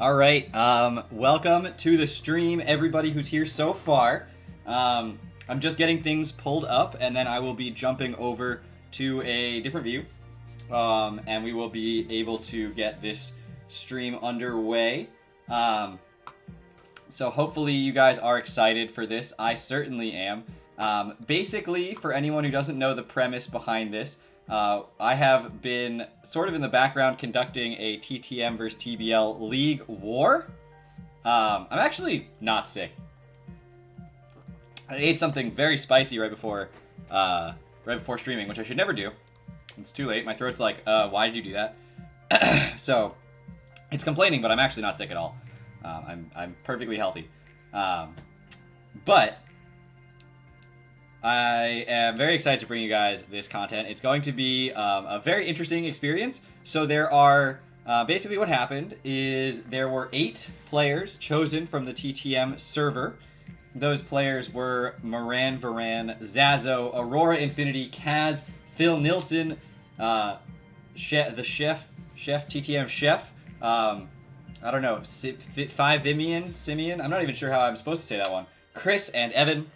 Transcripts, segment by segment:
All right, welcome to the stream, everybody who's here so far. I'm just getting things pulled up, and then I will be jumping over to a different view, and we will be able to get this stream underway. So hopefully you guys are excited for this. I certainly am. Basically, for anyone who doesn't know the premise behind this, I have been sort of in the background conducting a TTM versus TBL league war. I'm actually not sick. I ate something very spicy right before streaming, which I should never do. It's too late. My throat's like, why did you do that? So it's complaining, but I'm actually not sick at all. I'm perfectly healthy. But I am very excited to bring you guys this content. It's going to be a very interesting experience. So there are, basically what happened is there were 8 players chosen from the TTM server. Those players were Moran Varan, Zazo, Aurora Infinity, Kaz, Phil Nilsson, the chef, TTM chef, I don't know, Simeon, I'm not even sure how I'm supposed to say that one, Chris and Evan.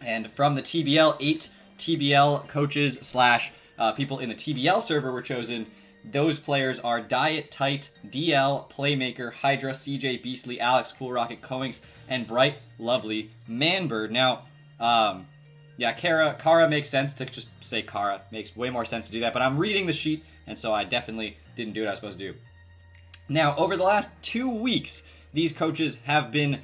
And from the TBL, 8 TBL coaches slash people in the TBL server were chosen. Those players are Diet, Tight, DL, Playmaker, Hydra, CJ, Beastly, Alex, Cool Rocket, Coings, and Bright, Lovely, Manbird. Now, yeah, Kara makes sense to just say Kara. Makes way more sense to do that. But I'm reading the sheet, and so I definitely didn't do what I was supposed to do. Now, over the last 2 weeks, these coaches have been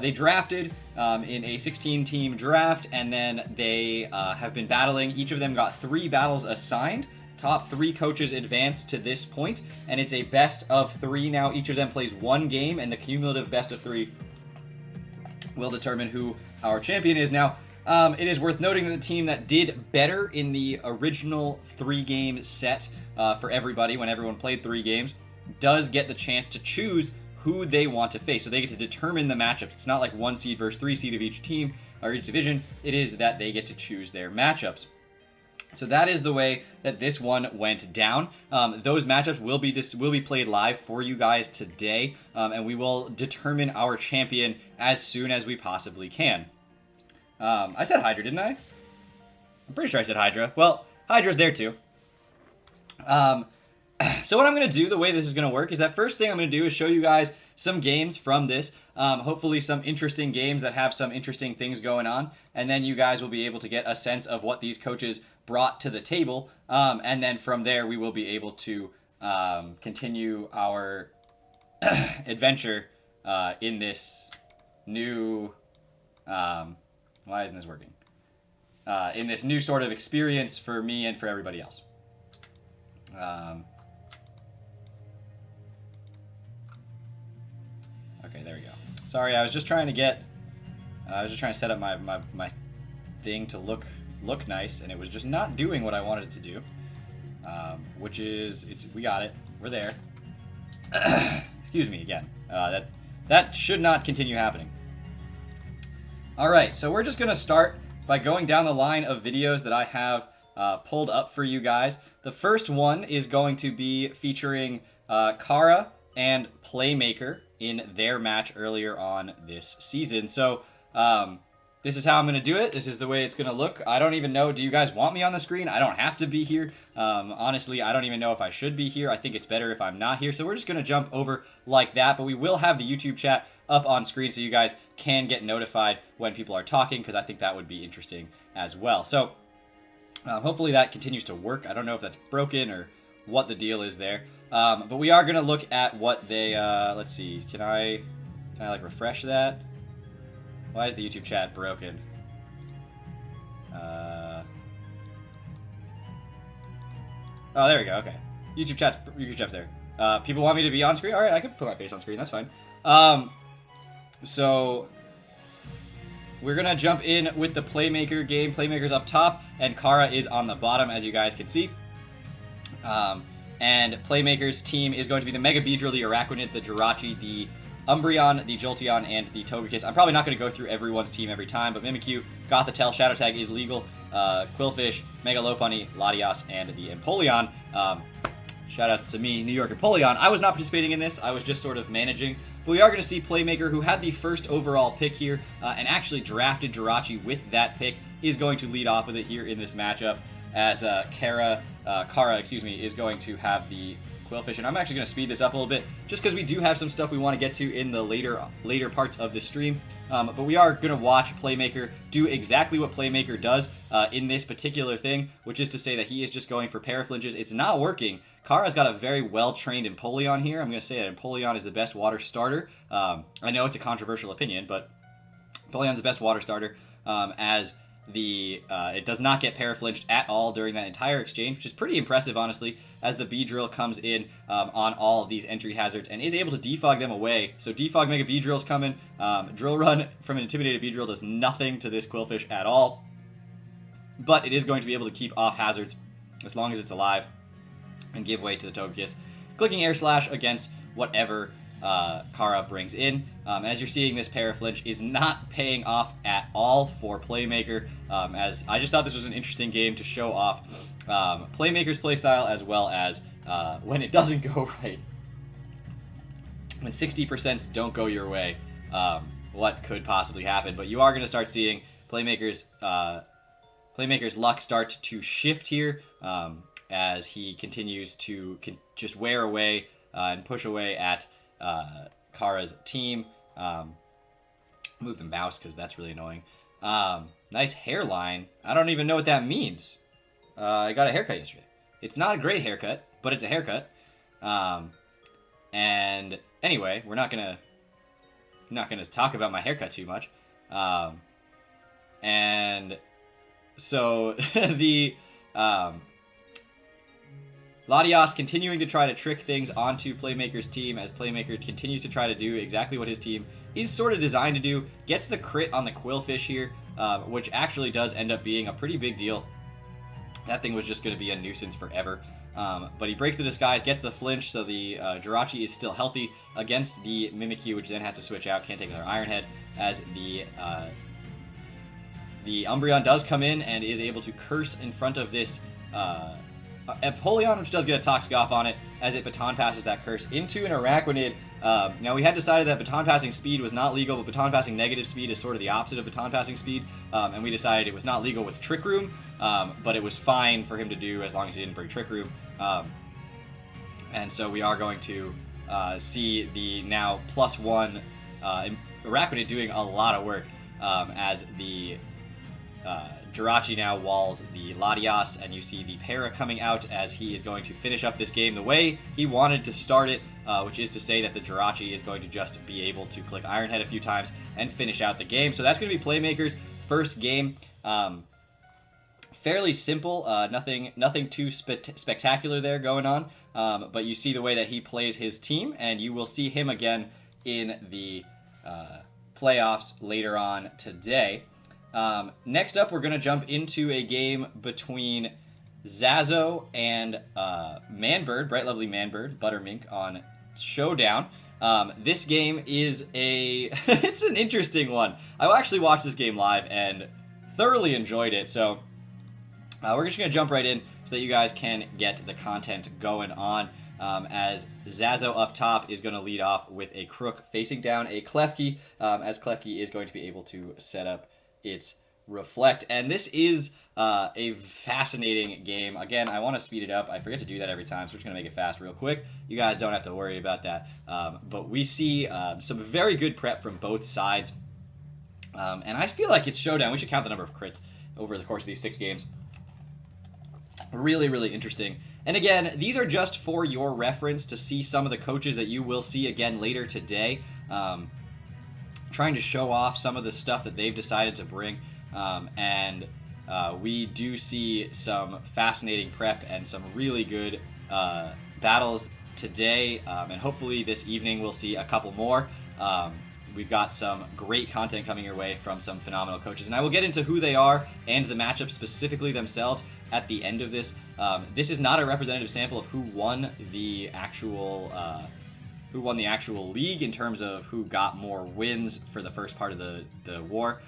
they drafted in a 16-team draft, and then they have been battling. Each of them got 3 battles assigned. Top 3 coaches advanced to this point, and it's a best of 3 now. Each of them plays 1 game, and the cumulative best of 3 will determine who our champion is. Now, it is worth noting that the team that did better in the original 3-game set for everybody, when everyone played 3 games, does get the chance to choose who they want to face. So they get to determine the matchup. It's not like 1 seed versus 3 seed of each team or each division. It is that they get to choose their matchups. So that is the way that this one went down. Those matchups will be played live for you guys today, and we will determine our champion as soon as we possibly can. I said Hydra, didn't I? I'm pretty sure I said Hydra. Well, Hydra's there too. So what I'm going to do, the way this is going to work, is that first thing I'm going to do is show you guys some games from this. Hopefully some interesting games that have some interesting things going on. And then you guys will be able to get a sense of what these coaches brought to the table. And then from there, we will be able to continue our adventure in this new... why isn't this working? In this new sort of experience for me and for everybody else. Okay, there we go. Sorry, I was just trying to set up my thing to look nice, and it was just not doing what I wanted it to do. Which is, we got it. We're there. Excuse me again. That should not continue happening. All right, so we're just gonna start by going down the line of videos that I have pulled up for you guys. The first one is going to be featuring Kara and Playmaker in their match earlier on this season. So this is how I'm going to do it. This is the way it's going to look. I don't even know. Do you guys want me on the screen? I don't have to be here. Honestly, I don't even know if I should be here. I think it's better if I'm not here. So we're just going to jump over like that. But we will have the YouTube chat up on screen so you guys can get notified when people are talking, because I think that would be interesting as well. So hopefully that continues to work. I don't know if that's broken or what the deal is there. But we are going to look at what they, let's see, can I like refresh that? Why is the YouTube chat broken? Oh, there we go, okay. YouTube chat's there. People want me to be on screen? Alright, I can put my face on screen, that's fine. So we're going to jump in with the Playmaker game. Playmaker's up top, and Kara is on the bottom, as you guys can see. And Playmaker's team is going to be the Mega Beedrill, the Araquanid, the Jirachi, the Umbreon, the Jolteon, and the Togekiss. I'm probably not going to go through everyone's team every time, but Mimikyu, Gothitelle, Shadow Tag is legal, Quillfish, Mega Lopunny, Latias, and the Empoleon. Shoutouts to me, New York Apollyon. I was not participating in this. I was just sort of managing. But we are going to see Playmaker, who had the first overall pick here and actually drafted Jirachi with that pick, is going to lead off with it here in this matchup, as Kara, is going to have the Quillfish. And I'm actually going to speed this up a little bit just because we do have some stuff we want to get to in the later parts of the stream. But we are going to watch Playmaker do exactly what Playmaker does in this particular thing, which is to say that he is just going for paraflinches. It's not working. Kara's got a very well-trained Empoleon here. I'm going to say that Empoleon is the best water starter. I know it's a controversial opinion, but Empoleon's the best water starter, as it does not get paraflinched at all during that entire exchange, which is pretty impressive, honestly, as the Beedrill comes in on all of these entry hazards and is able to defog them away. So defog Mega Beedrill's coming. Drill Run from an Intimidated Beedrill does nothing to this Quillfish at all, but it is going to be able to keep off hazards as long as it's alive and give way to the Togekiss. Clicking Air Slash against whatever Kara brings in. As you're seeing, this Paraflinch is not paying off at all for Playmaker, as I just thought this was an interesting game to show off Playmaker's playstyle, as well as when it doesn't go right. When 60% don't go your way, what could possibly happen. But you are going to start seeing Playmaker's luck start to shift here, as he continues to just wear away and push away at Kara's team. Move the mouse because that's really annoying. Nice hairline. I don't even know what that means. I got a haircut yesterday. It's not a great haircut, but it's a haircut. And anyway, we're not gonna talk about my haircut too much. And so the Latias continuing to try to trick things onto Playmaker's team, as Playmaker continues to try to do exactly what his team is sort of designed to do. Gets the crit on the Quillfish here, which actually does end up being a pretty big deal. That thing was just going to be a nuisance forever. But he breaks the disguise, gets the flinch, so the Jirachi is still healthy against the Mimikyu, which then has to switch out, can't take another Iron Head, as the Umbreon does come in and is able to curse in front of this Empoleon, which does get a Toxic off on it, as it baton passes that curse into an Araquanid. Now, we had decided that baton passing speed was not legal, but baton passing negative speed is sort of the opposite of baton passing speed, and we decided it was not legal with Trick Room, but it was fine for him to do as long as he didn't bring Trick Room. And so we are going to see the now +1 Araquanid doing a lot of work, as the Jirachi now walls the Latias, and you see the Para coming out as he is going to finish up this game the way he wanted to start it, which is to say that the Jirachi is going to just be able to click Iron Head a few times and finish out the game. So that's going to be Playmaker's first game. Fairly simple, nothing too spectacular there going on, but you see the way that he plays his team, and you will see him again in the playoffs later on today. Next up, we're going to jump into a game between Zazo and Manbird, Bright Lovely Manbird, Buttermink on Showdown. This game is it's an interesting one. I actually watched this game live and thoroughly enjoyed it, so we're just going to jump right in so that you guys can get the content going on, as Zazo up top is going to lead off with a Crook facing down a Klefki, as Klefki is going to be able to set up its Reflect. And this is a fascinating game. Again, I want to speed it up. I forget to do that every time, so we're just going to make it fast real quick. You guys don't have to worry about that. But we see some very good prep from both sides. And I feel like it's Showdown. We should count the number of crits over the course of these 6 games. Really, really interesting. And again, these are just for your reference to see some of the coaches that you will see again later today. Trying to show off some of the stuff that they've decided to bring. And we do see some fascinating prep and some really good battles today. And hopefully this evening we'll see a couple more. We've got some great content coming your way from some phenomenal coaches. And I will get into who they are and the matchups specifically themselves at the end of this. This is not a representative sample of who won the actual league in terms of who got more wins for the first part of the war.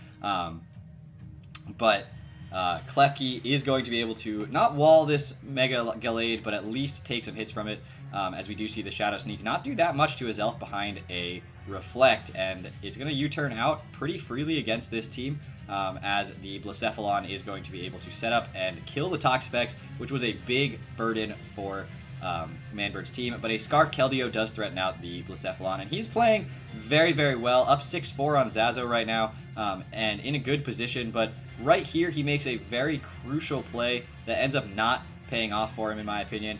But Klefki is going to be able to not wall this Mega Gallade, but at least take some hits from it, as we do see the Shadow Sneak not do that much to his elf behind a Reflect, and it's going to U-turn out pretty freely against this team, as the Blacephalon is going to be able to set up and kill the Toxapex, which was a big burden for Manbird's team, but a Scarf Keldeo does threaten out the Blacephalon, and he's playing very, very well, up 6-4 on Zazo right now, and in a good position, but right here he makes a very crucial play that ends up not paying off for him, in my opinion,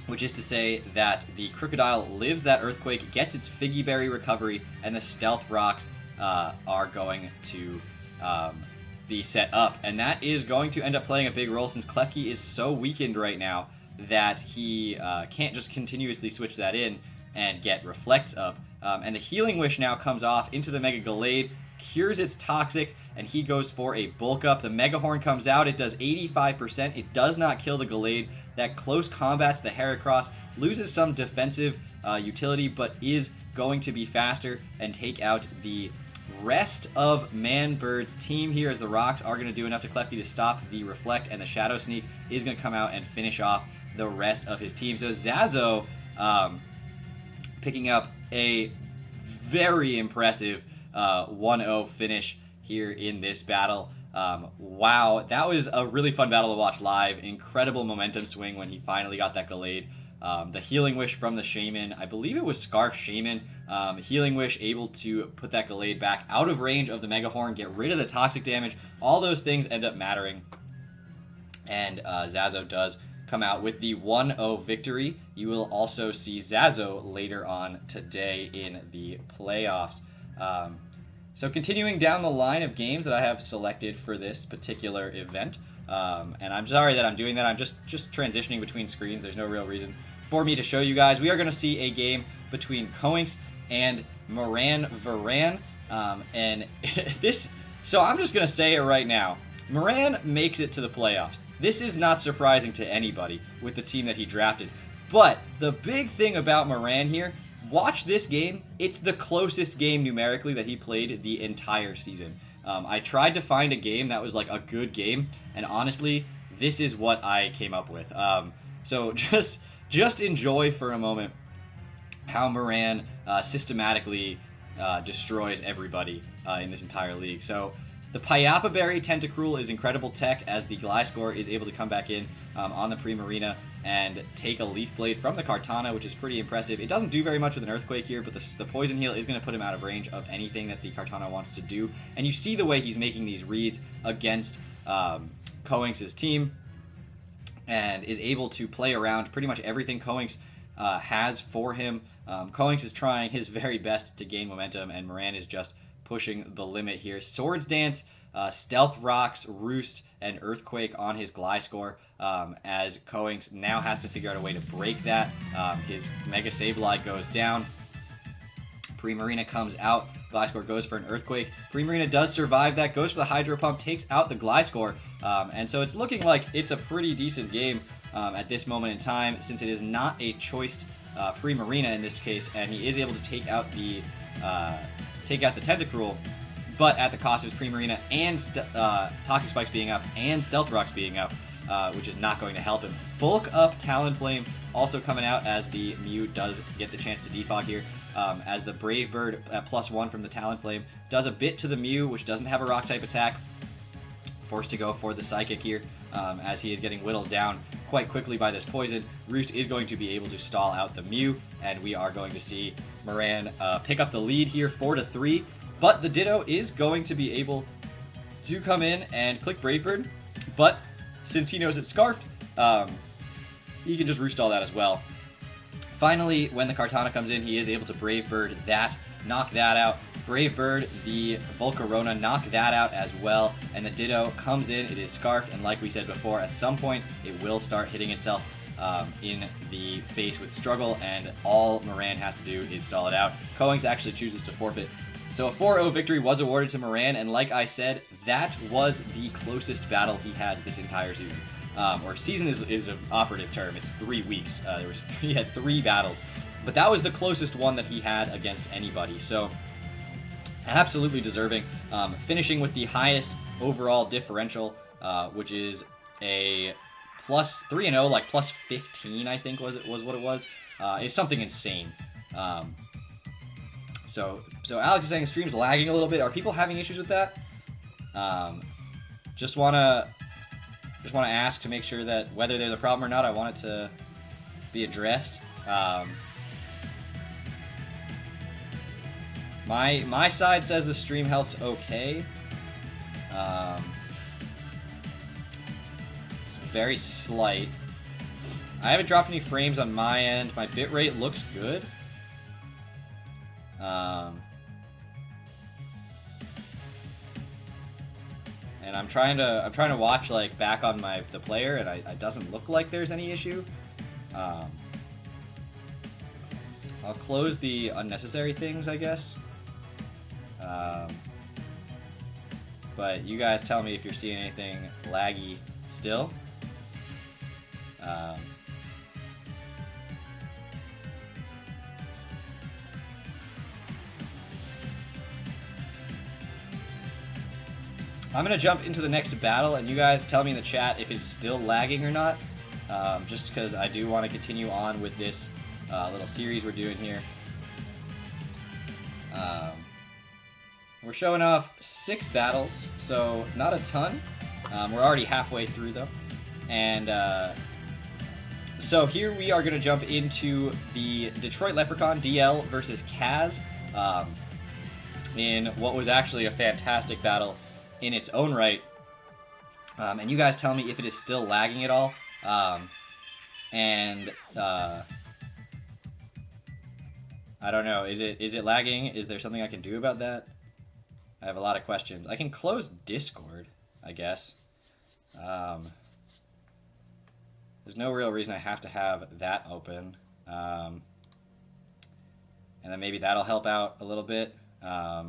which is to say that the Crocodile lives that Earthquake, gets its Figgy Berry recovery, and the Stealth Rocks are going to be set up, and that is going to end up playing a big role since Klefki is so weakened right now that he can't just continuously switch that in and get Reflects up. And the Healing Wish now comes off into the Mega Gallade, cures its Toxic, and he goes for a Bulk Up. The Mega Horn comes out, it does 85%, it does not kill the Gallade. That close combats the Heracross, loses some defensive utility, but is going to be faster and take out the rest of Manbird's team here, as the Rocks are going to do enough to Klefki to stop the Reflect, and the Shadow Sneak is going to come out and finish off the rest of his team. So Zazo picking up a very impressive 1-0 finish here in this battle. Wow, that was a really fun battle to watch live. Incredible momentum swing when he finally got that Gallade. The Healing Wish from the Shaman, I believe it was Scarf Shaman. Healing Wish able to put that Gallade back out of range of the Mega Horn, get rid of the toxic damage. All those things end up mattering. And Zazo does come out with the 1-0 victory. You will also see Zazo later on today in the playoffs. So continuing down the line of games that I have selected for this particular event, and I'm sorry that I'm doing that. I'm just transitioning between screens. There's no real reason for me to show you guys. We are going to see a game between Coinx and Moran Varan, and this. So I'm just going to say it right now. Moran makes it to the playoffs. This is not surprising to anybody with the team that he drafted. But the big thing about Moran here, watch this game. It's the closest game numerically that he played the entire season. I tried to find a game that was like a good game, and honestly, this is what I came up with. So just enjoy for a moment how Moran systematically destroys everybody in this entire league. So the Payapa Berry Tentacruel is incredible tech, as the Gliscor is able to come back in on the Primarina and take a Leaf Blade from the Kartana, which is pretty impressive. It doesn't do very much with an Earthquake here, but the Poison Heal is going to put him out of range of anything that the Kartana wants to do. And you see the way he's making these reads against Coinx's team, and is able to play around pretty much everything Coinx has for him. Coinx is trying his very best to gain momentum, and Moran is just pushing the limit here. Swords Dance, Stealth Rocks, Roost, and Earthquake on his Gliscor, as Coinx now has to figure out a way to break that. His Mega Sableye goes down. Primarina comes out. Gliscor goes for an Earthquake. Primarina does survive that, goes for the Hydro Pump, takes out the Gliscor, and so it's looking like it's a pretty decent game at this moment in time, since it is not a choiced Primarina in this case, and he is able to take out the Tentacruel, but at the cost of his Primarina and Toxic Spikes being up and Stealth Rocks being up, which is not going to help him. Bulk Up Talonflame also coming out, as the Mew does get the chance to defog here, as the Brave Bird at +1 from the Talonflame does a bit to the Mew, which doesn't have a Rock type attack. Forced to go for the Psychic here, as he is getting whittled down quite quickly by this poison. Roost is going to be able to stall out the Mew, and we are going to see Moran pick up the lead here 4-3, but the Ditto is going to be able to come in and click Brave Bird, but since he knows it's Scarfed, he can just Roost all that as well. Finally, when the Kartana comes in, he is able to Brave Bird that, knock that out. Brave Bird, the Volcarona, knock that out as well, and the Ditto comes in. It is Scarfed, and like we said before, at some point it will start hitting itself in the face with struggle, and all Moran has to do is stall it out. Coinx actually chooses to forfeit. So a 4-0 victory was awarded to Moran, and like I said, that was the closest battle he had this entire season. Or season is an operative term. It's 3 weeks. He had 3 battles, but that was the closest one that he had against anybody. So Absolutely deserving. Finishing with the highest overall differential, which is a plus 3-0, like plus 15, I think was what it was. It's something insane. So Alex is saying stream's lagging a little bit. Are people having issues with that? Just wanna ask to make sure that whether there's a problem or not, I want it to be addressed. My side says the stream health's okay. It's very slight. I haven't dropped any frames on my end. My bitrate looks good. And I'm trying to watch like back on the player, and it doesn't look like there's any issue. I'll close the unnecessary things, I guess. But you guys tell me if you're seeing anything laggy still. I'm going to jump into the next battle, and you guys tell me in the chat if it's still lagging or not, just because I do want to continue on with this little series we're doing here. We're showing off 6 battles, so not a ton. We're already halfway through, though. And so here we are going to jump into the Detroit Leprechaun DL versus Kaz in what was actually a fantastic battle in its own right. And you guys tell me if it is still lagging at all. I don't know. Is it lagging? Is there something I can do about that? I have a lot of questions. I can close Discord, I guess. There's no real reason I have to have that open. And then maybe that'll help out a little bit. I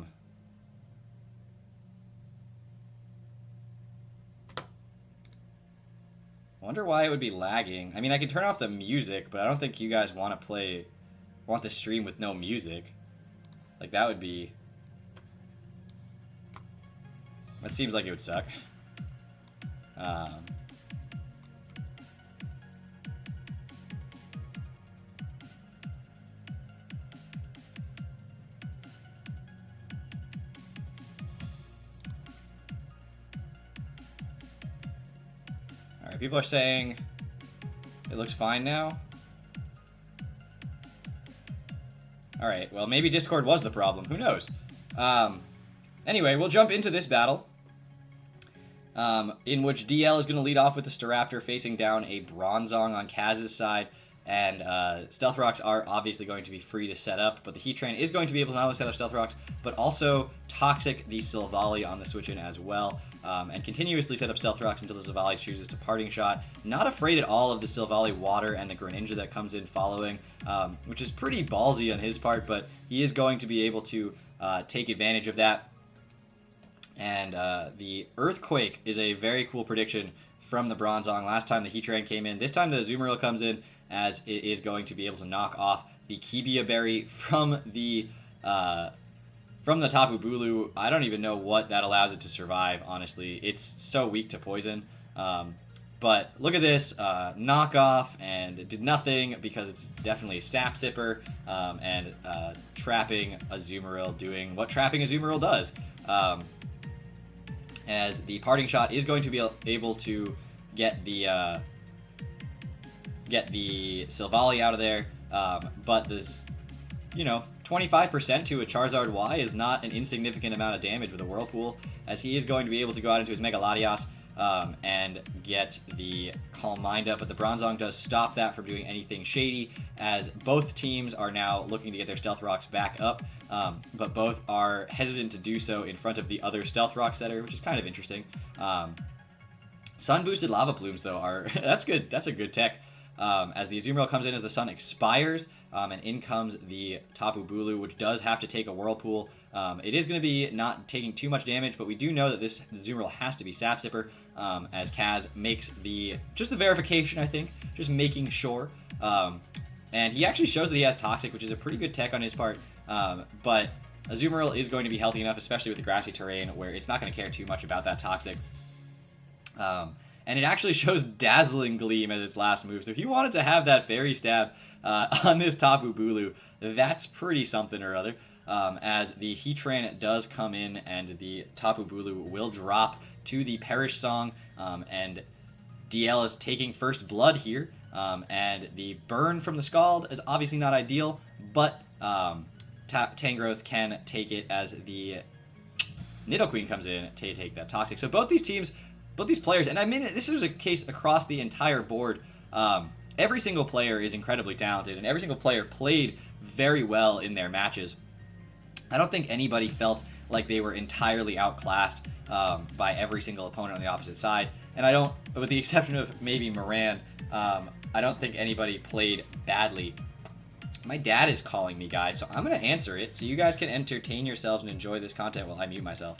wonder why it would be lagging. I mean, I can turn off the music, but I don't think you guys want the stream with no music. Like, that would be... That seems like it would suck. Alright, people are saying it looks fine now. Alright, well, maybe Discord was the problem. Who knows? Anyway, we'll jump into this battle, in which DL is going to lead off with the Staraptor facing down a Bronzong on Kaz's side, and Stealth Rocks are obviously going to be free to set up, but the Heat Train is going to be able to not only set up Stealth Rocks, but also Toxic the Silvally on the switch-in as well, and continuously set up Stealth Rocks until the Silvally chooses to Parting Shot. Not afraid at all of the Silvally water and the Greninja that comes in following, which is pretty ballsy on his part, but he is going to be able to take advantage of that. And the Earthquake is a very cool prediction from the Bronzong. Last time the Heat Train came in. This time the Azumarill comes in, as it is going to be able to knock off the Kibia Berry from the Tapu Bulu. I don't even know what that allows it to survive, honestly. It's so weak to poison. But look at this, knockoff, and it did nothing because it's definitely a Sap Sipper, and trapping Azumarill, doing what trapping Azumarill does. As the Parting Shot is going to be able to get the Silvally out of there, but this, 25% to a Charizard Y is not an insignificant amount of damage with a Whirlpool, as he is going to be able to go out into his Mega Latias and get the Calm Mind up, but the Bronzong does stop that from doing anything shady, as both teams are now looking to get their Stealth Rocks back up, but both are hesitant to do so in front of the other Stealth Rock setter, which is kind of interesting. Sun boosted Lava Plumes, though, are that's good. That's a good tech. As the Azumarill comes in as the sun expires, and in comes the Tapu Bulu, which does have to take a Whirlpool. It is going to be not taking too much damage, but we do know that this Azumarill has to be Sap Sipper, as Kaz makes just the verification, I think, just making sure. And he actually shows that he has Toxic, which is a pretty good tech on his part, but Azumarill is going to be healthy enough, especially with the grassy terrain, where it's not going to care too much about that Toxic. And it actually shows Dazzling Gleam as its last move. So if you wanted to have that Fairy Stab on this Tapu Bulu, that's pretty something or other. As the Heatran does come in, and the Tapu Bulu will drop to the Perish Song, and DL is taking first blood here. And the burn from the Scald is obviously not ideal, but Tangrowth can take it as the Nidoqueen comes in to take that Toxic. So both these teams, both these players, and I mean, this is a case across the entire board. Every single player is incredibly talented, and every single player played very well in their matches. I don't think anybody felt like they were entirely outclassed by every single opponent on the opposite side. And I don't, with the exception of maybe Moran, I don't think anybody played badly. My dad is calling me, guys, so I'm going to answer it so you guys can entertain yourselves and enjoy this content while I mute myself.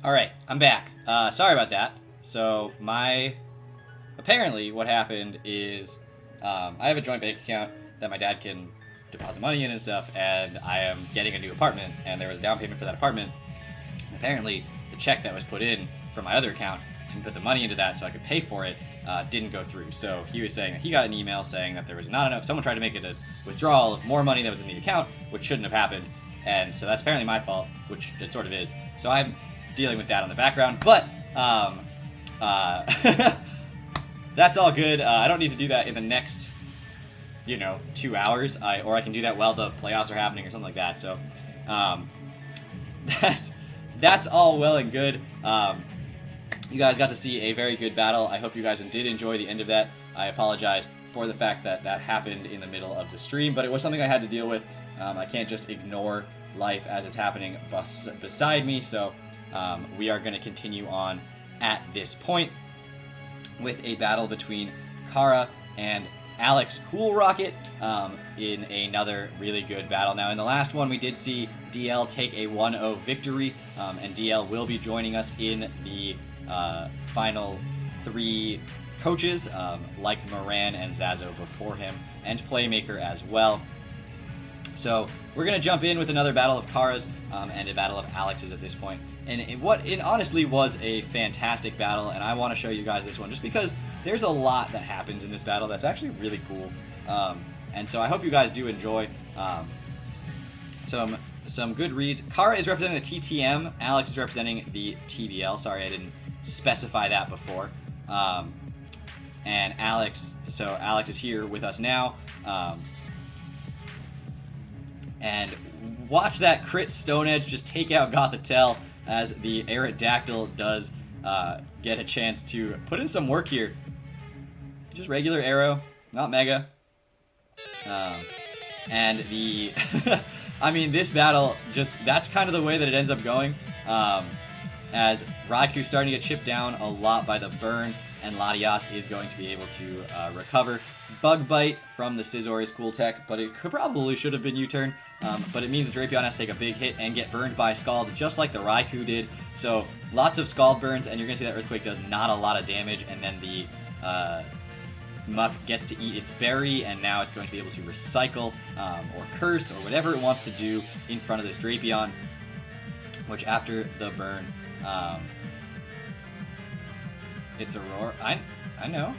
All right, I'm back. Sorry about that. So apparently what happened is I have a joint bank account that my dad can deposit money in and stuff, and I am getting a new apartment, and there was a down payment for that apartment. And apparently the check that was put in from my other account to put the money into that so I could pay for it didn't go through. So he was saying that he got an email saying that there was not enough. Someone tried to make it a withdrawal of more money that was in the account, which shouldn't have happened. And so that's apparently my fault, which it sort of is. So I'm dealing with that on the background, but that's all good. I don't need to do that in the next, 2 hours. Or I can do that while the playoffs are happening or something like that. So that's all well and good. You guys got to see a very good battle. I hope you guys did enjoy the end of that. I apologize for the fact that that happened in the middle of the stream, but it was something I had to deal with. I can't just ignore life as it's happening beside me, so we are going to continue on at this point. with a battle between Kara and Alex Cool Rocket in another really good battle. Now, in the last one, we did see DL take a 1-0 victory, and DL will be joining us in the final 3 coaches, like Moran and Zazo before him, and Playmaker as well. So we're going to jump in with another battle of Kara's and a battle of Alex's at this point. And it honestly was a fantastic battle, and I want to show you guys this one just because there's a lot that happens in this battle that's actually really cool. And so I hope you guys do enjoy some good reads. Kara is representing the TTM. Alex is representing the TBL. Sorry, I didn't specify that before. And Alex is here with us now. And watch that crit Stone Edge just take out Gothitelle as the Aerodactyl does get a chance to put in some work here. Just regular arrow, not mega. And the... I mean, this battle, that's kind of the way that it ends up going. As Raiku's starting to get chipped down a lot by the burn, and Latias is going to be able to recover. Bug Bite from the Scizor is cool tech, but it probably should have been U-turn. But it means the Drapion has to take a big hit and get burned by Scald, just like the Raikou did. So lots of Scald burns, and you're going to see that Earthquake does not a lot of damage, and then the Muck gets to eat its berry, and now it's going to be able to recycle or curse or whatever it wants to do in front of this Drapion, which after the burn, it's Aurora. I know.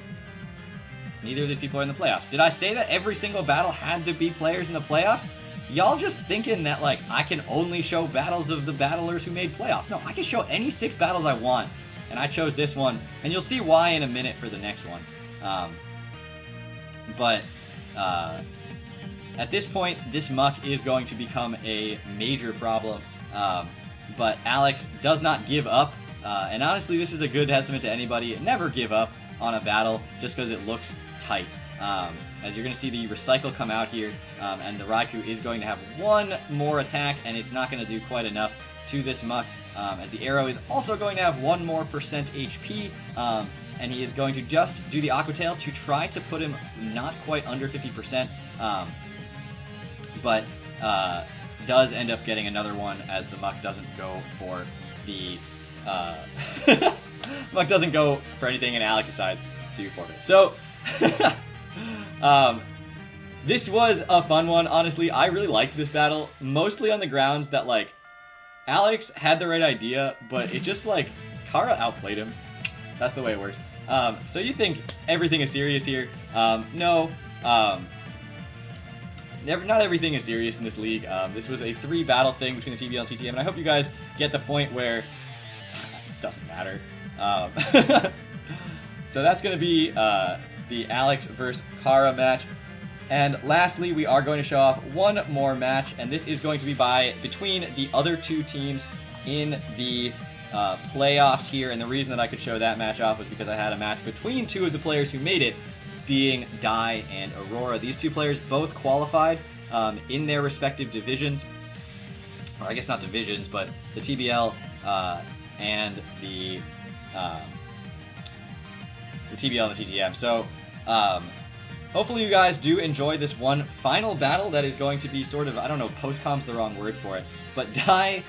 Neither of these people are in the playoffs. Did I say that every single battle had to be players in the playoffs? Y'all just thinking that, like, I can only show battles of the battlers who made playoffs. No, I can show any 6 battles I want, and I chose this one, and you'll see why in a minute for the next one. At this point, this Muck is going to become a major problem, but Alex does not give up, and honestly, this is a good testament to anybody. Never give up on a battle just because it looks tight. As you're going to see the Recycle come out here, and the Raikou is going to have one more attack, and it's not going to do quite enough to this Muck. As the Arrow is also going to have 1 more % HP, and he is going to just do the Aqua Tail to try to put him not quite under 50%, but does end up getting another one as the Muck doesn't go for the... Muck doesn't go for anything, and Alex decides to forfeit. So, this was a fun one, honestly. I really liked this battle, mostly on the grounds that, like, Alex had the right idea, but it just, like, Kara outplayed him. That's the way it works. So you think everything is serious here? No. Not everything is serious in this league. This was a 3-battle thing between the TBL and TTM, and I hope you guys get the point where it doesn't matter. So that's going to be the Alex versus Kara match. And lastly, we are going to show off one more match, and this is going to be between the other 2 teams in the playoffs here. And the reason that I could show that match off was because I had a match between 2 of the players who made it, being Dai and Aurora. These 2 players both qualified in their respective divisions, or I guess not divisions, but the TBL and the TBL and the TTM. So hopefully you guys do enjoy this one final battle that is going to be sort of, I don't know, post-com's the wrong word for it, but Dai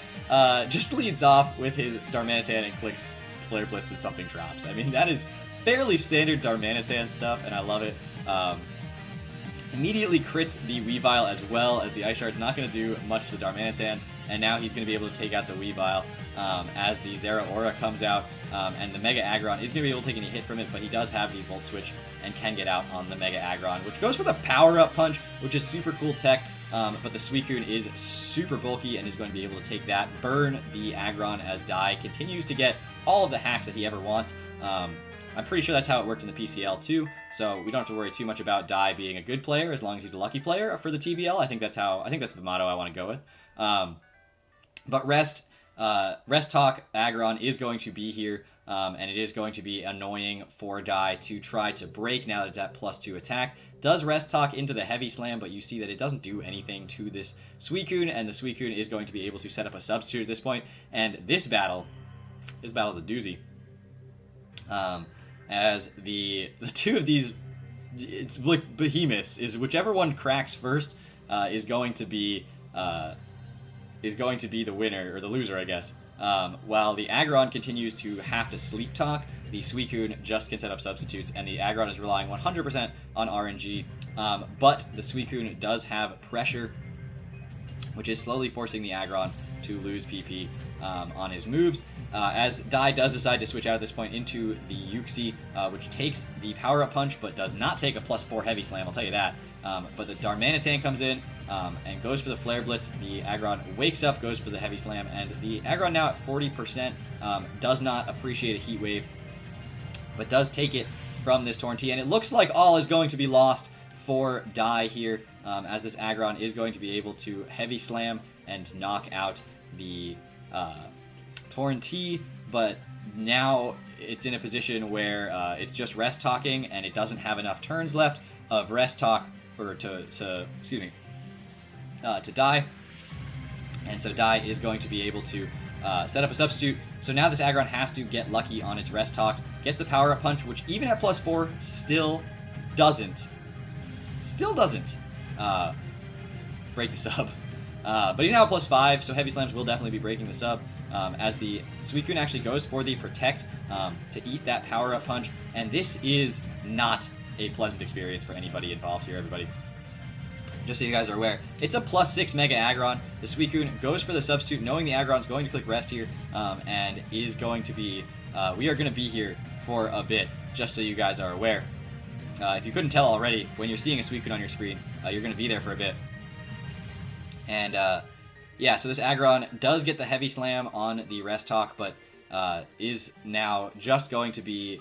just leads off with his Darmanitan and clicks Flare Blitz and something drops. I mean, that is fairly standard Darmanitan stuff, and I love it. Immediately crits the Weavile as well, as the Ice Shard's not going to do much to Darmanitan, and now he's going to be able to take out the Weavile as the Zera Aura comes out, and the Mega Aggron is going to be able to take any hit from it, but he does have the Volt Switch and can get out on the Mega Aggron, which goes for the Power-Up Punch, which is super cool tech, but the Suicune is super bulky and is going to be able to take that, burn the Aggron as Dai continues to get all of the hacks that he ever wants. I'm pretty sure that's how it worked in the PCL too, so we don't have to worry too much about Dai being a good player as long as he's a lucky player for the TBL. I think that's the motto I want to go with. But Rest Talk Aggron is going to be here, and it is going to be annoying for Dai to try to break now that it's at +2 attack. Does Rest Talk into the Heavy Slam, but you see that it doesn't do anything to this Suicune, and the Suicune is going to be able to set up a substitute at this point, and this battle is a doozy. as the two of these, it's like behemoths, is whichever one cracks first is going to be the winner, or the loser, I guess. While the Aggron continues to have to sleep talk, the Suicune just can set up substitutes, and the Aggron is relying 100% on RNG. But the Suicune does have pressure, which is slowly forcing the Aggron to lose PP on his moves, as Dai does decide to switch out at this point into the Uxie, which takes the power-up punch, but does not take a +4 heavy slam, I'll tell you that. But the Darmanitan comes in and goes for the Flare Blitz. The Aggron wakes up, goes for the heavy slam, and the Aggron now at 40% does not appreciate a Heat Wave, but does take it from this Torn T, and it looks like all is going to be lost for Dai here, as this Aggron is going to be able to heavy slam and knock out the Torn T, but now it's in a position where it's just rest talking, and it doesn't have enough turns left of rest talk or to Dai, and so Dai is going to be able to set up a substitute. So now this Aggron has to get lucky on its rest talks, gets the power up punch, which even at +4 still doesn't break the sub. But he's now at +5, so heavy slams will definitely be breaking the sub, as the Suicune actually goes for the protect to eat that power up punch, and this is not a pleasant experience for anybody involved here, everybody. Just so you guys are aware, it's a +6 Mega Aggron. The Suicune goes for the substitute, knowing the Aggron's going to click rest here, and is going to be, we are going to be here for a bit, just so you guys are aware. If you couldn't tell already, when you're seeing a Suicune on your screen, you're going to be there for a bit. And yeah, so this Aggron does get the heavy slam on the rest talk, but is now just going to be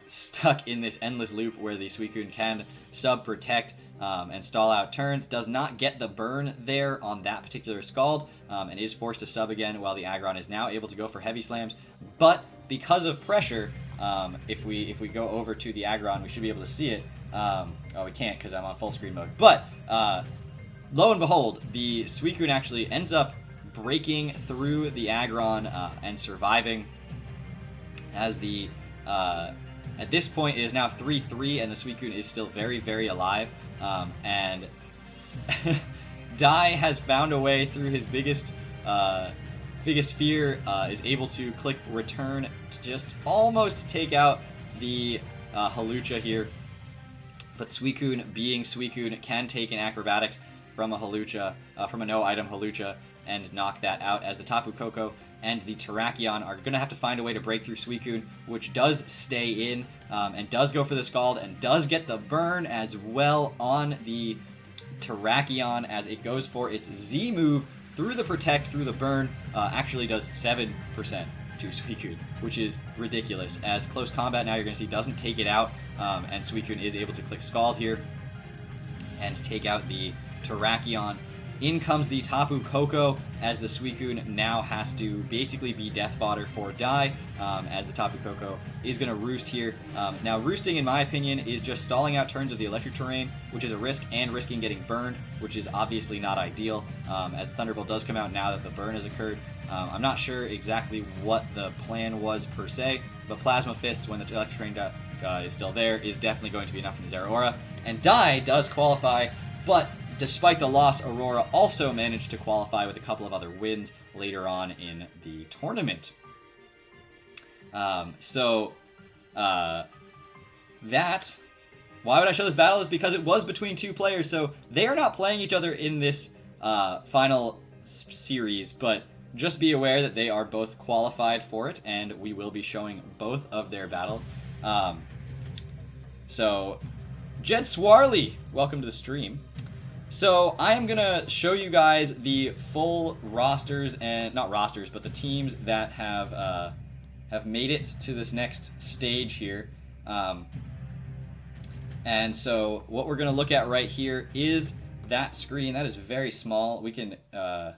stuck in this endless loop where the Suicune can sub-protect and stall out turns. Does not get the burn there on that particular Scald, and is forced to sub again, while the Aggron is now able to go for heavy slams. But because of pressure, if we go over to the Aggron, we should be able to see it. Oh, we can't because I'm on full screen mode. But lo and behold, the Suicune actually ends up breaking through the Aggron and surviving, as the at this point it is now 3-3, and the Suicune is still very, very alive. And Dai has found a way through his biggest fear, is able to click return to just almost take out the Hawlucha here. But Suicune, being Suicune, can take an acrobatics from a Hawlucha, from a no-item Hawlucha, and knock that out, as the Tapu Koko and the Terrakion are going to have to find a way to break through Suicune, which does stay in, and does go for the Scald, and does get the burn as well on the Terrakion, as it goes for its Z move through the protect, through the burn, actually does 7% to Suicune, which is ridiculous. As close combat now, you're going to see doesn't take it out, and Suicune is able to click Scald here and take out the Terrakion. In comes the Tapu Koko, as the Suicune now has to basically be death fodder for Dai, as the Tapu Koko is going to roost here. Now, roosting, in my opinion, is just stalling out turns of the electric terrain, which is a risk, and risking getting burned, which is obviously not ideal, as Thunderbolt does come out now that the burn has occurred. I'm not sure exactly what the plan was per se, but Plasma Fists, when the electric terrain is still there, is definitely going to be enough in the Zeraora. And Dai does qualify, but despite the loss, Aurora also managed to qualify with a couple of other wins later on in the tournament. Why would I show this battle? Is because it was between two players, so they are not playing each other in this final series, but just be aware that they are both qualified for it, and we will be showing both of their battle. Jed Swarley, welcome to the stream. So I am gonna show you guys the full rosters, and not rosters, but the teams that have made it to this next stage here. And so what we're gonna look at right here is that screen. That is very small. We can no.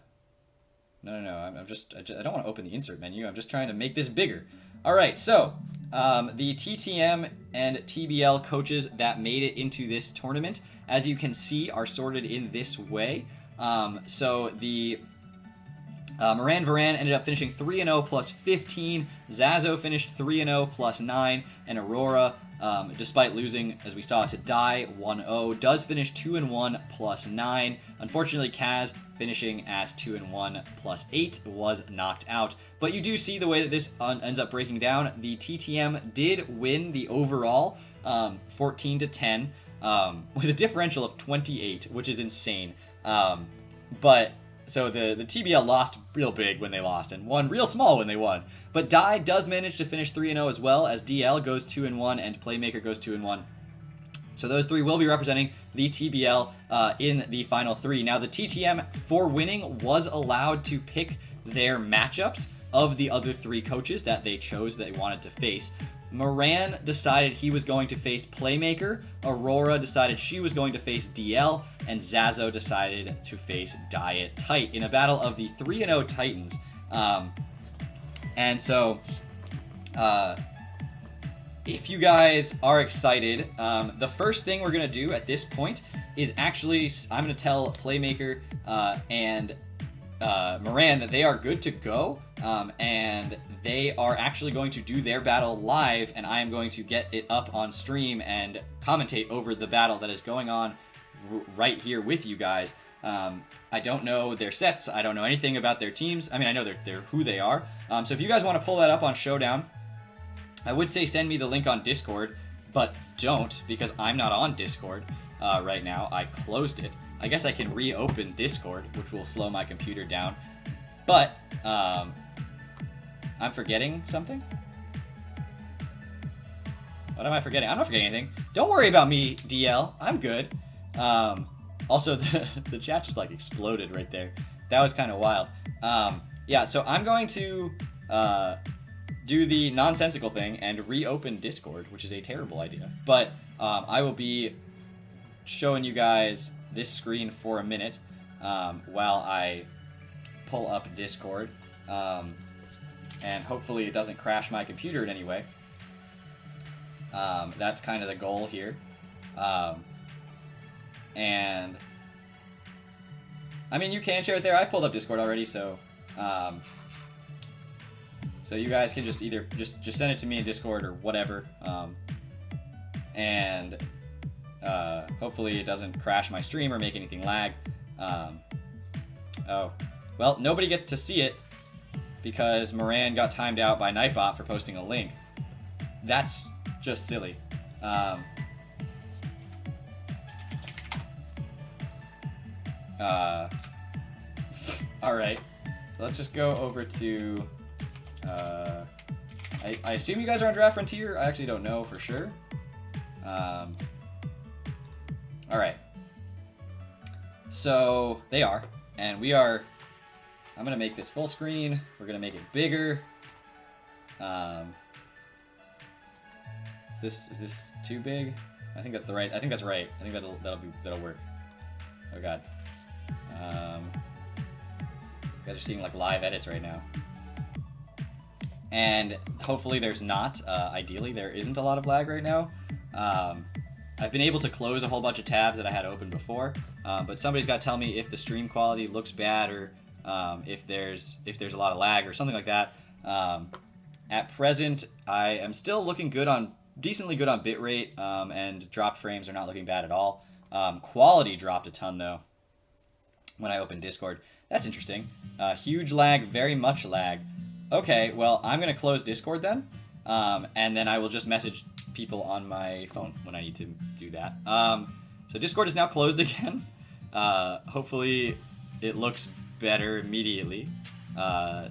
I don't want to open the insert menu. I'm just trying to make this bigger. All right, so the TTM and TBL coaches that made it into this tournament, as you can see, are sorted in this way. So the Moran Varan ended up finishing 3-0 plus 15. Zazo finished 3-0 plus 9. And Aurora, despite losing, as we saw, to Die 1-0, does finish 2-1 plus 9. Unfortunately, Kaz, finishing at 2-1 plus 8, was knocked out. But you do see the way that this ends up breaking down. The TTM did win the overall 14-10 with a differential of 28, which is insane. So the TBL lost real big when they lost and won real small when they won. But Die does manage to finish 3-0 as well, as DL goes 2-1 and Playmaker goes 2-1. So those three will be representing the TBL in the final three. Now the TTM, for winning, was allowed to pick their matchups of the other three coaches that they chose that they wanted to face. Moran decided he was going to face Playmaker, Aurora decided she was going to face DL, and Zazo decided to face Diet Tight in a battle of the 3-0 Titans. And so, if you guys are excited, the first thing we're going to do at this point is actually, I'm going to tell Playmaker and Moran that they are good to go, and they are actually going to do their battle live, and I am going to get it up on stream and commentate over the battle that is going on right here with you guys. I don't know their sets. I don't know anything about their teams. I mean, I know they're who they are. So if you guys want to pull that up on Showdown, I would say send me the link on Discord, but don't, because I'm not on Discord right now. I closed it. I guess I can reopen Discord, which will slow my computer down. But I'm forgetting something? What am I forgetting? I'm not forgetting anything. Don't worry about me, DL. I'm good. Also, the chat just like exploded right there. That was kind of wild. Yeah, so I'm going to do the nonsensical thing and reopen Discord, which is a terrible idea. But I will be showing you guys this screen for a minute while I pull up Discord. And hopefully it doesn't crash my computer in any way. That's kind of the goal here. And I mean, you can share it there. I've pulled up Discord already, so so you guys can just either just send it to me in Discord or whatever. And hopefully it doesn't crash my stream or make anything lag. Oh, well, nobody gets to see it because Moran got timed out by Nightbot for posting a link. That's just silly. Alright, so let's just go over to, I assume you guys are on Draft Frontier? I actually don't know for sure. Alright. So, they are, and we are, I'm going to make this full screen, we're going to make it bigger. Is this too big? I think that's the right, I think that's right. I think that'll work. Oh god. You guys are seeing like live edits right now. And hopefully there's not. Ideally, there isn't a lot of lag right now. I've been able to close a whole bunch of tabs that I had open before, but somebody's got to tell me if the stream quality looks bad or if there's a lot of lag or something like that. At present, I am still looking good on decently good on bitrate, and dropped frames are not looking bad at all. Quality dropped a ton though when I opened Discord. That's interesting. Huge lag, very much lag. Okay, well, I'm going to close Discord then, and then I will just message people on my phone when I need to do that. So Discord is now closed again. Hopefully it looks better immediately.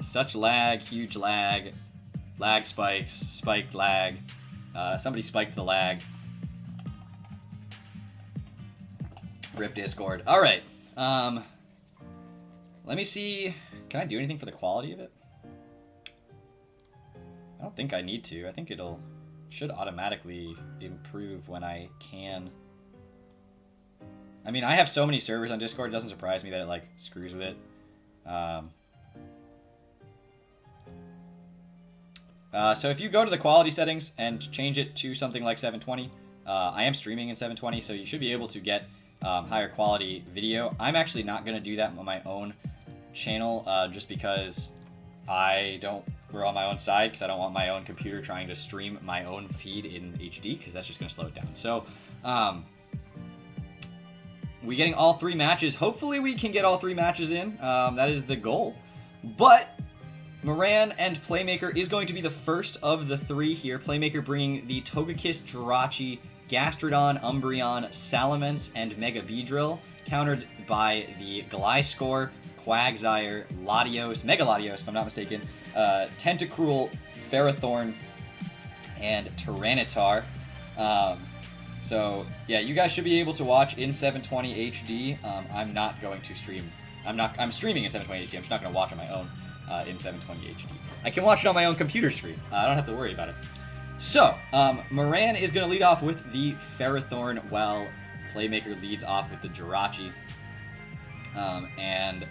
Such lag, huge lag, lag spikes, spiked lag. Somebody spiked the lag. Rip Discord. All right. Let me see. Can I do anything for the quality of it? I don't think I need to. I think should automatically improve when I can. I mean, I have so many servers on Discord, it doesn't surprise me that it like screws with it. So if you go to the quality settings and change it to something like 720, I am streaming in 720, so you should be able to get higher quality video. I'm actually not going to do that on my own channel just because I don't we're on my own side because I don't want my own computer trying to stream my own feed in HD because that's just going to slow it down. So we getting all 3 matches. Hopefully we can get all 3 matches in. That is the goal. But Moran and Playmaker is going to be the first of the 3 here. Playmaker bringing the Togekiss, Jirachi, Gastrodon, Umbreon, Salamence, and Mega Beedrill, countered by the Gliscor, Quagsire, Latios, Mega Latios, if I'm not mistaken, Tentacruel, Ferrothorn, and Tyranitar. So yeah, you guys should be able to watch in 720 HD. I'm not going to stream. I'm streaming in 720 HD. I'm just not going to watch on my own in 720 HD. I can watch it on my own computer screen. I don't have to worry about it. So, Moran is going to lead off with the Ferrothorn, while Playmaker leads off with the Jirachi. And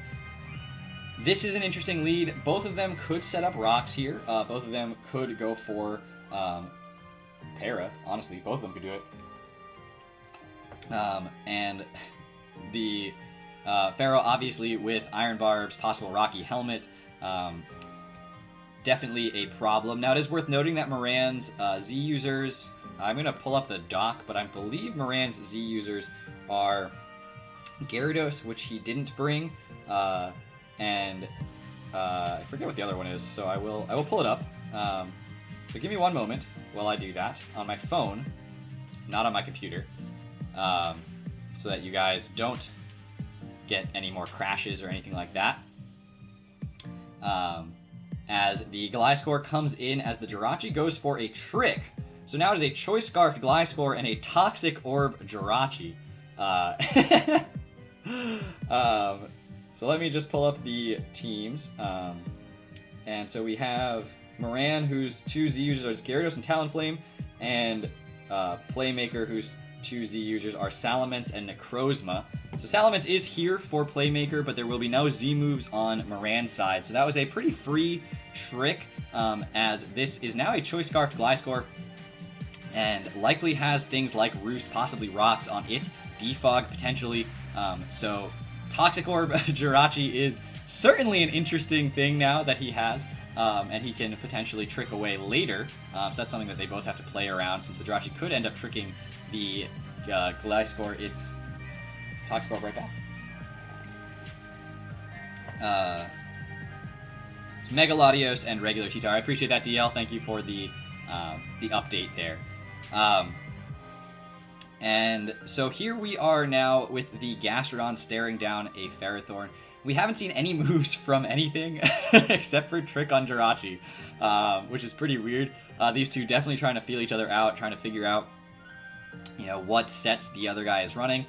this is an interesting lead. Both of them could set up rocks here. Both of them could go for Para. Honestly, both of them could do it. And the Pharaoh, obviously, with Iron Barbs, possible Rocky Helmet, definitely a problem. Now, it is worth noting that Moran's Z users, I'm going to pull up the doc, but I believe Moran's Z users are Gyarados, which he didn't bring, and I forget what the other one is, so I will pull it up. So give me one moment while I do that on my phone, not on my computer, so that you guys don't get any more crashes or anything like that. As the Gliscor comes in as the Jirachi goes for a trick. So now it is a Choice Scarfed Gliscor and a Toxic Orb Jirachi. So let me just pull up the teams. And so we have Moran, whose 2 Z users are Gyarados and Talonflame, and Playmaker, whose 2 Z users are Salamence and Necrozma. So Salamence is here for Playmaker, but there will be no Z moves on Moran's side. So that was a pretty free trick, as this is now a Choice Scarf Gliscor, and likely has things like Roost, possibly Rocks on it, Defog potentially. So Toxic Orb Jirachi is certainly an interesting thing now that he has, and he can potentially trick away later. So that's something that they both have to play around, since the Jirachi could end up tricking the Gliscor. It's Toxic Orb right back. It's Mega Latios and regular T-Tar. I appreciate that, DL. Thank you for the update there. And so here we are now with the Gastrodon staring down a Ferrothorn. We haven't seen any moves from anything except for Trick on Jirachi, which is pretty weird. These two definitely trying to feel each other out, trying to figure out, you know, what sets the other guy is running.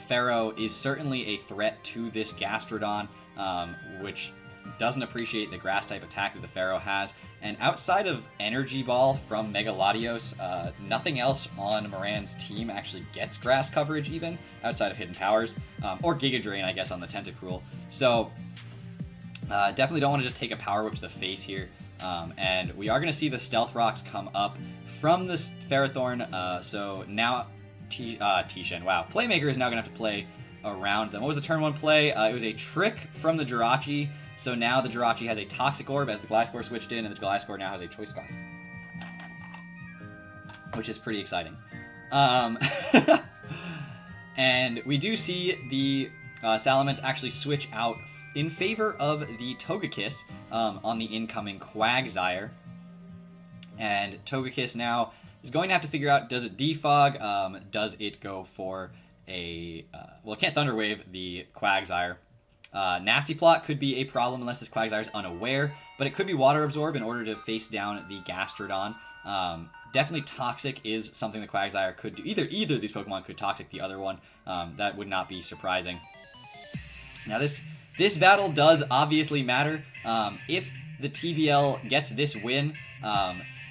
Pharaoh is certainly a threat to this Gastrodon, which doesn't appreciate the grass-type attack that the Pharaoh has. And outside of Energy Ball from Mega Latios, nothing else on Moran's team actually gets grass coverage, even, outside of Hidden Powers. Or Giga Drain, I guess, on the Tentacruel. So, definitely don't want to just take a Power Whip to the face here. And we are going to see the Stealth Rocks come up from this Ferrothorn. So now Tishan, wow. Playmaker is now going to have to play around them. What was the turn 1 play? It was a trick from the Jirachi. So now the Jirachi has a Toxic Orb as the Gliscor switched in, and the Gliscor now has a Choice Scarf, which is pretty exciting. And we do see the Salamence actually switch out in favor of the Togekiss on the incoming Quagsire. And Togekiss now is going to have to figure out, does it defog? Does it go for a... well, it can't Thunder Wave the Quagsire. Nasty Plot could be a problem unless this Quagsire is unaware, but it could be Water Absorb in order to face down the Gastrodon. Definitely Toxic is something the Quagsire could do. Either of these Pokemon could Toxic the other one. That would not be surprising. Now this battle does obviously matter. If the TBL gets this win,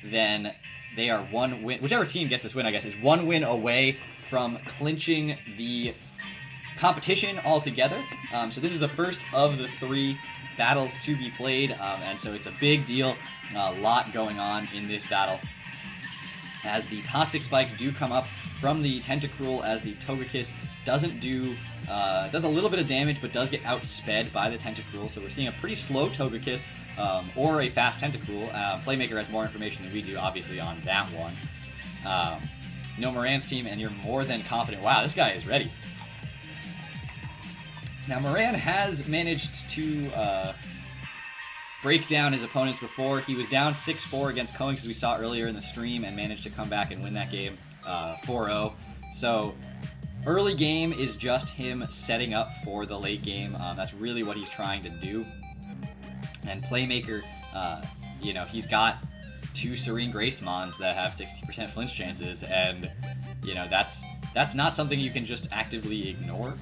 then they are 1 win. Whichever team gets this win, I guess, is 1 win away from clinching the competition altogether. So this is the first of the 3 battles to be played, and so it's a big deal. A lot going on in this battle. as the toxic spikes do come up from the Tentacruel, as the Togekiss doesn't do, does a little bit of damage, but does get outsped by the Tentacruel. So we're seeing a pretty slow Togekiss, or a fast Tentacruel. Playmaker has more information than we do, obviously, on that one. No Moran's team, and you're more than confident. Wow, this guy is ready. Now, Moran has managed to break down his opponents before. He was down 6-4 against Coings, as we saw earlier in the stream, and managed to come back and win that game 4-0. So early game is just him setting up for the late game. That's really what he's trying to do. And Playmaker, you know, he's got 2 Serene Grace Mons that have 60% flinch chances, and you know, that's not something you can just actively ignore.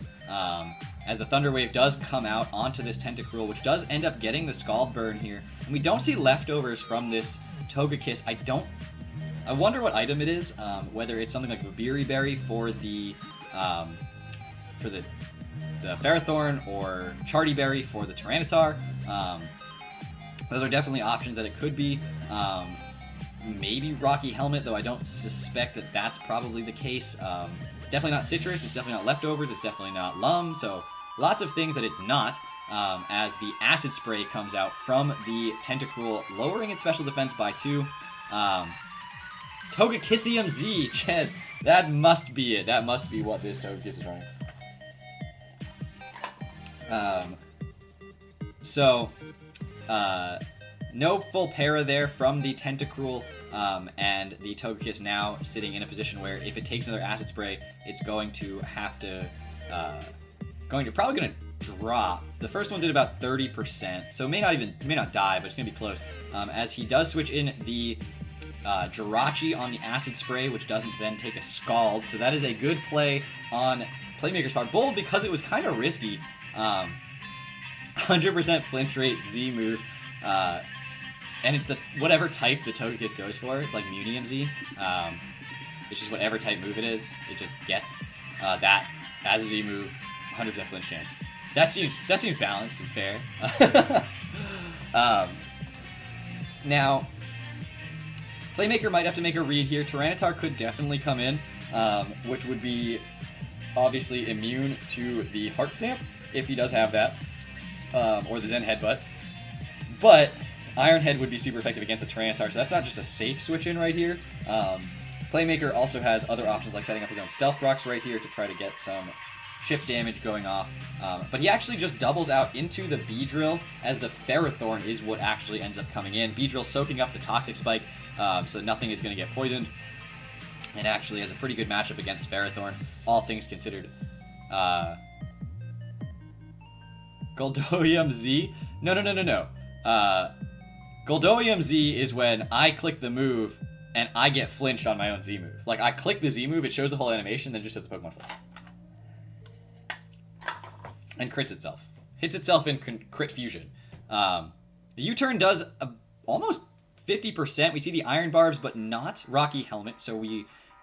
As the Thunder Wave does come out onto this Tentacruel, which does end up getting the Scald Burn here. And we don't see leftovers from this Togekiss. I wonder what item it is, whether it's something like Babiri Berry for the Ferrothorn, or Charty Berry for the Tyranitar. Those are definitely options that it could be. Maybe Rocky Helmet, though I don't suspect that that's probably the case. It's definitely not Citrus, it's definitely not Leftovers, it's definitely not Lum, so lots of things that it's not, as the Acid Spray comes out from the Tentacruel, lowering its special defense by 2. Togekissium Z, Ched, that must be it. That must be what this Togekiss is running. No full para there from the Tentacruel, and the Togekiss now sitting in a position where if it takes another Acid Spray, it's going to have to, probably going to drop. The first one did about 30%, so may not die, but it's going to be close. As he does switch in the Jirachi on the Acid Spray, which doesn't then take a Scald, so that is a good play on Playmaker's part. Bold because it was kind of risky. 100% flinch rate Z move. And it's whatever type the Togekiss goes for. It's like Munium Z. It's just whatever type move it is, it just gets. That as a Z move, 100% flinch chance. That seems balanced and fair. Now, Playmaker might have to make a read here. Tyranitar could definitely come in, which would be obviously immune to the Heart Stamp if he does have that, or the Zen Headbutt. But Iron Head would be super effective against the Tyranitar, so that's not just a safe switch in right here. Playmaker also has other options like setting up his own Stealth Rocks right here to try to get some chip damage going off. But he actually just doubles out into the Beedrill, as the Ferrothorn is what actually ends up coming in. Beedrill soaking up the Toxic Spike, so nothing is going to get poisoned. And actually has a pretty good matchup against Ferrothorn, all things considered. Goldoadragon Z? No. Goldoadragon Z is when I click the move and I get flinched on my own Z move. Like, I click the Z move, it shows the whole animation, then just sets the Pokemon flinch. And crits itself. Hits itself in crit fusion. The U-turn does almost 50%. We see the Iron Barbs, but not Rocky Helmet, so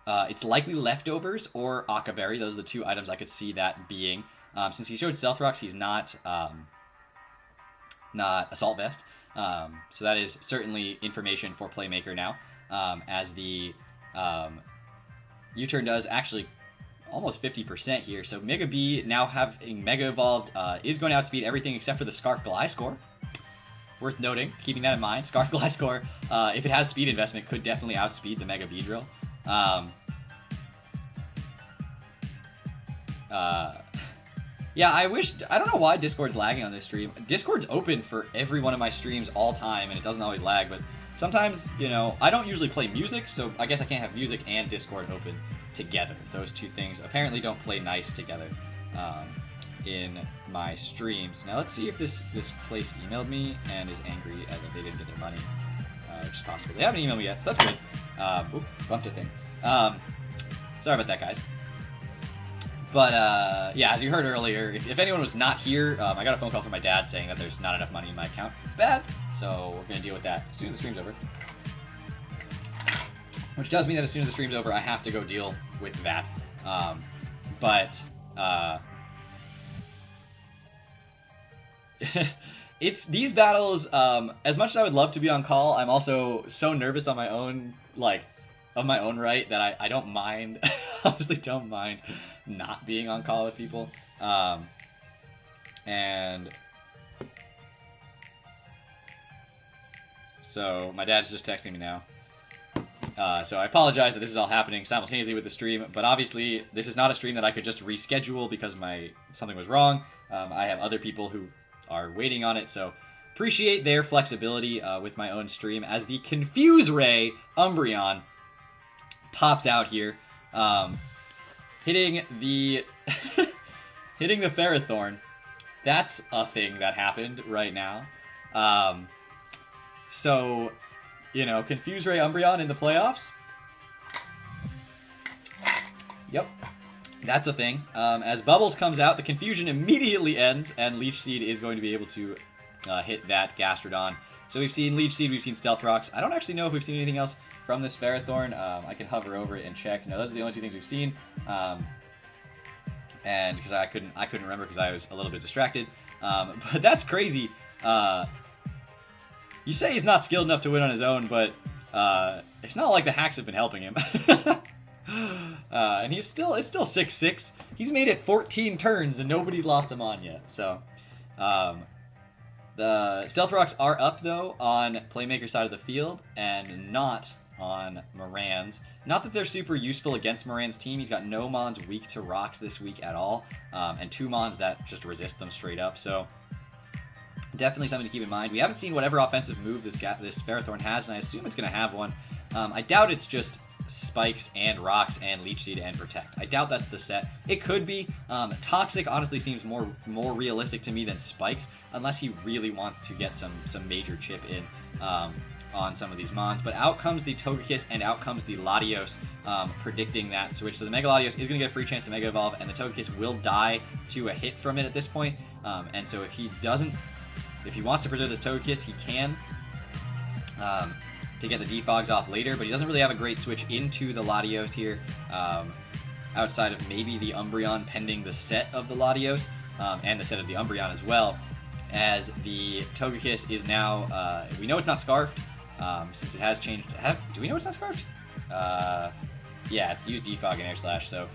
it's likely Leftovers or Akaberry. Those are the 2 items I could see that being. Since he showed Stealth Rocks, he's not Assault Vest. So that is certainly information for Playmaker now, as the U-turn does actually almost 50% here. So Mega B, now having Mega Evolved, is going to outspeed everything except for the Scarf Gliscor. Worth noting, keeping that in mind. Scarf Gliscor, if it has speed investment, could definitely outspeed the Mega Beedrill. Yeah, I don't know why Discord's lagging on this stream. Discord's open for every one of my streams all time, and it doesn't always lag, but sometimes, you know, I don't usually play music, so I guess I can't have music and Discord open together. Those 2 things apparently don't play nice together in my streams. Now let's see if this place emailed me and is angry as if they didn't get their money, which is possible. They haven't emailed me yet, so that's good. Bumped a thing. Sorry about that, guys. But, yeah, as you heard earlier, if anyone was not here, I got a phone call from my dad saying that there's not enough money in my account. It's bad, so we're going to deal with that as soon as the stream's over. Which does mean that as soon as the stream's over, I have to go deal with that. It's these battles, as much as I would love to be on call, I'm also so nervous on my own, like, of my own right that I don't mind, honestly don't mind not being on call with people. And so my dad's just texting me now. So I apologize that this is all happening simultaneously with the stream, but obviously this is not a stream that I could just reschedule because something was wrong. I have other people who are waiting on it, so appreciate their flexibility with my own stream as the Confuse Ray Umbreon pops out here, hitting the hitting the Ferrothorn. That's a thing that happened right now. So, you know, Confuse Ray Umbreon in the playoffs. Yep, that's a thing. As Bubbles comes out, the confusion immediately ends, and Leech Seed is going to be able to hit that Gastrodon. So we've seen Leech Seed, we've seen Stealth Rocks. I don't actually know if we've seen anything else from this Ferrothorn. I can hover over it and check. No, those are the only two things we've seen. And because I couldn't remember because I was a little bit distracted. But that's crazy. You say he's not skilled enough to win on his own, but it's not like the hacks have been helping him. And it's still 6-6. He's made it 14 turns and nobody's lost him on yet. So the Stealth Rocks are up though on Playmaker's side of the field and not on Moran's. Not that they're super useful against Moran's team. He's got no Mons weak to rocks this week at all, and 2 Mons that just resist them straight up. So definitely something to keep in mind. We haven't seen whatever offensive move this Ferrothorn has, and I assume it's going to have one. I doubt it's just Spikes and Rocks and Leech Seed and Protect. I doubt that's the set. It could be. Toxic honestly seems more realistic to me than Spikes, unless he really wants to get some major chip in on some of these Mons. But out comes the Togekiss and out comes the Latios, predicting that switch. So the Mega Latios is going to get a free chance to Mega Evolve, and the Togekiss will die to a hit from it at this point. And so if he wants to preserve this Togekiss, he can. To get the Defogs off later, but he doesn't really have a great switch into the Latios here, outside of maybe the Umbreon pending the set of the Latios, and the set of the Umbreon as well, as the Togekiss is now, we know it's not Scarfed, since it has changed. Do we know it's not Scarfed? Yeah, it's used Defog and Air Slash, so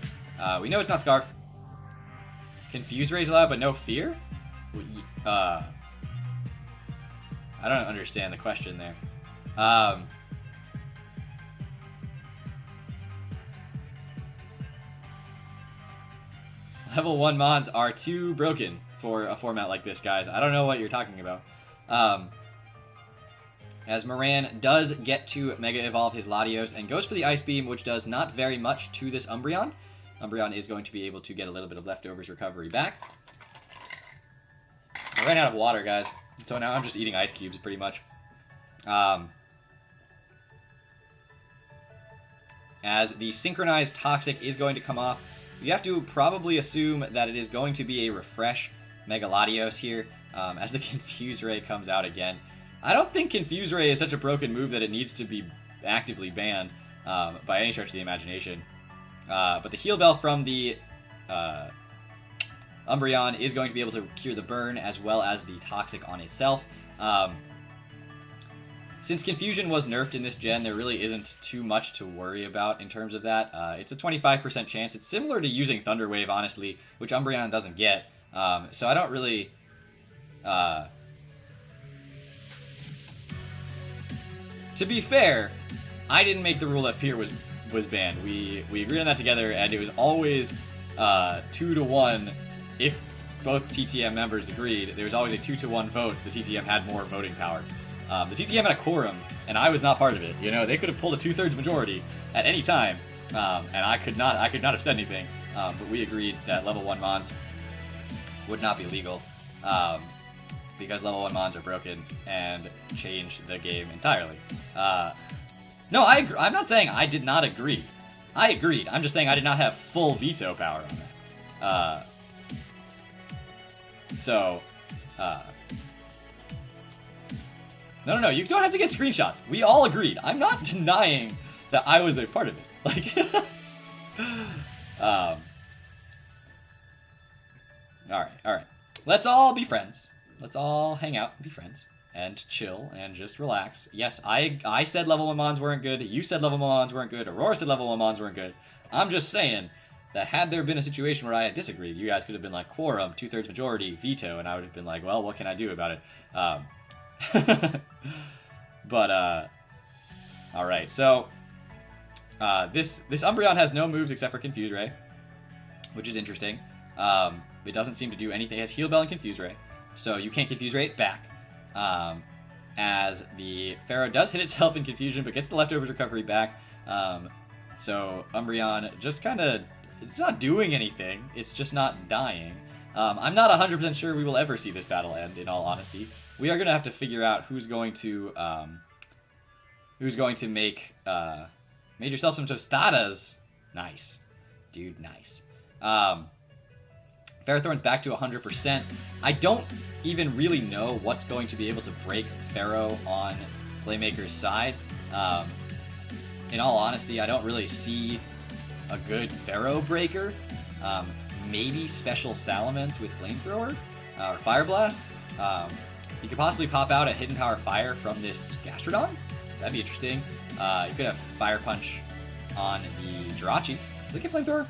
we know it's not Scarfed. Confuse Ray's allowed, but no Fear? I don't understand the question there. Level 1 Mons are too broken for a format like this, guys. I don't know what you're talking about. As Moran does get to Mega Evolve his Latios and goes for the Ice Beam, which does not very much to this Umbreon. Umbreon is going to be able to get a little bit of leftovers recovery back. I ran out of water, guys, so now I'm just eating ice cubes pretty much. As the Synchronized Toxic is going to come off, you have to probably assume that it is going to be a Refresh Mega Latios here, as the Confuse Ray comes out again. I don't think Confuse Ray is such a broken move that it needs to be actively banned by any stretch of the imagination. But the Heal Bell from the Umbreon is going to be able to cure the burn as well as the Toxic on itself. Since Confusion was nerfed in this gen, there really isn't too much to worry about in terms of that. It's a 25% chance. It's similar to using Thunder Wave, honestly, which Umbreon doesn't get. So I don't really... To be fair, I didn't make the rule that Fear was banned. We agreed on that together, and it was always 2-to-1 if both TTM members agreed. There was always a 2-to-1 vote. The TTM had more voting power. The TTM had a quorum, and I was not part of it. You know, they could have pulled a 2/3 majority at any time, and I could not have said anything. But we agreed that level 1 Mons would not be legal, because level 1 Mons are broken and change the game entirely. No, I'm not saying I did not agree. I agreed. I'm just saying I did not have full veto power on it. No, you don't have to get screenshots. We all agreed. I'm not denying that I was a part of it. Like, all right. Let's all be friends. Let's all hang out and be friends. and chill and just relax. Yes, I said level 1 mons weren't good. You said level 1 mons weren't good. Aurora said level 1 mons weren't good. I'm just saying that had there been a situation where I had disagreed, you guys could have been like, quorum, 2/3 majority, veto, and I would have been like, well, what can I do about it? All right, so this Umbreon has no moves except for Confuse Ray, which is interesting. It doesn't seem to do anything. It has Heal Bell and Confuse Ray, so you can't Confuse Ray it back. As the Pharaoh does hit itself in confusion, but gets the leftovers recovery back. So Umbreon just kind of, it's not doing anything. It's just not dying. I'm not 100% sure we will ever see this battle end, in all honesty. We are going to have to figure out who's going to make, made yourself some tostadas. Nice. Dude, nice. Ferrothorn's back to 100%. I don't even really know what's going to be able to break Pharaoh on Playmaker's side. In all honesty, I don't really see a good Pharaoh breaker. Maybe special Salamence with Flamethrower or Fire Blast. You could possibly pop out a Hidden Power Fire from this Gastrodon. That'd be interesting. You could have Fire Punch on the Jirachi. Does it get Flamethrower?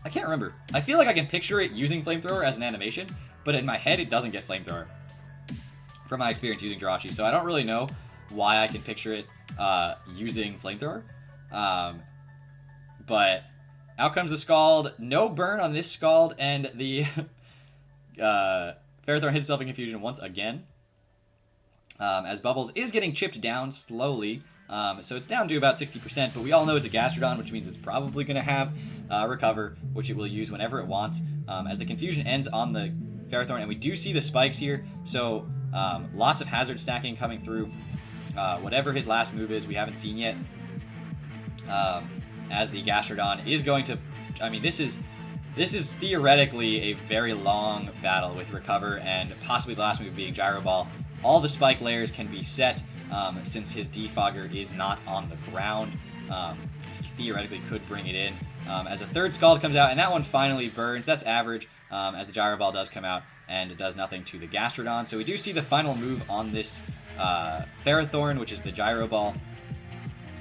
I can't remember. I feel like I can picture it using Flamethrower as an animation, but in my head it doesn't get Flamethrower from my experience using Jirachi. So I don't really know why I can picture it using Flamethrower. But out comes the Scald. No burn on this Scald, and the Ferrothorn hits itself in confusion once again. As Bubbles is getting chipped down slowly. So it's down to about 60%, but we all know it's a Gastrodon, which means it's probably going to have Recover, which it will use whenever it wants. As the confusion ends on the Ferrothorn, and we do see the spikes here, so lots of hazard stacking coming through. Whatever his last move is, we haven't seen yet. As the Gastrodon is going to, I mean, this is theoretically a very long battle with Recover and possibly the last move being Gyro Ball. All the spike layers can be set since his Defogger is not on the ground. He theoretically could bring it in. As a third Scald comes out, and that one finally burns. That's average, as the Gyro Ball does come out, and it does nothing to the Gastrodon. So we do see the final move on this Ferrothorn, which is the Gyro Ball,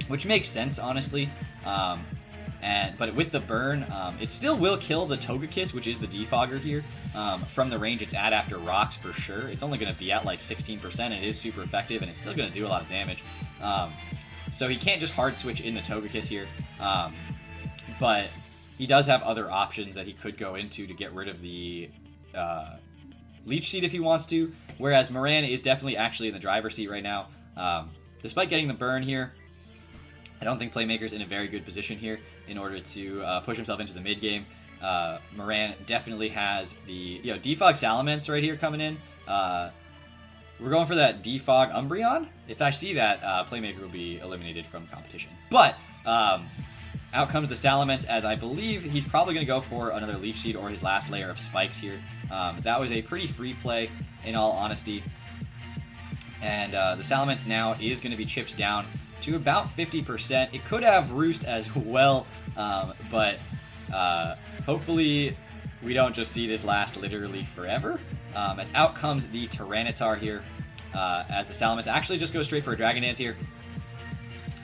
which makes sense, honestly. But with the burn, it still will kill the Togekiss, which is the Defogger here, from the range it's at after rocks for sure. It's only going to be at like 16%. It is super effective, and it's still going to do a lot of damage. So he can't just hard switch in the Togekiss here. But he does have other options that he could go into to get rid of the Leech Seed if he wants to. Whereas Moran is definitely actually in the driver's seat right now. Despite getting the burn here, I don't think Playmaker's in a very good position here in order to push himself into the mid game. Moran definitely has the Defog Salamence right here coming in. We're going for that Defog Umbreon. If I see that, Playmaker will be eliminated from competition. But out comes the Salamence, as I believe he's probably going to go for another Leech Seed or his last layer of spikes here. That was a pretty free play, in all honesty. And the Salamence now is going to be chipped down to about 50%. It could have Roost as well, but hopefully we don't just see this last literally forever. As out comes the Tyranitar here, as the Salamence actually just goes straight for a Dragon Dance here.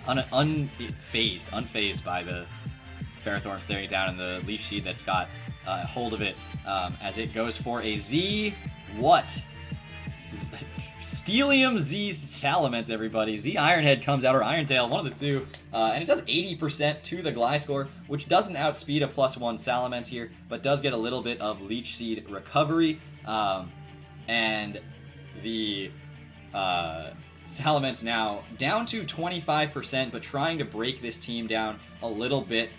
Unfazed by the Ferrothorn staring down in the Leech Seed that's got a hold of it, as it goes for a Z. What? Steelium Z Salamence, everybody. Z Ironhead comes out, or Iron Tail, one of the two. And it does 80% to the Gliscor, which doesn't outspeed a +1 Salamence here, but does get a little bit of Leech Seed recovery. And the Salamence now down to 25%, but trying to break this team down a little bit,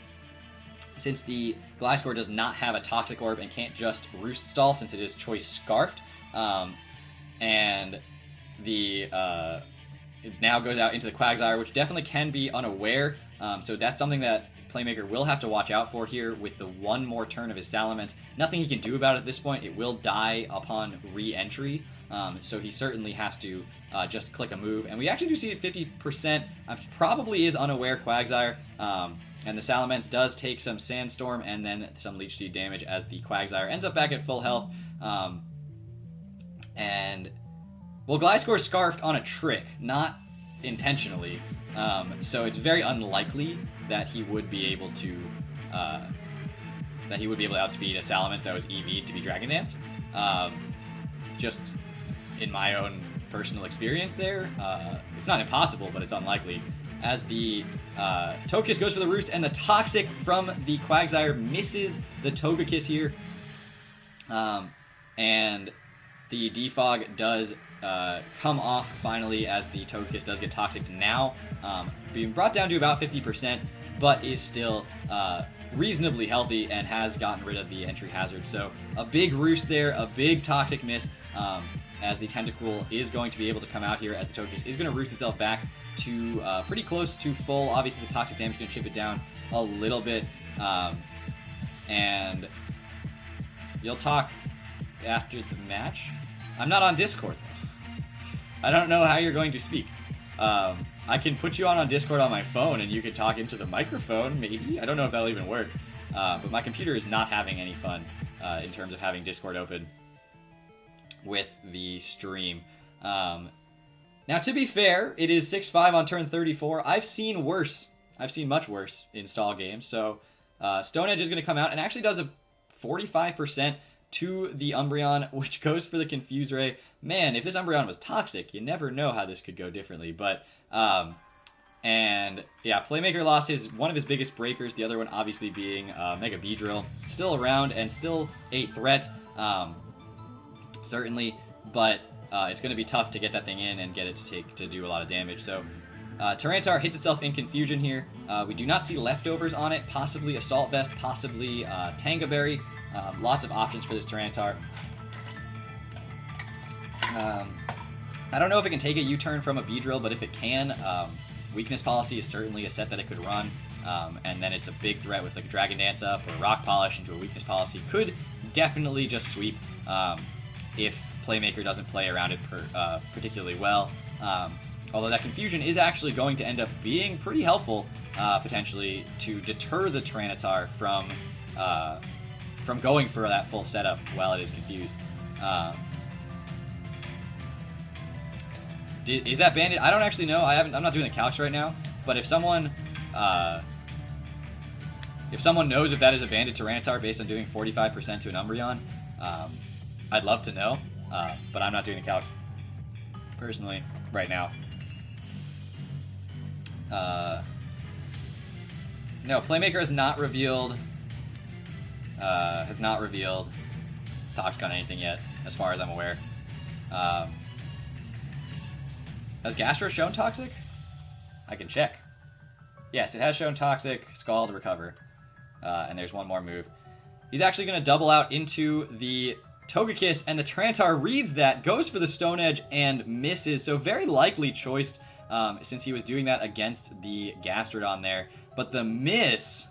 since the Gliscor does not have a Toxic Orb and can't just Roost Stall since it is Choice Scarfed. And the it now goes out into the Quagsire, which definitely can be unaware. So that's something that Playmaker will have to watch out for here with the one more turn of his Salamence. Nothing he can do about it at this point. It will die upon re-entry. So he certainly has to just click a move. And we actually do see it 50%. Probably is unaware Quagsire. And the Salamence does take some Sandstorm and then some Leech Seed damage as the Quagsire ends up back at full health. And Well, Gliscor scarfed on a trick, not intentionally. So it's very unlikely that he would be able to outspeed a Salamence that was EV'd to be Dragon Dance. Just in my own personal experience there, it's not impossible, but it's unlikely. As the Togekiss goes for the Roost, and the Toxic from the Quagsire misses the Togekiss here. And the Defog does come off finally, as the Togekiss does get Toxic now, being brought down to about 50%, but is still reasonably healthy and has gotten rid of the entry hazard. So a big Roost there, a big Toxic miss, as the Tentacruel is going to be able to come out here, as the Togekiss is going to Roost itself back to pretty close to full. Obviously the Toxic damage can chip it down a little bit, and you'll talk after the match. I'm not on Discord though. I don't know how you're going to speak. I can put you on Discord on my phone and you can talk into the microphone, maybe. I don't know if that'll even work. But my computer is not having any fun in terms of having Discord open with the stream. Now, to be fair, it is 6-5 on turn 34. I've seen worse. I've seen much worse in stall games. So Stone Edge is going to come out and actually does a 45% to the Umbreon, which goes for the Confuse Ray. Man, if this Umbreon was toxic, you never know how this could go differently. But, and yeah, Playmaker lost one of his biggest breakers, the other one obviously being Mega Beedrill. Still around and still a threat, certainly, but it's going to be tough to get that thing in and get it to do a lot of damage. So Tyranitar hits itself in confusion here. We do not see leftovers on it, possibly Assault Vest, possibly Tanga Berry. Lots of options for this Tyranitar. I don't know if it can take a U-turn from a Beedrill, but if it can, Weakness Policy is certainly a set that it could run. And then it's a big threat with like a Dragon Dance up or Rock Polish into a Weakness Policy. Could definitely just sweep if Playmaker doesn't play around it particularly well. Although that confusion is actually going to end up being pretty helpful, potentially, to deter the Tyranitar from going for that full setup while it is confused. Is that banded? I don't actually know. I'm not doing the calcs right now. But if someone knows if that is a banded Tyranitar based on doing 45% to an Umbreon, I'd love to know. But I'm not doing the calcs personally right now. No, Playmaker has not revealed Toxic on anything yet, as far as I'm aware. Has Gastro shown Toxic? I can check. Yes, it has shown Toxic, Scald, Recover. And there's one more move. He's actually going to double out into the Togekiss, and the Tyranitar reads that, goes for the Stone Edge, and misses. So very likely choiced, since he was doing that against the Gastrodon there. But the miss...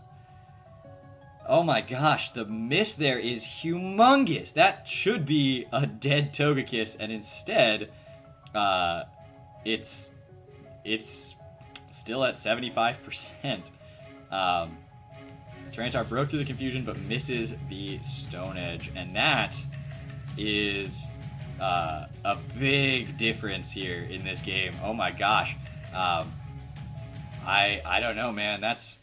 Oh my gosh, the miss there is humongous. That should be a dead Togekiss, and instead, it's still at 75%. Tyranitar broke through the confusion, but misses the Stone Edge, and that is a big difference here in this game. Oh my gosh, I don't know, man. That's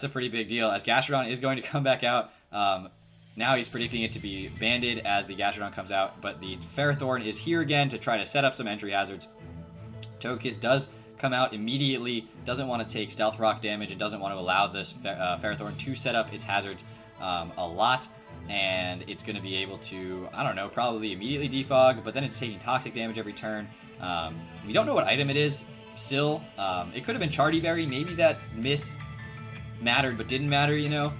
a pretty big deal, as Gastrodon is going to come back out. Now he's predicting it to be banded as the Gastrodon comes out, but the Ferrothorn is here again to try to set up some entry hazards. Togekiss does come out immediately, doesn't want to take Stealth Rock damage, and doesn't want to allow this Ferrothorn to set up its hazards a lot, and it's going to be able to, I don't know, probably immediately defog, but then it's taking toxic damage every turn. We don't know what item it is still. It could have been Charty Berry, maybe that miss mattered but didn't matter, you know.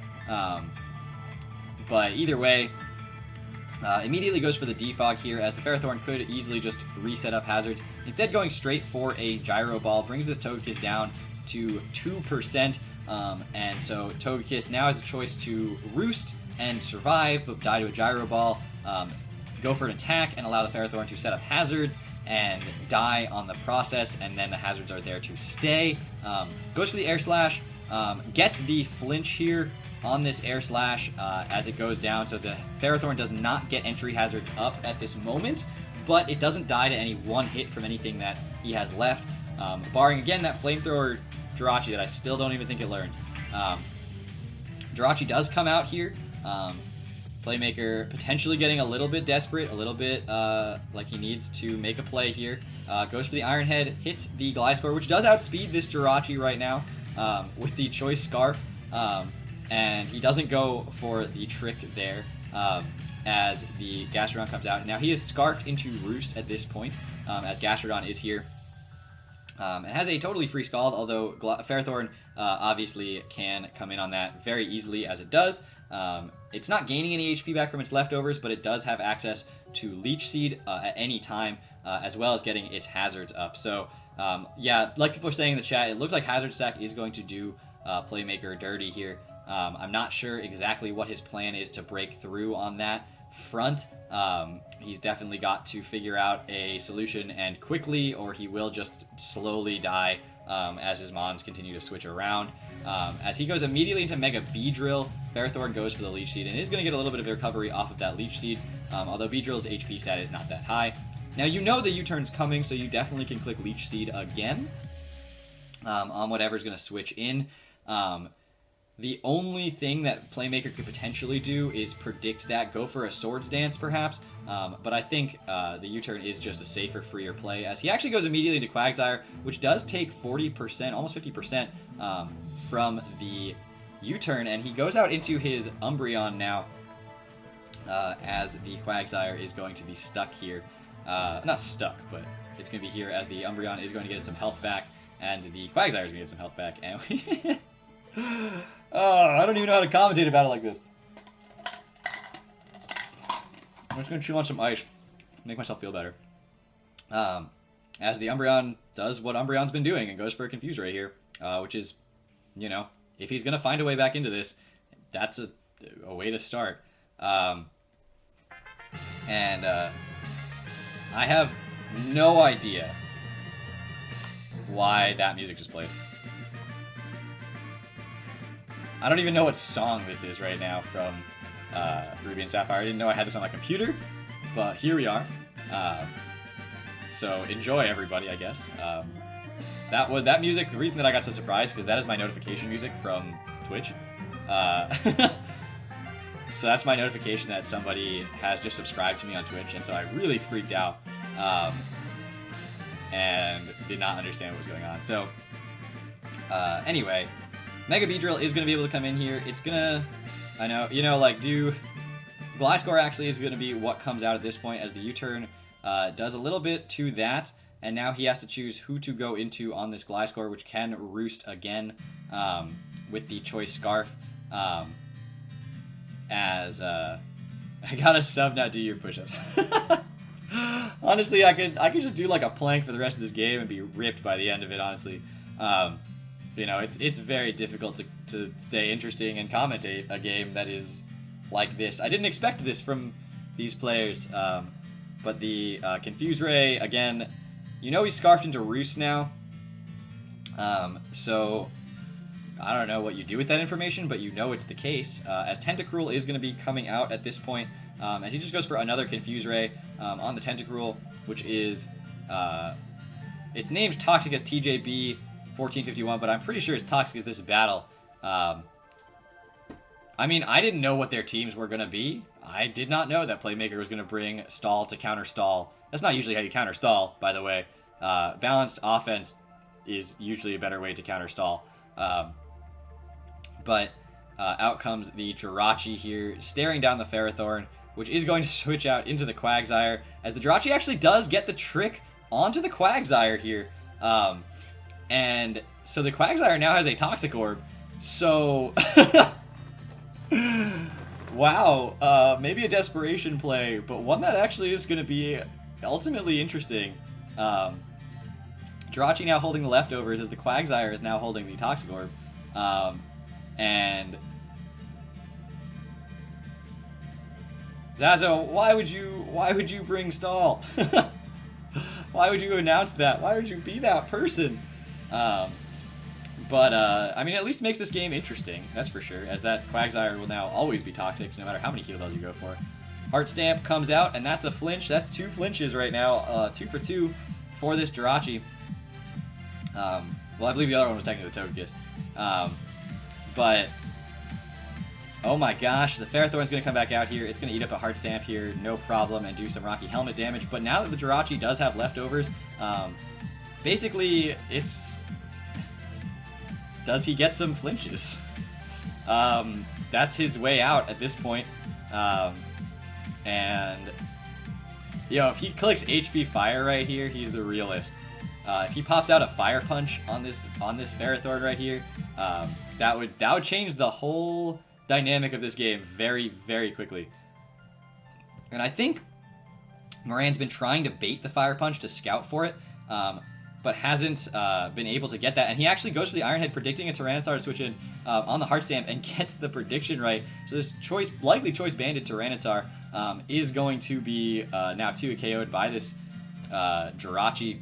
But either way, immediately goes for the defog here, as the Ferrothorn could easily just reset up hazards. Instead, going straight for a Gyro Ball brings this Togekiss down to 2%, and so Togekiss now has a choice to Roost and survive, but die to a Gyro Ball, go for an attack and allow the Ferrothorn to set up hazards and die on the process, and then the hazards are there to stay. Goes for the Air Slash, gets the flinch here on this Air Slash as it goes down, so the Ferrothorn does not get entry hazards up at this moment, but it doesn't die to any one hit from anything that he has left, barring, again, that Flamethrower Jirachi that I still don't even think it learns. Jirachi does come out here. Playmaker potentially getting a little bit desperate, a little bit like he needs to make a play here. Goes for the Iron Head, hits the Gliscor, which does outspeed this Jirachi right now with the Choice Scarf. And he doesn't go for the trick there as the Gastrodon comes out. Now he is Scarfed into Roost at this point as Gastrodon is here. It has a totally free Scald, although Ferrothorn obviously can come in on that very easily as it does. It's not gaining any HP back from its leftovers, but it does have access to Leech Seed at any time, as well as getting its hazards up. So, yeah, like people are saying in the chat, it looks like Hazard Stack is going to do Playmaker dirty here. I'm not sure exactly what his plan is to break through on that front. He's definitely got to figure out a solution and quickly, or he will just slowly die as his mons continue to switch around. As he goes immediately into Mega Beedrill, Ferrothorn goes for the Leech Seed and is going to get a little bit of recovery off of that Leech Seed, although Beedrill's HP stat is not that high. Now you know the U-turn's coming, so you definitely can click Leech Seed again on whatever's going to switch in. The only thing that Playmaker could potentially do is predict that, go for a Swords Dance perhaps, but I think the U-turn is just a safer, freer play, as he actually goes immediately into Quagsire, which does take 40%, almost 50% from the U-turn, and he goes out into his Umbreon now, as the Quagsire is going to be stuck here. Not stuck, but it's going to be here as the Umbreon is going to get some health back, and the Quagsire is going to get some health back, and we... Oh, I don't even know how to commentate about it like this. I'm just going to chew on some ice, make myself feel better. As the Umbreon does what Umbreon's been doing and goes for a Confuse Ray here, which is, you know, if he's going to find a way back into this, that's a way to start. I have no idea why that music just played. I don't even know what song this is right now from Ruby and Sapphire. I didn't know I had this on my computer, but here we are. So enjoy, everybody, I guess. That music, the reason that I got so surprised, because that is my notification music from Twitch. So that's my notification that somebody has just subscribed to me on Twitch, and so I really freaked out and did not understand what was going on. So anyway, Mega Beedrill is going to be able to come in here. It's going to, I know, you know, like, Gliscor actually is going to be what comes out at this point, as the U-turn does a little bit to that, and now he has to choose who to go into on this Gliscor, which can Roost again with the Choice Scarf. I gotta sub now, do your push-ups. Honestly, I could just do like a plank for the rest of this game and be ripped by the end of it, honestly. You know, it's very difficult to stay interesting and commentate a game that is like this. I didn't expect this from these players, but the Confuse Ray, again, you know he's Scarfed into Roost now, so I don't know what you do with that information, but you know it's the case, as Tentacruel is going to be coming out at this point, as he just goes for another Confuse Ray on the Tentacruel, which is, it's named Toxic as TJB 1451, but I'm pretty sure it's Toxic as this battle. I mean, I didn't know what their teams were going to be. I did not know that Playmaker was going to bring Stall to counter Stall. That's not usually how you counter Stall, by the way. Balanced offense is usually a better way to counter Stall. But out comes the Jirachi here, staring down the Ferrothorn, which is going to switch out into the Quagsire, as the Jirachi actually does get the trick onto the Quagsire here. And so the Quagsire now has a Toxic Orb. So, wow, maybe a desperation play, but one that actually is going to be ultimately interesting. Jirachi now holding the leftovers, as the Quagsire is now holding the Toxic Orb. And Zazo, why would you bring Stall? Why would you announce that? Why would you be that person? I mean, at least makes this game interesting, that's for sure, as that Quagsire will now always be Toxic, no matter how many heal bells you go for. Heart Stamp comes out, and that's a flinch. That's 2 flinches right now. 2 for 2 for this Jirachi. Well, I believe the other one was technically the Togekiss. But, oh my gosh, the Ferrothorn's going to come back out here. It's going to eat up a Heart Stamp here, no problem, and do some Rocky Helmet damage. But now that the Jirachi does have leftovers, basically, it's... Does he get some flinches? That's his way out at this point. And, you know, if he clicks HP Fire right here, he's the realist. If he pops out a Fire Punch on this Ferrothorn right here, that would change the whole dynamic of this game very, very quickly. And I think Moran's been trying to bait the Fire Punch to scout for it, but hasn't been able to get that. And he actually goes for the Iron Head, predicting a Tyranitar to switch in on the Heart Stamp, and gets the prediction right. So this likely Choice Banded Tyranitar is going to be now 2 KO'd by this Jirachi.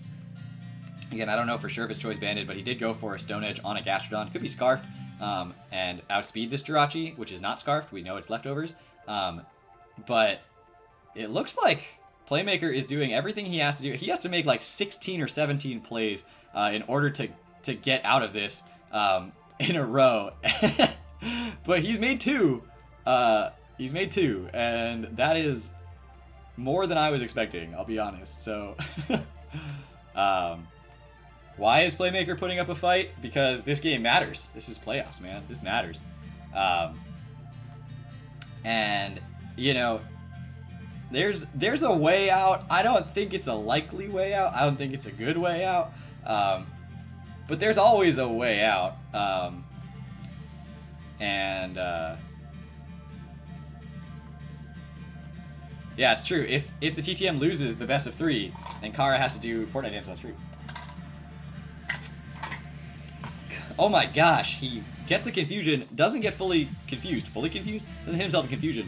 Again, I don't know for sure if it's Choice Banded, but he did go for a Stone Edge on a Gastrodon. Could be Scarfed and outspeed this Jirachi, which is not Scarfed. We know it's leftovers. But it looks like Playmaker is doing everything he has to do. He has to make like 16 or 17 plays in order to get out of this in a row. But he's made 2. He's made 2, and that is more than I was expecting, I'll be honest. So, why is Playmaker putting up a fight? Because this game matters. This is playoffs, man. This matters. And, you know, there's a way out. I don't think it's a likely way out. I don't think it's a good way out. But there's always a way out. Yeah, it's true. If the TTM loses the best of 3, then Kara has to do Fortnite dance on stream. Oh my gosh, he gets the confusion, doesn't get fully confused, doesn't hit himself in confusion,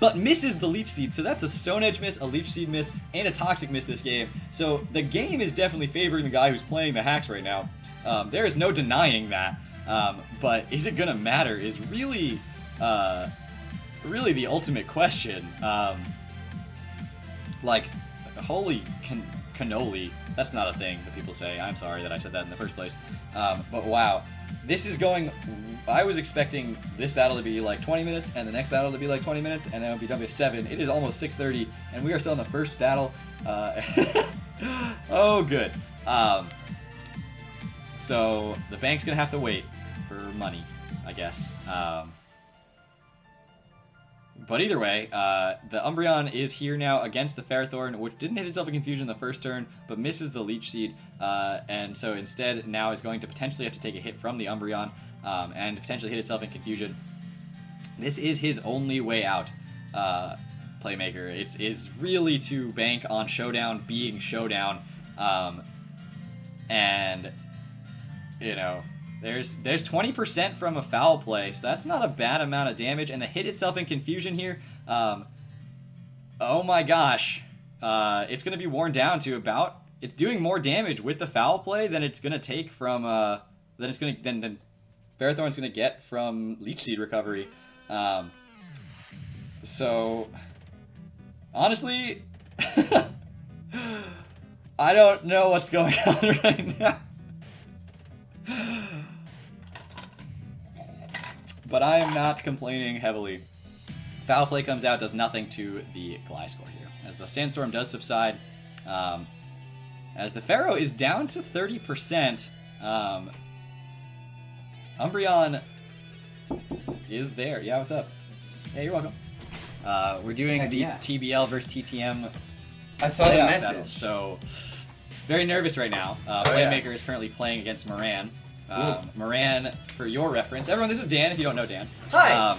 but misses the Leech Seed. So that's a Stone Edge miss, a Leech Seed miss, and a Toxic miss this game. So the game is definitely favoring the guy who's playing the hacks right now. There is no denying that. But is it gonna matter is really the ultimate question. Like, holy cannoli. That's not a thing that people say. I'm sorry that I said that in the first place. But wow. This is going... I was expecting this battle to be like 20 minutes, and the next battle to be like 20 minutes, and then it'll be done by 7. It is almost 6:30, and we are still in the first battle. Oh, good. So, the bank's going to have to wait for money, I guess. But either way, the Umbreon is here now against the Ferrothorn, which didn't hit itself in confusion the first turn, but misses the Leech Seed, and so instead now is going to potentially have to take a hit from the Umbreon, and potentially hit itself in confusion. This is his only way out, Playmaker. It's really to bank on Showdown being Showdown, and, you know... There's 20% from a foul play, so that's not a bad amount of damage. And the hit itself in confusion here, oh my gosh, it's going to be worn down to about... It's doing more damage with the foul play than it's going to take from... than Ferrothorn's going to get from Leech Seed recovery. So, honestly, I don't know what's going on right now. But I am not complaining heavily. Foul play comes out, does nothing to the Gliscor here. As the Sandstorm does subside, as the Pharaoh is down to 30%, Umbreon is there. Yeah, what's up? Hey, you're welcome. We're doing the TBL versus TTM. I saw the message. Battle, so, very nervous right now. Playmaker is currently playing against Moran. Moran, for your reference, everyone, this is Dan, if you don't know Dan. Hi!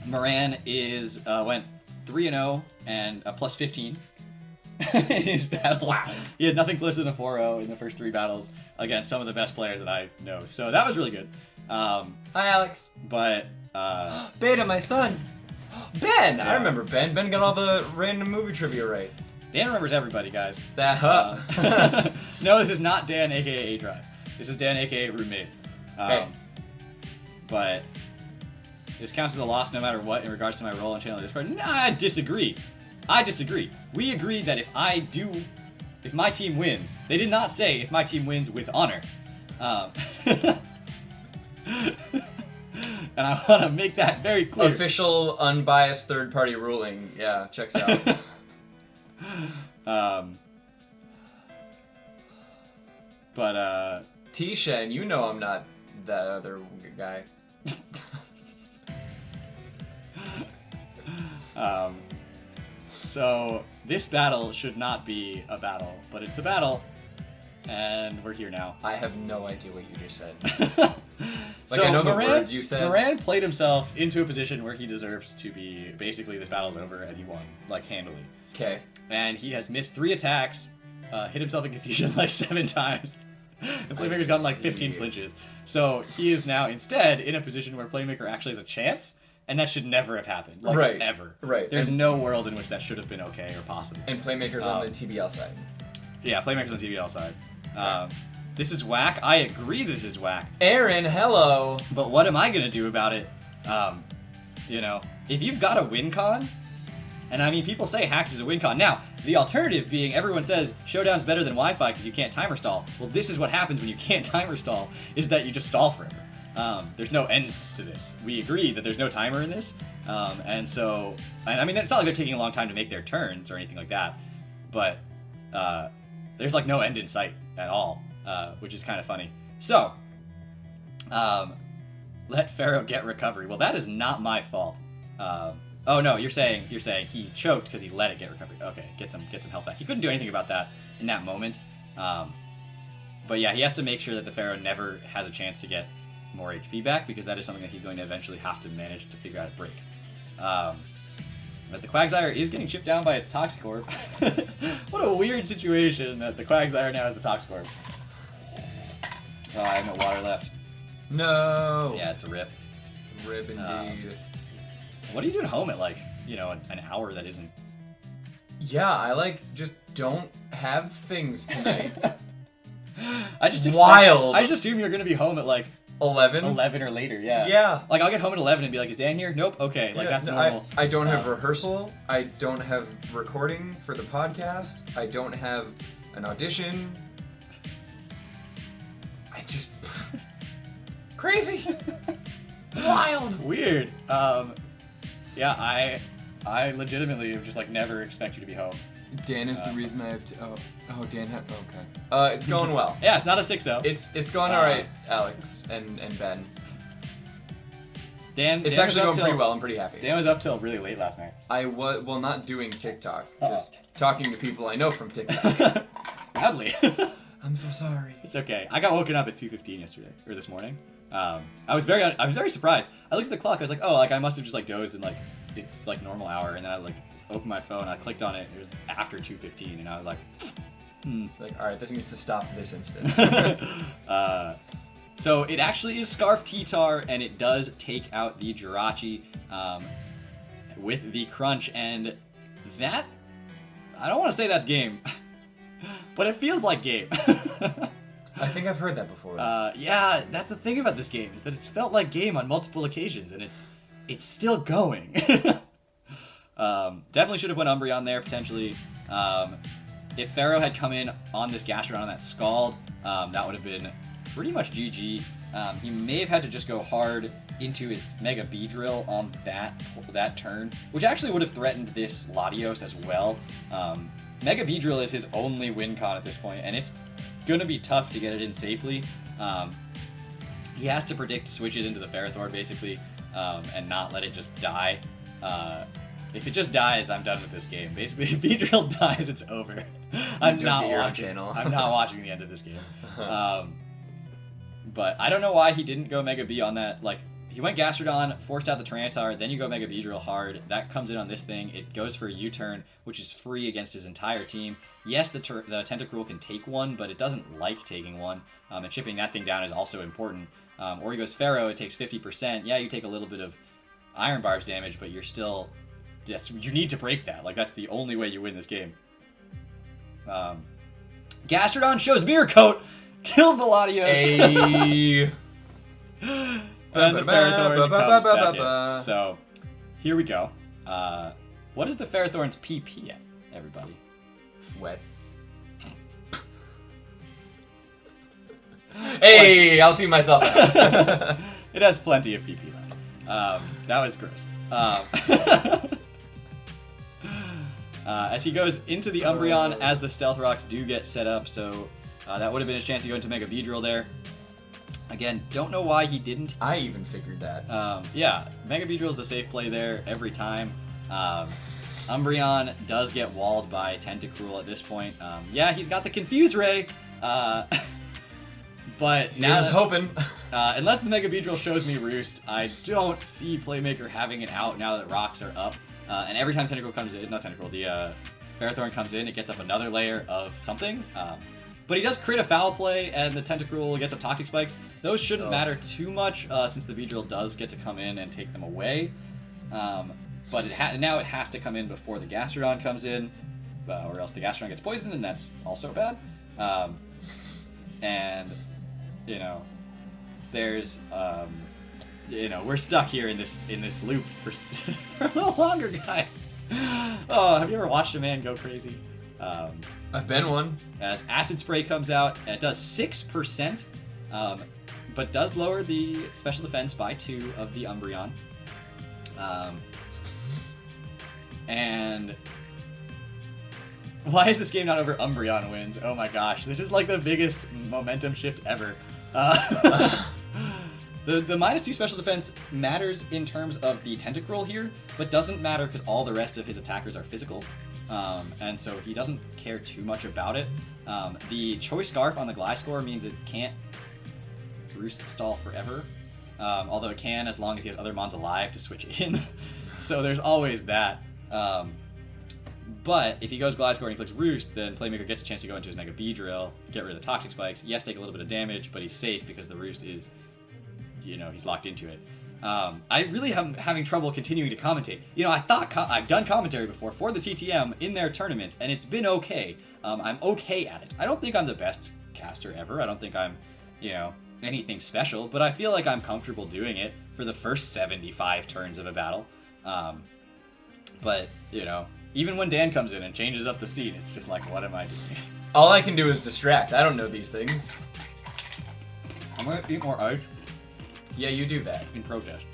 Moran went 3-0 and a plus 15 in his battles. Wow. He had nothing closer than a 4-0 in the first 3 battles against some of the best players that I know. So that was really good. Hi, Alex. But, Beta, my son. Ben! Yeah. I remember Ben. Ben got all the random movie trivia right. Dan remembers everybody, guys. No, this is not Dan, aka A-Drive. This is Dan, aka Roommate. Hey. But This counts as a loss no matter what in regards to my role in channel Discord. Nah, I disagree. We agreed that if my team wins, they did not say if my team wins with honor. And I want to make that very clear. Official, unbiased, third-party ruling. Yeah, checks out. T-Shen, you know I'm not that other guy. So this battle should not be a battle, but it's a battle, and we're here now. I have no idea what you just said. So I know Moran, the words you said. Moran played himself into a position where he deserves to be, basically this battle's over and he won, like handily. Okay. And he has missed 3 attacks, hit himself in confusion like 7 times. And Playmaker's gotten like 15 flinches. So he is now instead in a position where Playmaker actually has a chance. And that should never have happened. Like, right. Ever. Right. There's no world in which that should have been okay or possible. And Playmaker's on the TBL side. Yeah, Playmaker's on the TBL side. This is whack. I agree this is whack. Aaron, hello! But what am I going to do about it? You know, if you've got a win con, and I mean, people say hacks is a win con. Now, the alternative being everyone says Showdown's better than Wi-Fi because you can't timer stall. Well, this is what happens when you can't timer stall, is that you just stall forever. There's no end to this. We agree that there's no timer in this, and I mean, it's not like they're taking a long time to make their turns or anything like that, but there's like no end in sight at all, which is kind of funny. So, let Pharaoh get recovery. Well, that is not my fault. Oh no, you're saying he choked because he let it get recovery. Okay, get some health back. He couldn't do anything about that in that moment, but yeah, he has to make sure that the Pharaoh never has a chance to get more HP back, because that is something that he's going to eventually have to manage to figure out a break. As the Quagsire is getting chipped down by its Toxic Orb. What a weird situation that the Quagsire now has the Toxic Orb. Oh, I have no water left. No! Yeah, it's a rip. Rip indeed. What are you doing home at, like, you know, an hour that isn't... Yeah, I, just don't have things tonight. I just assume you're going to be home at, 11? 11 or later, yeah. Yeah. I'll get home at 11 and be like, is Dan here? Nope. Okay, that's normal. I don't have rehearsal. I don't have recording for the podcast. I don't have an audition. I just... Crazy! Wild! Weird. Yeah, I legitimately have just, never expect you to be home. Dan is the reason I have to... Oh, Dan had... Okay. It's going well. Yeah, it's not a 6-0. It's going alright, Alex and Ben. Dan It's actually going pretty well. I'm pretty happy. Dan was up till really late last night. I was... Well, not doing TikTok. Just talking to people I know from TikTok. Proudly. I'm so sorry. It's okay. I got woken up at 2:15 yesterday, or this morning. I was very surprised. I looked at the clock. I was like, oh, I must have just dozed in it's normal hour, and then I opened my phone. I clicked on it. It was after 2:15, and I was like, all right, this needs to stop this instant. So it actually is Scarf T-Tar, and it does take out the Jirachi with the crunch, and that, I don't want to say that's game, but it feels like game. I think I've heard that before. Yeah, that's the thing about this game, is that it's felt like game on multiple occasions, and it's still going. Definitely should have went Umbreon there, potentially. If Pharaoh had come in on this Gastrodon on that Scald, that would have been pretty much GG. He may have had to just go hard into his Mega Beedrill on that turn, which actually would have threatened this Latios as well. Mega Beedrill is his only win con at this point, and it's going to be tough to get it in safely. He has to predict switches into the Ferrothor, basically, and not let it just die. If it just dies, I'm done with this game. Basically, if Beedrill dies, it's over. I'm not watching the end of this game. But I don't know why he didn't go Mega B on that. He went Gastrodon, forced out the Tyranitar, then you go Mega Beedrill hard. That comes in on this thing. It goes for a U-turn, which is free against his entire team. Yes, the Tentacruel can take one, but it doesn't like taking one. And chipping that thing down is also important. Or he goes Pharaoh, it takes 50%. Yeah, you take a little bit of Iron Barb's damage, but you're still... you need to break that. That's the only way you win this game. Gastrodon shows Mirror Coat, kills the Latios. Hey. And the Ferrothorn comes back in. So, here we go. What is the Ferrothorn's PP at, everybody? Wet. Hey, I'll see myself out. It has plenty of PP left. That was gross. As he goes into the Umbreon, as the Stealth Rocks do get set up, so that would have been his chance to go into Mega Beedrill there. Again, don't know why he didn't. I even figured that. Yeah, Mega Beedrill is the safe play there every time. Umbreon does get walled by Tentacruel at this point. Yeah, he's got the Confuse Ray. But now, here's hoping. Unless the Mega Beedrill shows me Roost, I don't see Playmaker having it out now that rocks are up. And every time Tentacruel comes in, not Tentacruel, the Ferrothorn comes in, it gets up another layer of something. But he does crit a Foul Play, and the Tentacruel gets up Toxic Spikes. Those shouldn't matter too much, since the Beedrill does get to come in and take them away. But now it has to come in before the Gastrodon comes in, or else the Gastrodon gets poisoned, and that's also bad. And, you know, there's, you know, we're stuck here in this loop for a little longer, guys. Oh, have you ever watched a man go crazy? I've been one. As Acid Spray comes out, it does 6%, but does lower the special defense by 2 of the Umbreon. And why is this game not over? Umbreon wins. Oh my gosh, this is like the biggest momentum shift ever. The -2 special defense matters in terms of the Tentacruel here, but doesn't matter because all the rest of his attackers are physical. And so he doesn't care too much about it. The Choice Scarf on the Gliscor means it can't Roost stall forever, although it can as long as he has other mons alive to switch in. So there's always that. But if he goes Gliscor and he clicks Roost, then Playmaker gets a chance to go into his Mega Beedrill, get rid of the Toxic Spikes. Yes, take a little bit of damage, but he's safe because the Roost is, you know, he's locked into it. I really am having trouble continuing to commentate. You know, I thought I've done commentary before for the TTM in their tournaments, and it's been okay. I'm okay at it. I don't think I'm the best caster ever. I don't think I'm, you know, anything special, but I feel like I'm comfortable doing it for the first 75 turns of a battle. But, you know, even when Dan comes in and changes up the scene, it's just like, what am I doing? All I can do is distract. I don't know these things. I'm gonna eat more ice. Yeah, you do that. In protest.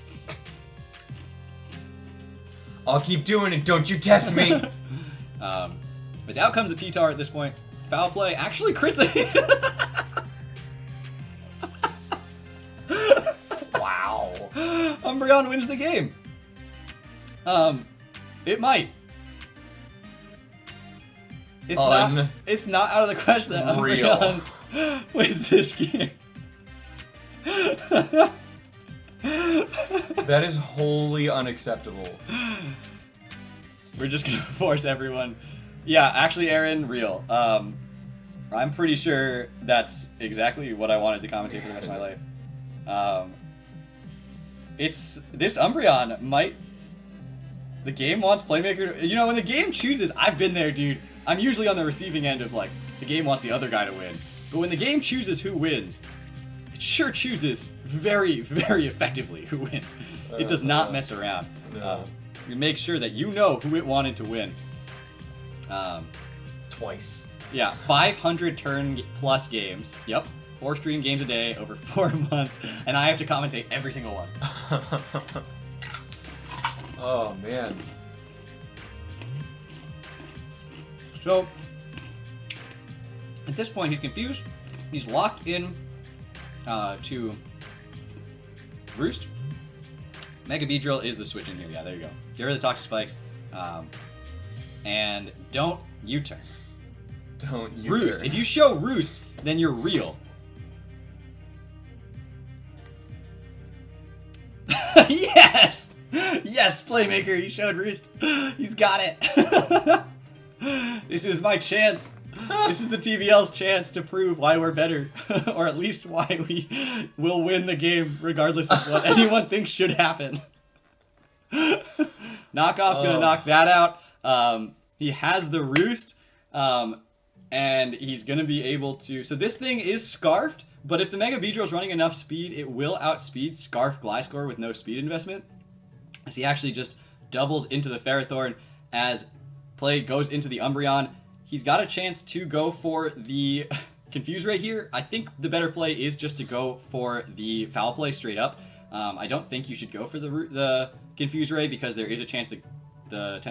I'll keep doing it, don't you test me! But out comes the T-Tar at this point. Foul Play actually crits it. Wow. Umbreon wins the game. It might. It's not out of the question that Umbreon wins this game. That is wholly unacceptable. We're just gonna force everyone. Yeah, actually, Aaron, real. I'm pretty sure that's exactly what I wanted to commentate for the rest of my life. It's this Umbreon might. The game wants Playmaker. You know, when the game chooses, I've been there, dude. I'm usually on the receiving end of like the game wants the other guy to win, but when the game chooses who wins, it sure chooses very, very effectively who wins. It does not mess around. You make sure that you know who it wanted to win. Twice. Yeah, 500 turn plus games. Yep, 4 stream games a day over 4 months, and I have to commentate every single one. Oh man. So at this point, he's confused. He's locked in to Roost. Mega Beedrill is the switch in here. Yeah, there you go. Get rid of the Toxic Spikes. And don't U-turn. Don't U-turn. Roost. If you show Roost, then you're real. Yes! Yes, Playmaker, he showed Roost. He's got it. This is my chance. This is the TBL's chance to prove why we're better. Or at least why we will win the game regardless of what anyone thinks should happen. Knockoff's gonna knock that out. He has the Roost. And he's gonna be able to... So this thing is scarfed, But if the Mega Beedrill is running enough speed, it will outspeed Scarf Gliscor with no speed investment, as he actually just doubles into the Ferrothorn as play goes into the Umbreon. He's got a chance to go for the Confuse Ray here. I think the better play is just to go for the Foul Play straight up. I don't think you should go for the Confuse Ray because there is a chance that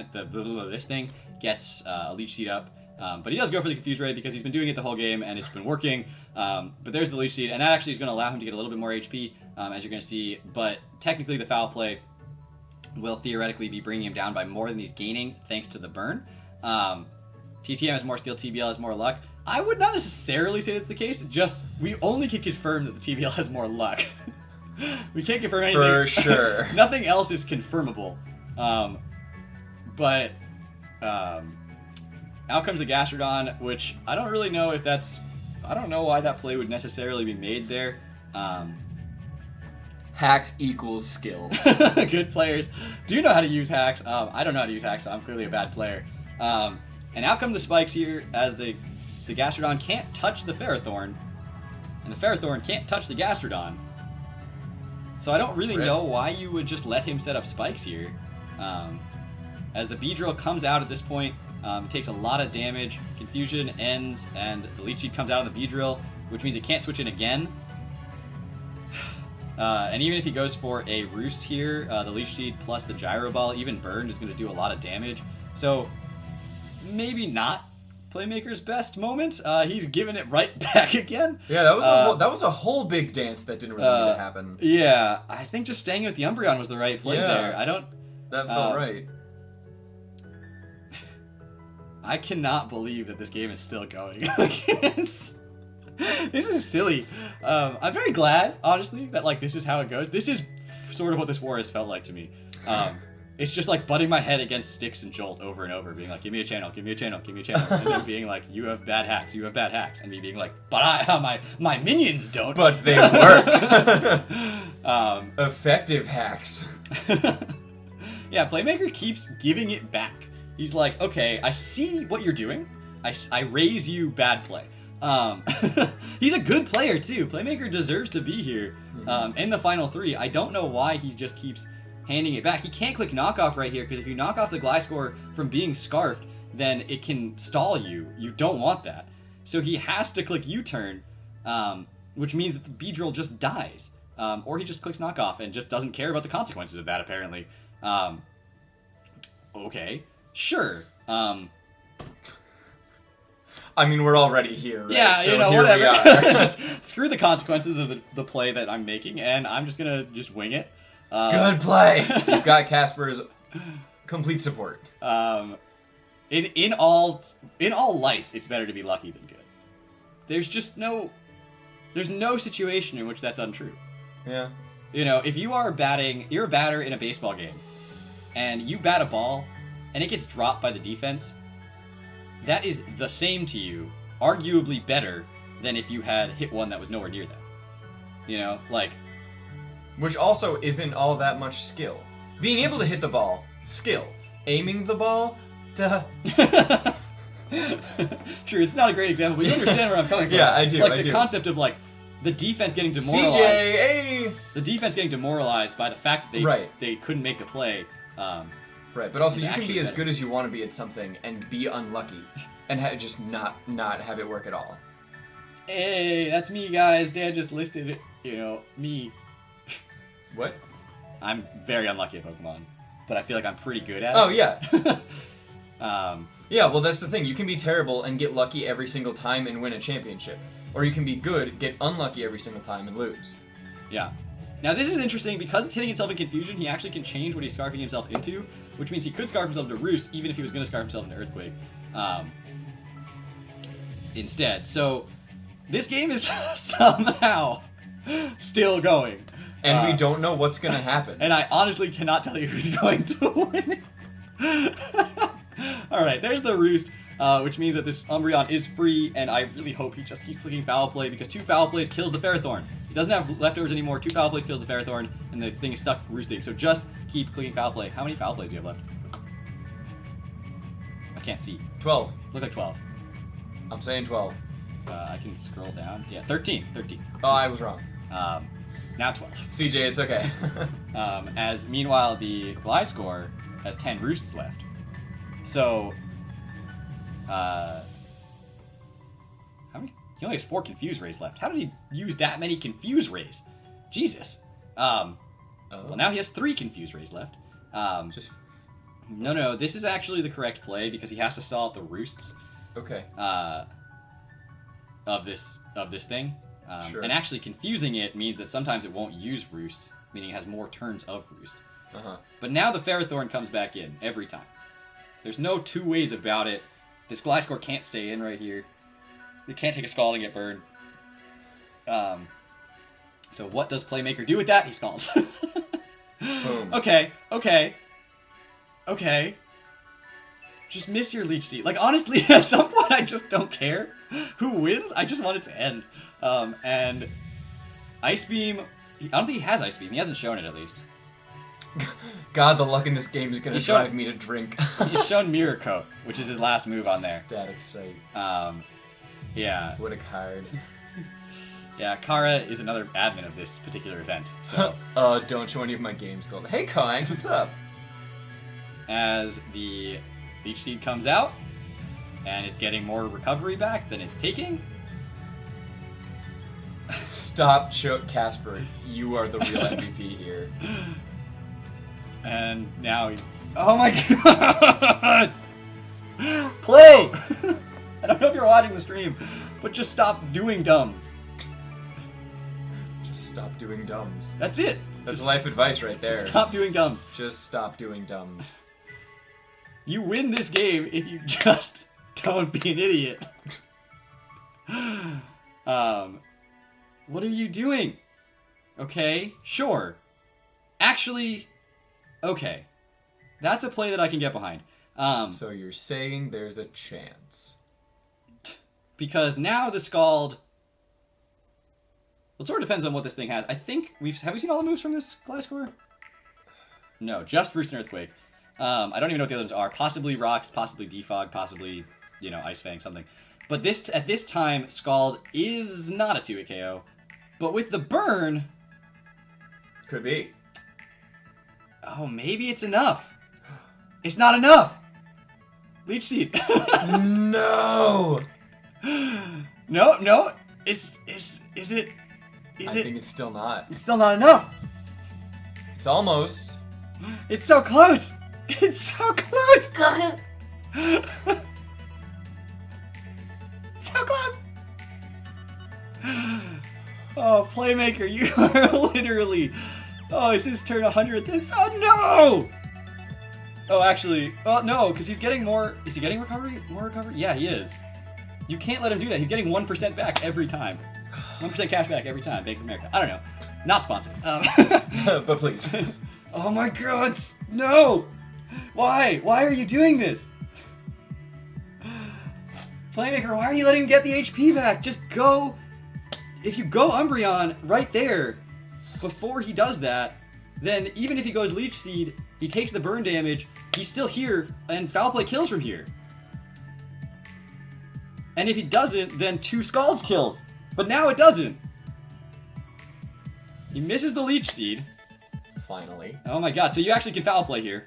this thing gets a Leech Seed up. But he does go for the Confuse Ray because he's been doing it the whole game and it's been working. But there's the Leech Seed, and that actually is going to allow him to get a little bit more HP, as you're going to see. But technically the Foul Play will theoretically be bringing him down by more than he's gaining thanks to the burn. TTM has more skill, TBL has more luck. I would not necessarily say that's the case, just we only can confirm that the TBL has more luck. We can't confirm anything. For sure. Nothing else is confirmable. But out comes the Gastrodon, which I don't really know if that's... I don't know why that play would necessarily be made there. Hacks equals skill. Good players do know how to use hacks. I don't know how to use hacks, so I'm clearly a bad player. And out come the spikes here as the Gastrodon can't touch the Ferrothorn, and the Ferrothorn can't touch the Gastrodon. So I don't really know why you would just let him set up spikes here. As the Beedrill comes out at this point, it takes a lot of damage. Confusion ends, and the Leech Seed comes out on the Beedrill, which means it can't switch in again. And even if he goes for a Roost here, the Leech Seed plus the Gyro Ball, even Burn, is going to do a lot of damage. So maybe not Playmaker's best moment. He's giving it right back again. Yeah, that was a whole big dance that didn't really need to happen. Yeah, I think just staying with the Umbreon was the right play there. That felt right. I cannot believe that this game is still going. This is silly. I'm very glad, honestly, that like this is how it goes. This is sort of what this war has felt like to me. It's just like butting my head against sticks and Jolt over and over, being like, give me a channel, give me a channel, give me a channel. And then being like, you have bad hacks, you have bad hacks. And me being like, but my minions don't. But they work. Effective hacks. Yeah, Playmaker keeps giving it back. He's like, okay, I see what you're doing. I raise you, bad play. He's a good player too. Playmaker deserves to be here in the final three. I don't know why he just keeps handing it back. He can't click knockoff right here because if you knock off the Gliscor from being scarfed, then it can stall you. You don't want that. So he has to click U-turn, which means that the Beedrill just dies. Or he just clicks knockoff and just doesn't care about the consequences of that, apparently. Okay, sure. I mean, we're already here, right? Yeah, so you know, here whatever. We are. Just screw the consequences of the play that I'm making, and I'm just gonna just wing it. Good play. You've got Casper's complete support. In all life, it's better to be lucky than good. There's no situation in which that's untrue. Yeah. You know, if you're a batter in a baseball game, and you bat a ball, and it gets dropped by the defense, that is the same to you, arguably better than if you had hit one that was nowhere near them. You know, like... Which also isn't all that much skill. Being able to hit the ball, skill. Aiming the ball, duh. True, it's not a great example, but you understand where I'm coming from. Yeah, I do, Like, the concept of, like, the defense getting demoralized... CJ! The defense getting demoralized by the fact that they couldn't make the play. Right, but also you can be as better. good as you want to be at something and be unlucky and just not have it work at all. Hey, that's me, guys. Dan just listed, me. What? I'm very unlucky at Pokemon, but I feel like I'm pretty good at it. Oh, yeah. Yeah, well, that's the thing. You can be terrible and get lucky every single time and win a championship. Or you can be good, get unlucky every single time and lose. Yeah. Now, this is interesting. Because it's hitting itself in Confusion, he actually can change what he's scarfing himself into, which means he could scarf himself into Roost, even if he was going to scarf himself into Earthquake instead. So, this game is somehow still going. And we don't know what's going to happen. And I honestly cannot tell you who's going to win. Alright, there's the Roost, which means that this Umbreon is free, and I really hope he just keeps clicking Foul Play, because 2 Foul Plays kills the Ferrothorn. He doesn't have leftovers anymore, 2 Foul Plays kills the Ferrothorn, and the thing is stuck roosting. So just keep clicking Foul Play. How many Foul Plays do you have left? I can't see. 12. Look like 12. I'm saying 12. I can scroll down. Yeah, 13. Oh, I was wrong. Now 12. CJ, it's okay. As meanwhile, the Gliscor has 10 roosts left. So, how many? He only has 4 Confuse Rays left. How did he use that many Confuse Rays? Jesus. Well, now he has 3 Confuse Rays left. No, this is actually the correct play because he has to stall out the roosts. Okay. Of this thing. Sure. And actually confusing it means that sometimes it won't use Roost, meaning it has more turns of Roost. But now the Ferrothorn comes back in every time. There's no two ways about it. This Gliscor can't stay in right here. It can't take a Scald and get burned. So what does Playmaker do with that? He scalds. Boom. Okay. Just miss your Leech Seed. Like, honestly, at some point, I just don't care who wins. I just want it to end. And Ice Beam, I don't think he has Ice Beam. He hasn't shown it, at least. God, the luck in this game is going to drive me to drink. He's shown Mirror Coat, which is his last move on there. Static Sight. Yeah. What a card. Yeah, Kara is another admin of this particular event. So, don't show any of my games called. Hey, Kind, what's up? As the Leech Seed comes out, and it's getting more recovery back than it's taking. Stop, Casper. You are the real MVP here. And now he's... Oh my god! Play! I don't know if you're watching the stream, but just stop doing dumbs. Just stop doing dumbs. That's it. That's life advice right there. Stop doing dumbs. Just stop doing dumbs. You win this game if you just don't be an idiot. What are you doing? Okay, sure. Actually, okay. That's a play that I can get behind. So you're saying there's a chance. Because now the Scald... Well, it sort of depends on what this thing has. I think have we seen all the moves from this Gliscor? No, just Roost and Earthquake. I don't even know what the other ones are. Possibly Rocks, possibly Defog, possibly, Ice Fang, something. But at this time, Scald is not a 2-hit KO. But with the burn... Could be. Oh, maybe it's enough. It's not enough! Leech Seed. No! No. Is it... I think it's still not. It's still not enough. It's almost. It's so close. It's so close. So close. Oh, Playmaker, you are literally... Oh, is his turn 100? Oh, no! Oh, actually... Oh, no, because he's getting more... Is he getting recovery? More recovery? Yeah, he is. You can't let him do that. He's getting 1% back every time. 1% cash back every time. Bank of America. I don't know. Not sponsored. But please. Oh my god, no! Why? Why are you doing this? Playmaker, why are you letting him get the HP back? Just go... If you go Umbreon right there, before he does that, then even if he goes Leech Seed, he takes the burn damage, he's still here, and Foul Play kills from here. And if he doesn't, then 2 Scalds kills. But now it doesn't. He misses the Leech Seed. Finally. Oh my god, so you actually can Foul Play here.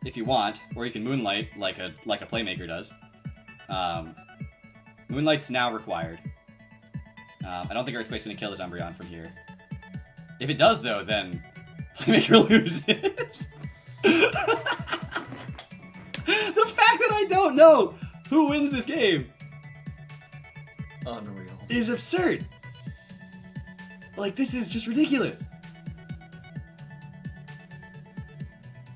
If you want, or you can Moonlight like a Playmaker does. Moonlight's now required. I don't think Earthquake's gonna kill this Umbreon from here. If it does though, then Playmaker loses. The fact that I don't know who wins this game Unreal. is absurd. Like, this is just ridiculous.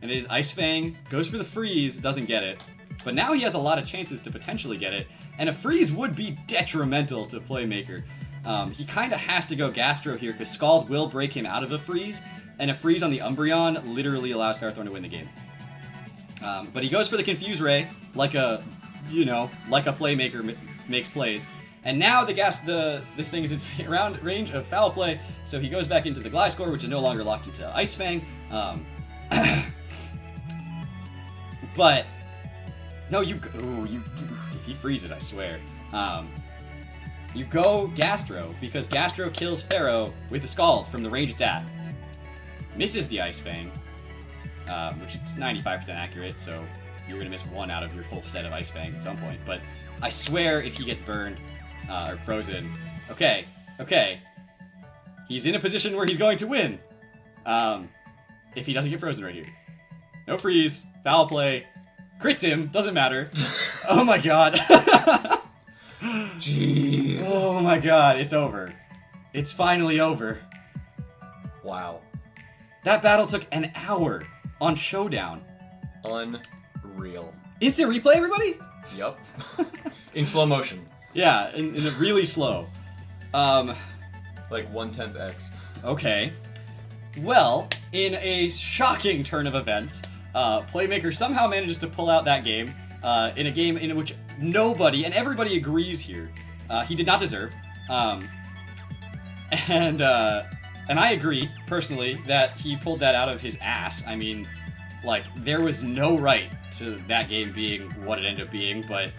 And it is Ice Fang, goes for the freeze, doesn't get it. But now he has a lot of chances to potentially get it, and a freeze would be detrimental to Playmaker. He kind of has to go Gastro here, because Scald will break him out of a freeze, and a freeze on the Umbreon literally allows Ferrothorn to win the game. But he goes for the Confuse Ray, like a Playmaker makes plays. And now this thing is in around range of Foul Play, so he goes back into the Gliscor, which is no longer locked into Ice Fang. But no, if if he freezes, I swear. You go Gastro, because Gastro kills Pharaoh with the Scald from the range it's at. Misses the Ice Fang, which is 95% accurate, so you're going to miss one out of your whole set of Ice Fangs at some point. But I swear if he gets burned, or frozen... Okay. He's in a position where he's going to win. If he doesn't get frozen right here. No freeze. Foul play. Crits him. Doesn't matter. Oh my god. Jeez. Oh my god. It's over. It's finally over. Wow. That battle took an hour on Showdown. Unreal. Instant replay, everybody? Yup. In slow motion. Yeah, in a really slow. Like 1/10 X. Okay. Well, in a shocking turn of events, Playmaker somehow manages to pull out that game, in a game in which nobody, and everybody agrees here, he did not deserve. And I agree, personally, that he pulled that out of his ass. I mean, like, there was no right to that game being what it ended up being, but,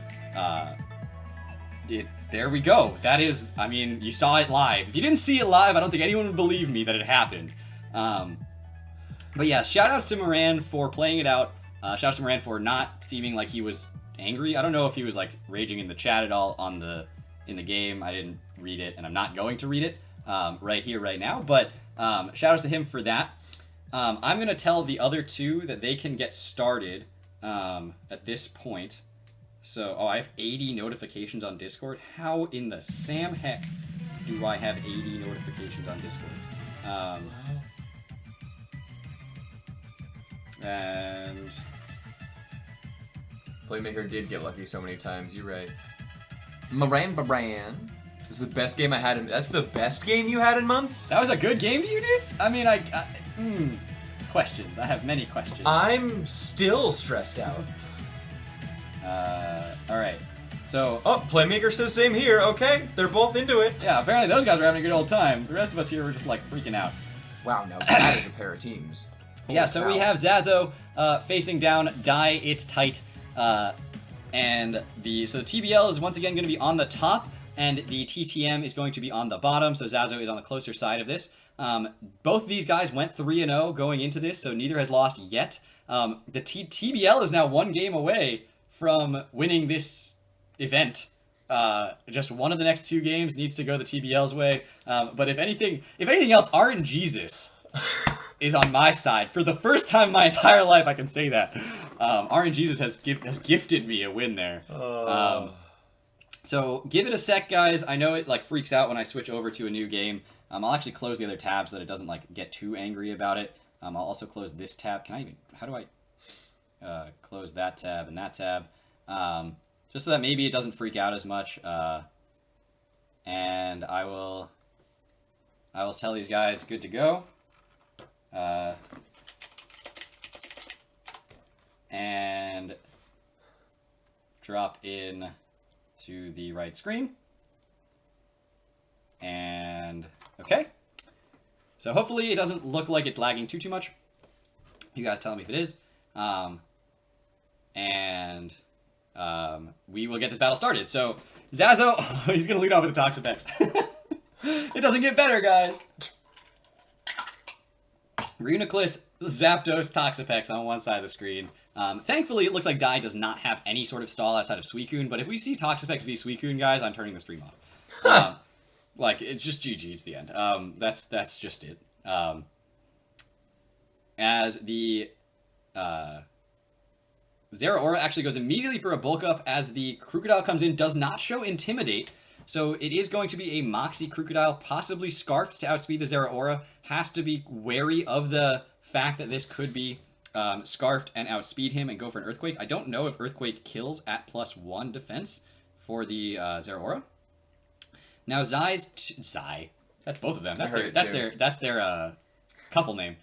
there we go. That is, I mean, you saw it live. If you didn't see it live, I don't think anyone would believe me that it happened. But yeah, shout out to Moran for playing it out. Shout out to Moran for not seeming like he was angry. I don't know if he was like raging in the chat at all in the game. I didn't read it, and I'm not going to read it right here, right now. But shout outs to him for that. I'm gonna tell the other two that they can get started at this point. So, I have 80 notifications on Discord. How in the Sam heck do I have 80 notifications on Discord? And Playmaker did get lucky so many times. You're right. Moran This is the best game I had in... That's the best game you had in months? that was a good game to you, dude? I mean, questions. I have many questions. I'm still stressed out. Alright. So... Oh, Playmaker says same here. Okay, they're both into it. Yeah, apparently those guys are having a good old time. The rest of us here were just, like, freaking out. Wow, now that is a pair of teams. Yeah, so we have Zazo facing down Die It Tight. And the TBL is once again going to be on the top, and the TTM is going to be on the bottom, so Zazo is on the closer side of this. Both of these guys went 3-0 going into this, so neither has lost yet. The TBL is now one game away from winning this event. Just one of the next two games needs to go the TBL's way. But if anything else, RNGesus is on my side. For the first time in my entire life, I can say that. RNGesus has gifted me a win there. So give it a sec, guys. I know it like freaks out when I switch over to a new game. I'll actually close the other tab so that it doesn't like get too angry about it. I'll also close this tab. How do I close that tab and that tab? Just so that maybe it doesn't freak out as much. And I will tell these guys good to go. And drop in to the right screen. And okay. So hopefully it doesn't look like it's lagging too much. You guys tell me if it is. We will get this battle started. So Zazo, he's gonna lead off with the Toxapex. It doesn't get better, guys. Reuniclus, Zapdos, Toxapex on one side of the screen. Thankfully, it looks like Dai does not have any sort of stall outside of Suicune, but if we see Toxapex v Suicune, guys, I'm turning the stream off. Like, it's just GG, it's the end. That's just it. As the Zeraora actually goes immediately for a bulk up as the Crocodile comes in, does not show Intimidate, so it is going to be a Moxie Crocodile, possibly Scarfed to outspeed the Zeraora. Has to be wary of the fact that this could be Scarfed and outspeed him and go for an Earthquake. I don't know if Earthquake kills at +1 defense for the Zeraora. Now Zai, that's both of them. That's their couple name.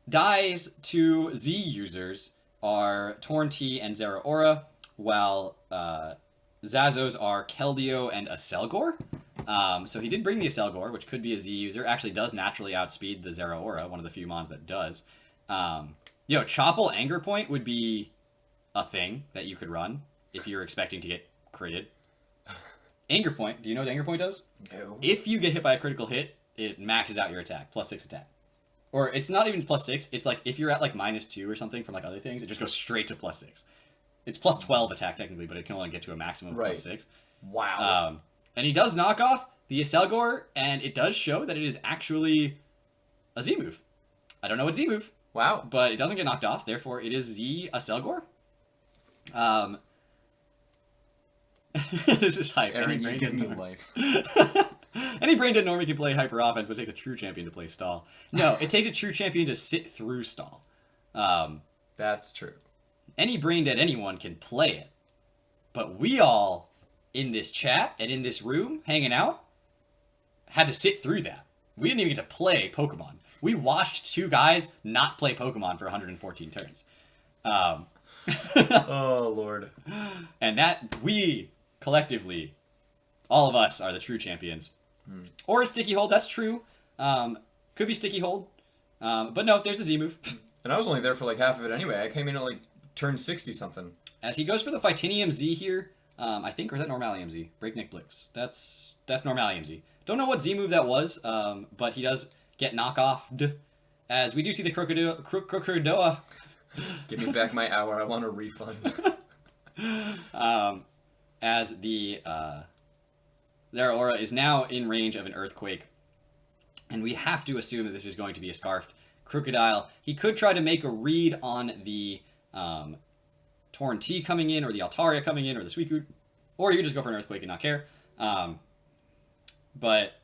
Dai's two Z users are Torn T and Zeraora, while Zazo's are Keldeo and Aselgor. So he did bring the Aselgor, which could be a Z user. Actually does naturally outspeed the Zeraora, one of the few mons that does. Chople Anger Point would be a thing that you could run if you're expecting to get critted. Anger Point. Do you know what Anger Point does? No. If you get hit by a critical hit, it maxes out your attack. +6 attack. Or it's not even +6. It's like if you're at like -2 or something from like other things, it just goes straight to +6. It's +12 attack technically, but it can only get to a maximum of +6. Wow. And he does knock off the Aselgor, and it does show that it is actually a Z move. I don't know what Z move. Wow. But it doesn't get knocked off, therefore it is Z Aselgor. This is hype. Aaron, you give me life. Any brain dead normie can play hyper offense, but it takes a true champion to play stall. No, it takes a true champion to sit through stall. That's true. Any brain dead anyone can play it. But we all, in this chat and in this room, hanging out, had to sit through that. We didn't even get to play Pokemon. We watched two guys not play Pokemon for 114 turns. Oh, Lord. And that, we, collectively, all of us are the true champions. Or it's Sticky Hold, that's true. Could be Sticky Hold. But no, there's the Z move. And I was only there for like half of it anyway. I came in at like turn 60-something. As he goes for the Fightinium Z here, I think, or is that Normalium Z? Breakneck Blix. That's Normalium Z. Don't know what Z move that was, but he does get knockoffed. As we do see the Krokodoa. Give me back my hour. I want a refund. As the Zeraora is now in range of an Earthquake. And we have to assume that this is going to be a Scarfed Crocodile. He could try to make a read on the Torn T coming in, or the Altaria coming in, or the Suicune. Or he could just go for an Earthquake and not care. But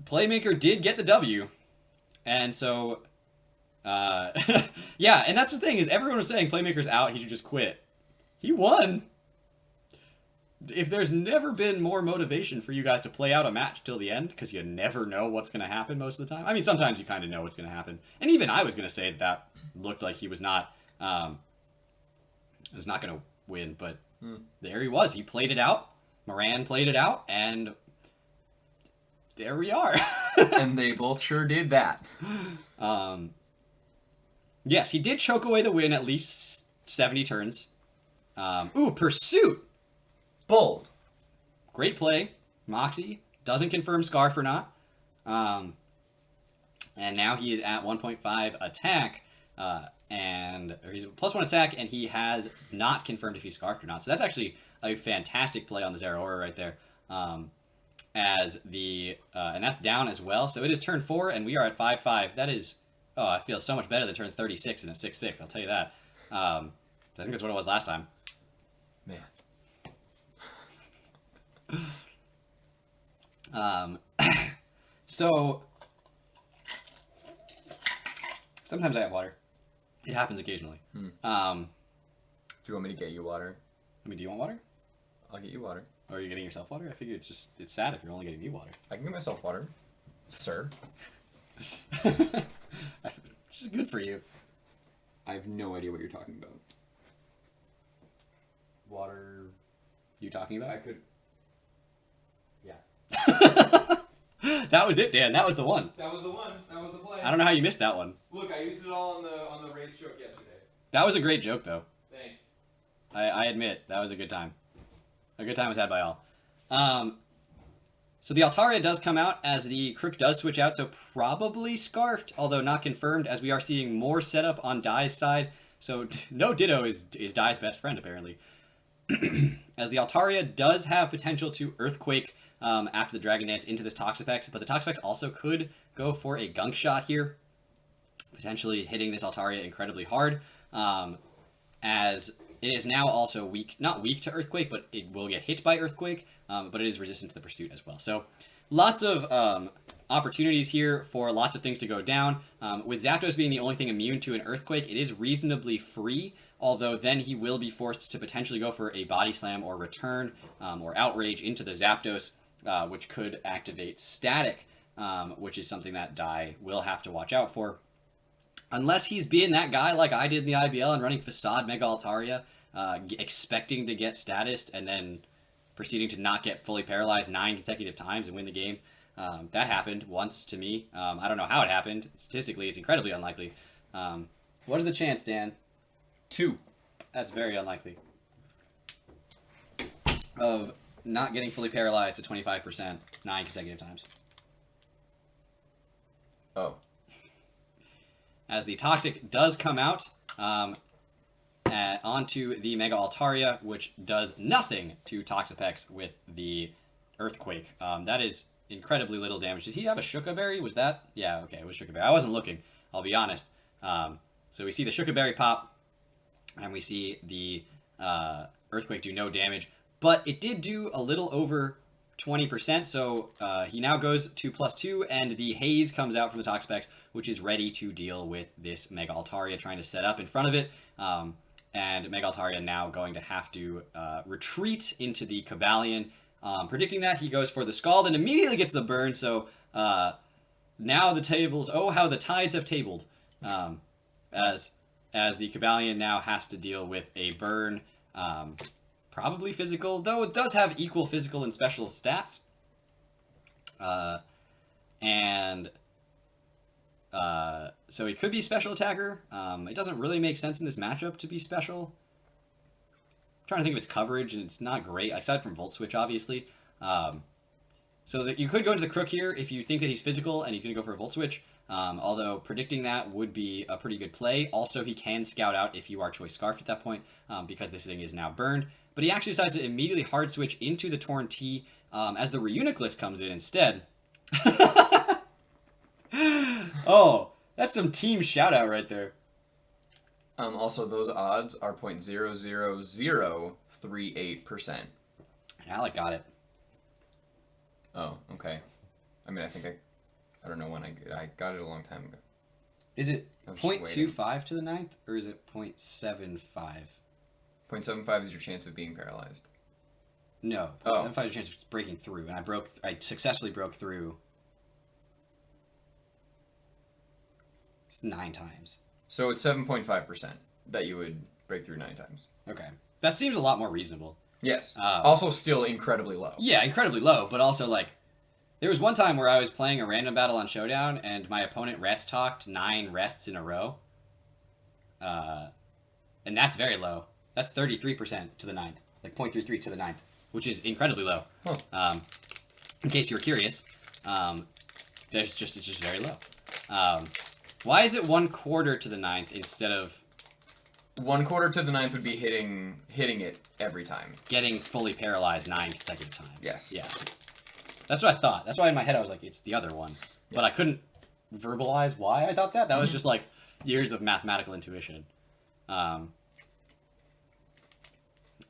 Playmaker did get the W. And so, yeah, and that's the thing, is everyone was saying Playmaker's out, he should just quit. He won! If there's never been more motivation for you guys to play out a match till the end, because you never know what's going to happen most of the time. I mean, sometimes you kind of know what's going to happen. And even I was going to say that looked like he was not going to win, but there he was. He played it out. Moran played it out, and there we are. And they both sure did that. Yes, he did choke away the win at least 70 turns. Ooh, Pursuit! Bold. Great play. Moxie doesn't confirm Scarf or not. And now he is at 1.5 attack. Or he's +1 attack, and he has not confirmed if he's Scarfed or not. So that's actually a fantastic play on the Zeraora right there. And that's down as well. So it is turn 4, and we are at 5-5. That is, it feels so much better than turn 36 and a 6-6. I'll tell you that. I think that's what it was last time. Man. So sometimes I have water. It happens occasionally. Do you want me to get you water? I mean, do you want water? I'll get you water. Or are you getting yourself water? I figure it's sad if you're only getting me water. I can get myself water, sir. Which is good for you. I have no idea what you're talking about. Water you talking about? I could. Yeah. That was it, Dan. That was the one. That was the one. That was the play. I don't know how you missed that one. Look, I used it all on the race joke yesterday. That was a great joke, though. Thanks. I admit, that was a good time. A good time was had by all. So the Altaria does come out as the Crook does switch out, so probably Scarfed, although not confirmed, as we are seeing more setup on Dai's side. So no Ditto is Dai's best friend, apparently. As the Altaria does have potential to Earthquake after the Dragon Dance into this Toxapex, but the Toxapex also could go for a Gunk Shot here, potentially hitting this Altaria incredibly hard, as it is now also weak, not weak to Earthquake, but it will get hit by Earthquake, but it is resistant to the Pursuit as well. So lots of opportunities here for lots of things to go down. With Zapdos being the only thing immune to an Earthquake, it is reasonably free, although then he will be forced to potentially go for a Body Slam or Return or Outrage into the Zapdos, which could activate Static, which is something that Dai will have to watch out for. Unless he's being that guy like I did in the IBL and running Facade Mega Altaria, expecting to get Statist and then proceeding to not get fully paralyzed 9 consecutive times and win the game. That happened once to me. I don't know how it happened. Statistically, it's incredibly unlikely. What is the chance, Dan? 2. That's very unlikely. of not getting fully paralyzed to 25% 9 consecutive times. Oh. As the Toxic does come out onto the Mega Altaria, which does nothing to Toxapex with the Earthquake. That is incredibly little damage. Did he have a Shuka Berry? Was that? Yeah, okay, it was Shuka Berry. I wasn't looking, I'll be honest. So we see the Shuka Berry pop, and we see the Earthquake do no damage. But it did do a little over 20%, so he now goes to +2, and the Haze comes out from the Toxapex, which is ready to deal with this Mega Altaria trying to set up in front of it. And Mega Altaria now going to have to retreat into the Cobalion. Predicting that, he goes for the Scald and immediately gets the burn, so now the tables, oh how the tides have tabled, as the Cobalion now has to deal with a burn, probably physical, though it does have equal physical and special stats, so he could be special attacker. It doesn't really make sense in this matchup to be special. I'm trying to think of its coverage, and it's not great, aside from Volt Switch, obviously. So that you could go into the Crook here if you think that he's physical and he's going to go for a Volt Switch, although predicting that would be a pretty good play. Also, he can Scout out if you are Choice Scarfed at that point, because this thing is now burned. But he actually decides to immediately Hard Switch into the Torn T as the Reuniclus comes in instead. Oh, that's some team shout out right there. Also, those odds are 0.00038%. Alec got it. Oh, okay. I mean, I think I don't know when I got it a long time ago. Is it 0.25 to the 9th, or is it 0.75? 0.75 is your chance of being paralyzed. No, 0.75 is your chance of breaking through, and I successfully broke through 9 times. So it's 7.5% that you would break through 9 times. Okay. That seems a lot more reasonable. Yes. Also still incredibly low. Yeah, incredibly low, but also, like, there was one time where I was playing a random battle on Showdown, and my opponent rest talked 9 rests in a row. And that's very low. That's 33% to the 9th. Like, 0.33 to the 9th, which is incredibly low. Huh. In case you were curious, it's just very low. Why is it 1/4 to the 9th instead of 1/4 to the 9th would be hitting it every time. Getting fully paralyzed 9 consecutive times. Yes. Yeah. That's what I thought. That's why in my head I was like, it's the other one. Yeah. But I couldn't verbalize why I thought that. That was just like years of mathematical intuition.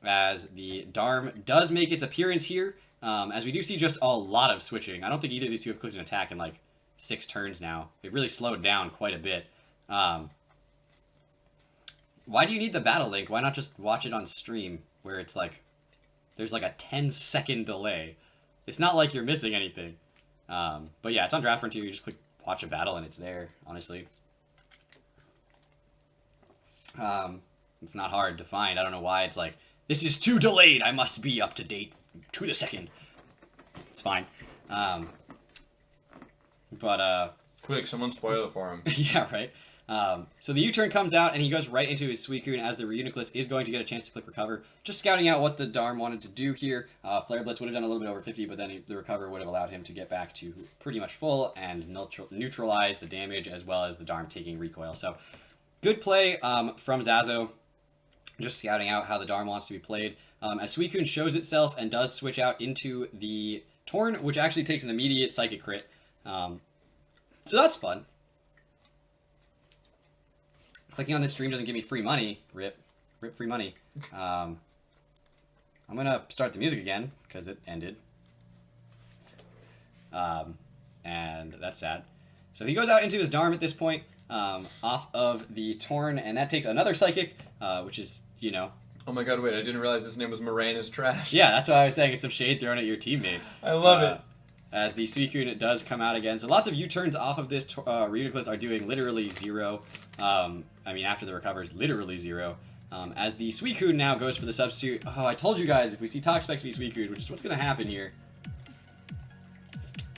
As the Darm does make its appearance here, as we do see just a lot of switching. I don't think either of these two have clicked an attack in like 6 turns now. It really slowed down quite a bit. Why do you need the battle link? Why not just watch it on stream where it's like there's like a 10-second delay? It's not like you're missing anything. But yeah, it's on Draft Frontier. You just click watch a battle and it's there, honestly. It's not hard to find. I don't know why it's like, this is too delayed. I must be up to date to the second. It's fine. Quick, someone spoil it for him. Yeah, right. So the U-turn comes out, and he goes right into his Suicune as the Reuniclus is going to get a chance to click Recover. Just scouting out what the Darm wanted to do here. Flare Blitz would have done a little bit over 50, but then the Recover would have allowed him to get back to pretty much full and neutralize the damage, as well as the Darm taking recoil. So good play from Zazo, just scouting out how the Darm wants to be played. As Suicune shows itself and does switch out into the Torn, which actually takes an immediate Psychic crit. So that's fun. Clicking on this stream doesn't give me free money. Rip free money. I'm gonna start the music again because it ended. And that's sad. So he goes out into his Darm at this point, off of the Torn, and that takes another Psychic, which is, you know. Oh my god, wait, I didn't realize his name was Morana's Trash. Yeah, that's why I was saying it's some shade thrown at your teammate. I love it. As the Suicune does come out again. So lots of U-turns off of this Reuniclus are doing literally 0. I mean, after the recovers, literally 0. As the Suicune now goes for the substitute. Oh, I told you guys, if we see Toxapex be Suicune, which is what's going to happen here.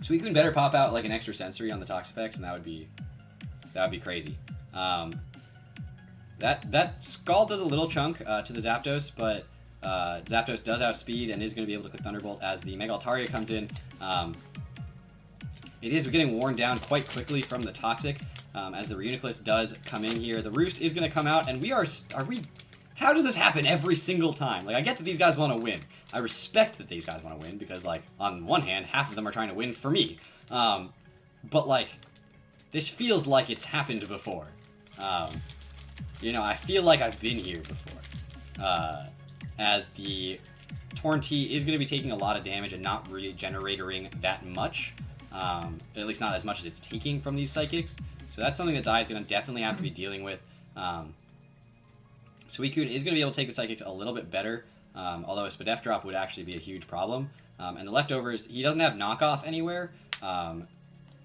Suicune better pop out like an extra sensory on the Toxapex, and that would be crazy. That Scald does a little chunk to the Zapdos, but Zapdos does outspeed and is going to be able to click Thunderbolt as the Mega Altaria comes in. It is getting worn down quite quickly from the Toxic as the Reuniclus does come in here. The Roost is going to come out, and how does this happen every single time? Like, I get that these guys want to win. I respect that these guys want to win because, like, on one hand, half of them are trying to win for me. But, like, this feels like it's happened before. You know, I feel like I've been here before. As the Torn T is going to be taking a lot of damage and not regenerating that much. At least not as much as it's taking from these Psychics. So that's something that Dai is going to definitely have to be dealing with. Suicune is going to be able to take the Psychics a little bit better, although a Spadef drop would actually be a huge problem. And the leftovers, he doesn't have knockoff anywhere,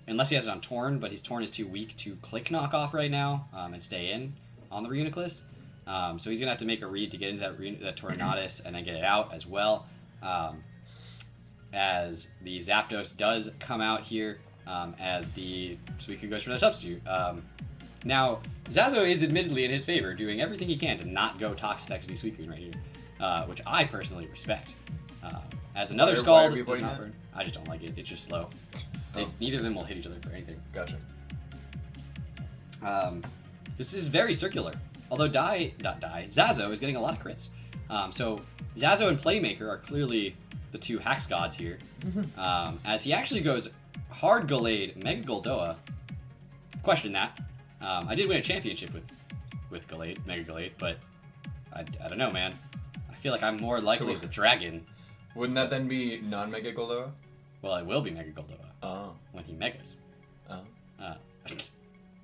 unless he has it on Torn, but his Torn is too weak to click knockoff right now and stay in on the Reuniclus. So he's going to have to make a read to get into that Tornadus and then get it out as well. As the Zapdos does come out here, as the Suicune goes for the substitute. Now, Zazo is admittedly in his favor, doing everything he can to not go Toxic XP Suicune right here, which I personally respect. As another Scald does not burn. I just don't like it. It's just slow. Neither of them will hit each other for anything. Gotcha. This is very circular. Although Zazo is getting a lot of crits. So Zazo and Playmaker are clearly the two Hax gods here. As he actually goes hard Gallade, Mega Goldoa. Question that. I did win a championship with Gallade, Mega Gallade, but I don't know, man. I feel like I'm more likely the Dragon. Wouldn't that then be non-Mega Goldoa? Well, it will be Mega Goldoa. Oh. When he Megas. Oh. But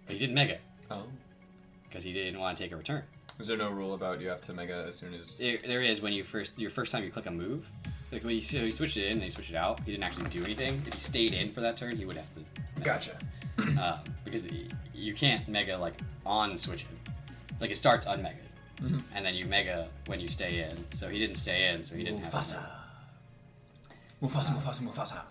he didn't Mega. Oh. Because he didn't want to take a return. Is there no rule about you have to Mega as soon as... There is when your first time you click a move. Like when he switched it in and he switched it out, he didn't actually do anything. If he stayed in for that turn, he would have to Mega. Gotcha. Because you can't Mega like on switching. Like it starts unmega. And then you Mega when you stay in. So he didn't stay in, so he didn't have to. Mufasa.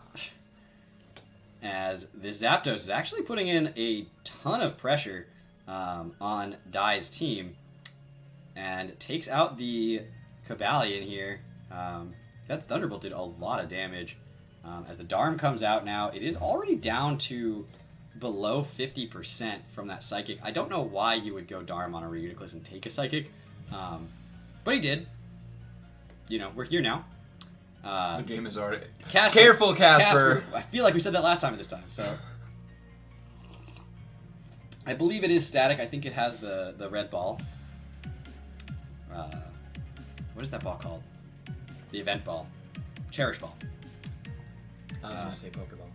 As this Zapdos is actually putting in a ton of pressure on Dai's team and takes out the Cobalion here. That Thunderbolt did a lot of damage. As the Darm comes out now, it is already down to below 50% from that Psychic. I don't know why you would go Darm on a Reuniclus and take a Psychic, but he did. You know, we're here now. The game is already... Casper, Careful, Casper! I feel like we said that last time at this time, so... I believe it is static. I think it has the red ball. What is that ball called? The event ball. Cherish ball. I was going to say Pokeball.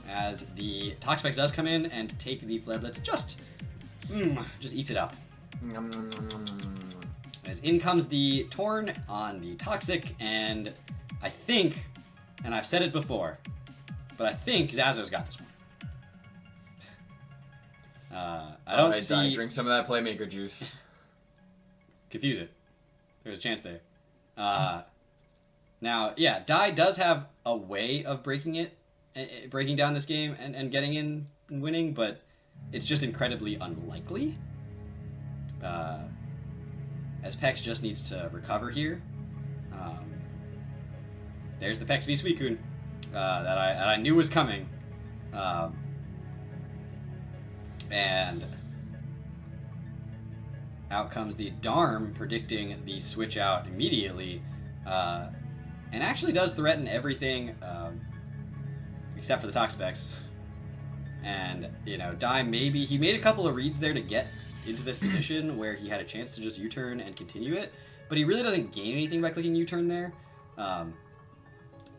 As the Toxapex does come in and take the Flare Blitz, just eats it up. As in comes the Torn on the Toxic, and I think, and I've said it before, but I think Zazo's got this one. I don't see... Drink some of that Playmaker juice. Confuse it. There's a chance there. Now, yeah, Dai does have a way of breaking down this game and getting in and winning, but it's just incredibly unlikely. As Pex just needs to recover here. There's the Pex v Suicune that I knew was coming. And out comes the Darm, predicting the switch out immediately. And actually does threaten everything except for the Toxapex. And, you know, Dai he made a couple of reads there to get into this position where he had a chance to just U-turn and continue it, but he really doesn't gain anything by clicking U-turn there.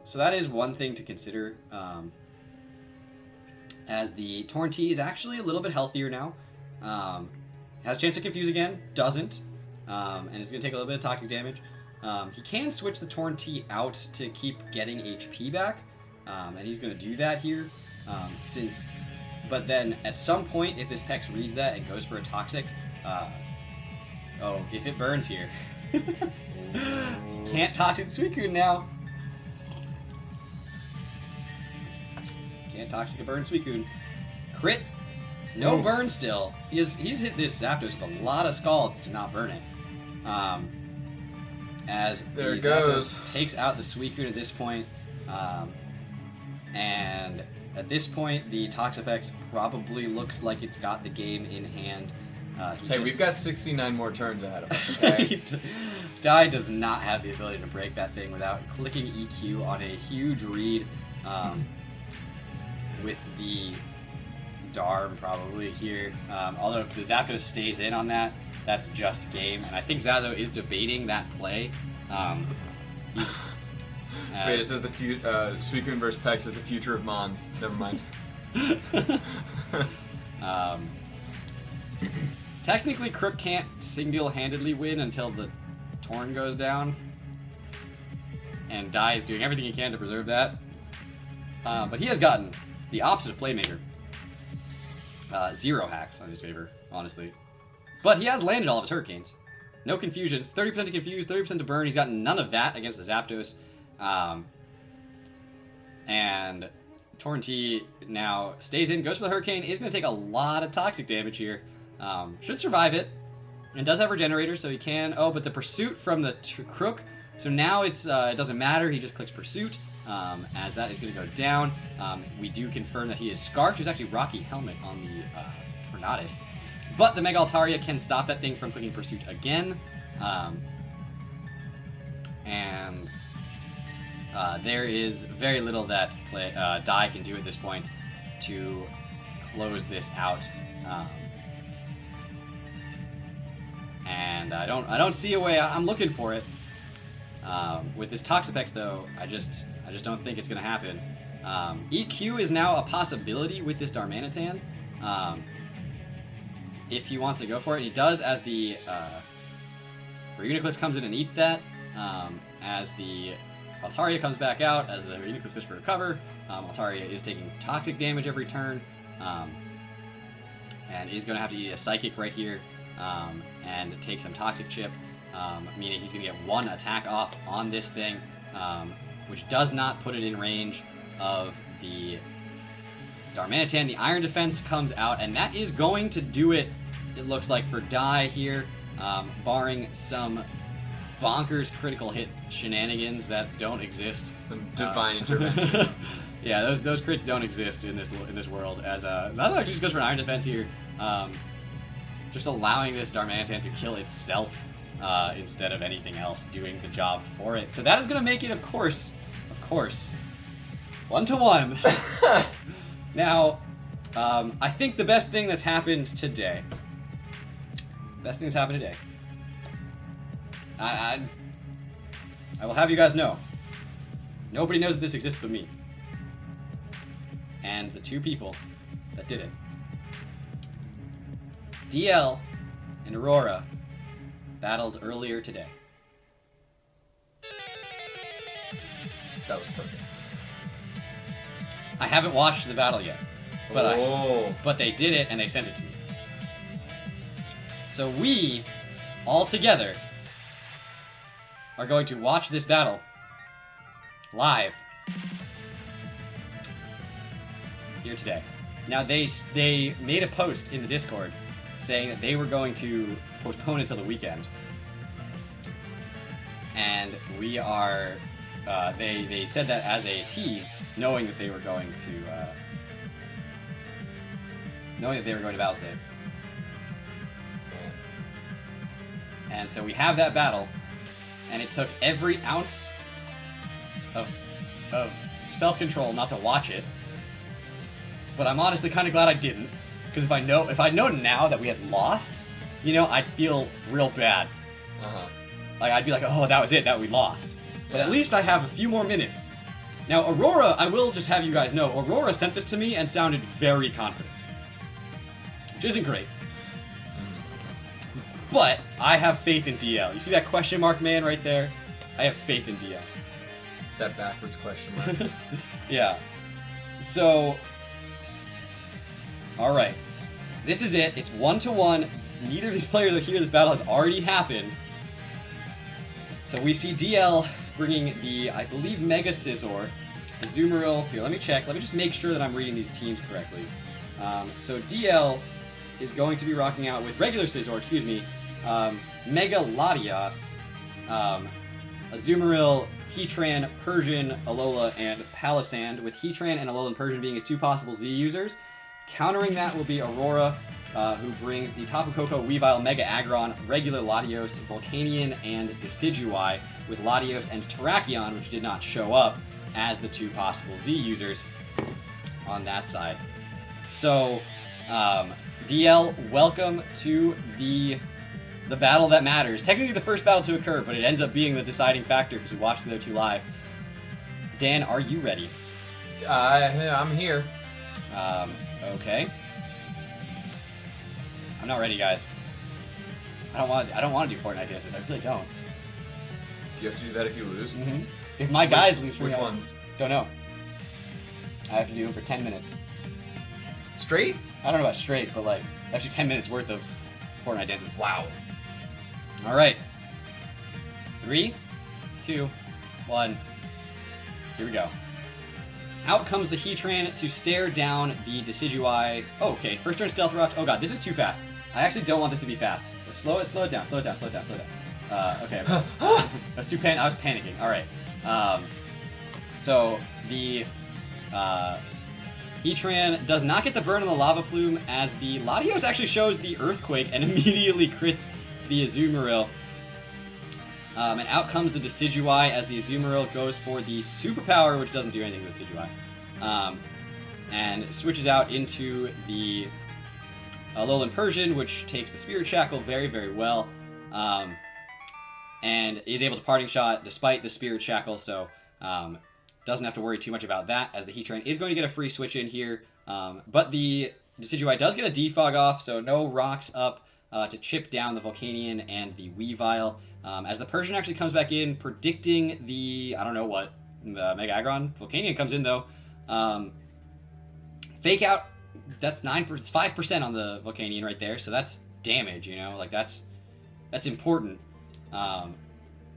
So that is one thing to consider. As the Torn T is actually a little bit healthier now. Has a chance to confuse again, doesn't. And it's going to take a little bit of toxic damage. He can switch the Torn T out to keep getting HP back, and he's going to do that here, but then at some point, if this Pex reads that and goes for a Toxic, if it burns here, can't Toxic the Suicune now. Can't Toxic a burn Suicune. Crit, no burn still. He's hit this Zapdos with a lot of Scalds to not burn it. as there the it goes. Zapdos takes out the Suicune at this point. And at this point, the Toxapex probably looks like it's got the game in hand. Hey, we've got 69 more turns ahead of us, okay? Dai does not have the ability to break that thing without clicking EQ on a huge read with the Darm probably here. Although if the Zapdos stays in on that, that's just game. And I think Zazo is debating that play. Wait, it says the Suicune vs. Pex is the future of Mons. Never mind. Technically, Crook can't single-handedly win until the Torn goes down. And Dai is doing everything he can to preserve that. But he has gotten the opposite of Playmaker. 0 hacks on his favor, honestly. But he has landed all of his Hurricanes. No confusions. 30% to confuse, 30% to burn. He's gotten none of that against the Zapdos. And Torn T now stays in, goes for the Hurricane. Is going to take a lot of toxic damage here. Should survive it. And does have Regenerator, so he can... Oh, but the Pursuit from the Crook. So now it doesn't matter. He just clicks Pursuit, as that is going to go down. We do confirm that he is Scarfed. There's actually Rocky Helmet on the Tornadus. But the Mega Altaria can stop that thing from clicking Pursuit again. There is very little that Dai can do at this point to close this out. And I don't see a way. I'm looking for it. With this Toxapex, though, I just don't think it's going to happen. EQ is now a possibility with this Darmanitan. If he wants to go for it, he does as the Reuniclus comes in and eats that. As the Altaria comes back out, as the Reuniclus goes for a cover, Altaria is taking toxic damage every turn. And he's going to have to eat a Psychic right here. And take some Toxic Chip, meaning he's going to get 1 attack off on this thing, which does not put it in range of the Darmanitan. The Iron Defense comes out, and that is going to do it, it looks like, for Dai here, barring some bonkers critical hit shenanigans that don't exist. Some divine intervention. Yeah, those crits don't exist in this world, as Zazo actually just goes for an Iron Defense here. Just allowing this Darmanitan to kill itself instead of anything else doing the job for it. So that is going to make it, of course, 1-1. Now, I think the best thing that's happened today, I will have you guys know, nobody knows that this exists but me. And the 2 people that did it. DL and Aurora battled earlier today. That was perfect. I haven't watched the battle yet, but they did it and they sent it to me. So we, all together, are going to watch this battle live here today. Now they made a post in the Discord saying that they were going to postpone until the weekend. And we are, they said that as a tease, knowing that they were going to battle today. And so we have that battle, and it took every ounce of self-control not to watch it. But I'm honestly kind of glad I didn't. Because if I'd known now that we had lost, I'd feel real bad. Like, I'd be like, oh, that was it, that we lost. But at least I have a few more minutes. Now, Aurora, I will just have you guys know, Aurora sent this to me and sounded very confident. Which isn't great. But I have faith in DL. You see that question mark man right there? I have faith in DL. That backwards question mark. Yeah. So... Alright, this is it. It's 1-1. Neither of these players are here. This battle has already happened. So we see DL bringing the, I believe, Mega Scizor. Azumarill. Here, let me check. Let me just make sure that I'm reading these teams correctly. So DL is going to be rocking out with regular Scizor, Mega Latias, Azumarill, Heatran, Persian, Alola, and Palisand, with Heatran and Alolan Persian being his 2 possible Z users. Countering that will be Aurora, who brings the Tapu Koko, Weavile, Mega Aggron, regular Latios, Volcanion, and Decidueye, with Latios and Terrakion, which did not show up as the 2 possible Z users on that side. So, DL, welcome to the battle that matters. Technically the first battle to occur, but it ends up being the deciding factor because we watched the other 2 live. Dan, are you ready? I'm here. Okay. I'm not ready, guys. I don't want to do Fortnite dances. I really don't. Do you have to do that if you lose? If my guys lose, which ones? Don't know. I have to do them for 10 minutes. Straight? I don't know about straight, but like actually 10 minutes worth of Fortnite dances. Wow. All right. 3, 2, 1. Here we go. Out comes the Heatran to stare down the Decidueye. Oh, okay. First turn Stealth Rocks. Oh god, this is too fast. I actually don't want this to be fast. Slow it down. Okay. That's too I was panicking. All right. So the Heatran does not get the burn on the Lava Plume, as the Latios actually shows the Earthquake and immediately crits the Azumarill. And out comes the Decidueye as the Azumarill goes for the Superpower, which doesn't do anything to the Decidueye. And switches out into the Alolan Persian, which takes the Spirit Shackle very, very well. And is able to Parting Shot despite the Spirit Shackle, so doesn't have to worry too much about that, as the Heatran is going to get a free switch in here. But the Decidueye does get a Defog off, so no rocks up to chip down the Volcanion and the Weavile. As the Persian actually comes back in, predicting the, I don't know what, Mega Aggron. Volcanion comes in though. Fake out, that's 5% on the Volcanion right there, so that's damage, you know, like that's important.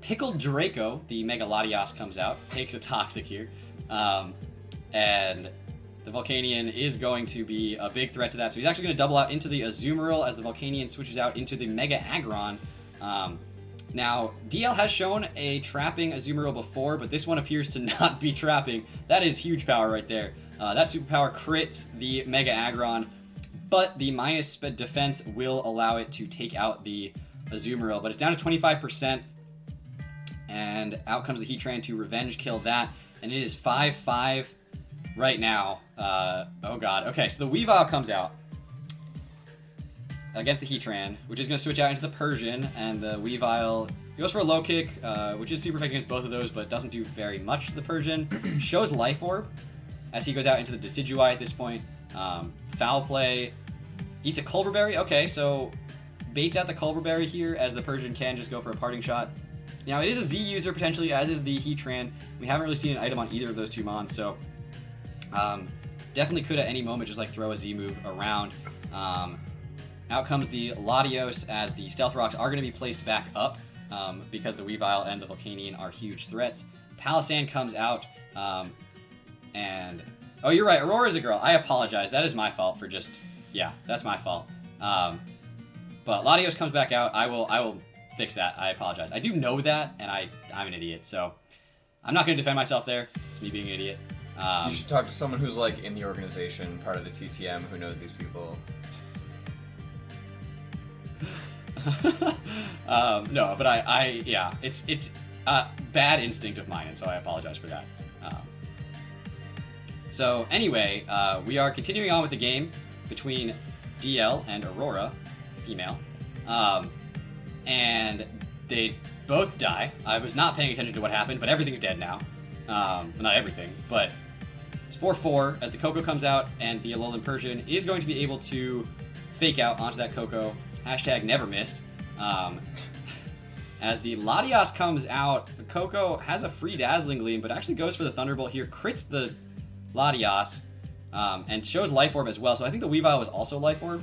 Pickled Draco, the Mega Latios, comes out, takes a Toxic here, and the Volcanion is going to be a big threat to that, so he's actually going to double out into the Azumarill as the Volcanion switches out into the Mega Aggron. Now, DL has shown a trapping Azumarill before, but this one appears to not be trapping. That is huge power right there. That superpower crits the Mega Aggron, but the minus defense will allow it to take out the Azumarill, but it's down to 25%, and out comes the Heatran to revenge kill that, and it is 5-5 right now. Oh god. Okay, so the Weavile comes out against the Heatran, which is going to switch out into the Persian, and the Weavile goes for a low kick, which is super effective against both of those, but doesn't do very much to the Persian. Shows Life Orb as he goes out into the Decidueye at this point. Foul play, eats a Culver Berry. Okay, so baits out the Culver Berry here, as the Persian can just go for a Parting Shot. Now, it is a Z user potentially, as is the Heatran. We haven't really seen an item on either of those 2 mons, so definitely could at any moment just like throw a Z move around. Out comes the Latios, as the Stealth Rocks are going to be placed back up because the Weavile and the Volcanion are huge threats. Palisand comes out, and... Oh, you're right, Aurora's a girl. I apologize. That is my fault for just... Yeah, that's my fault. But Latios comes back out. I will fix that. I apologize. I do know that, and I'm an idiot, so I'm not going to defend myself there. It's me being an idiot. You should talk to someone who's like in the organization, part of the TTM, who knows these people. No, but yeah, it's a bad instinct of mine, and so I apologize for that. So anyway, we are continuing on with the game between DL and Aurora, female, and they both die. I was not paying attention to what happened, but everything's dead now. Well, not everything, but it's 4-4 as the Koko comes out, and the Alolan Persian is going to be able to fake out onto that Koko. Hashtag never missed. As the Latios comes out, the Koko has a free Dazzling Gleam, but actually goes for the Thunderbolt here, crits the Latios, and shows Life Orb as well. So I think the Weavile was also Life Orb,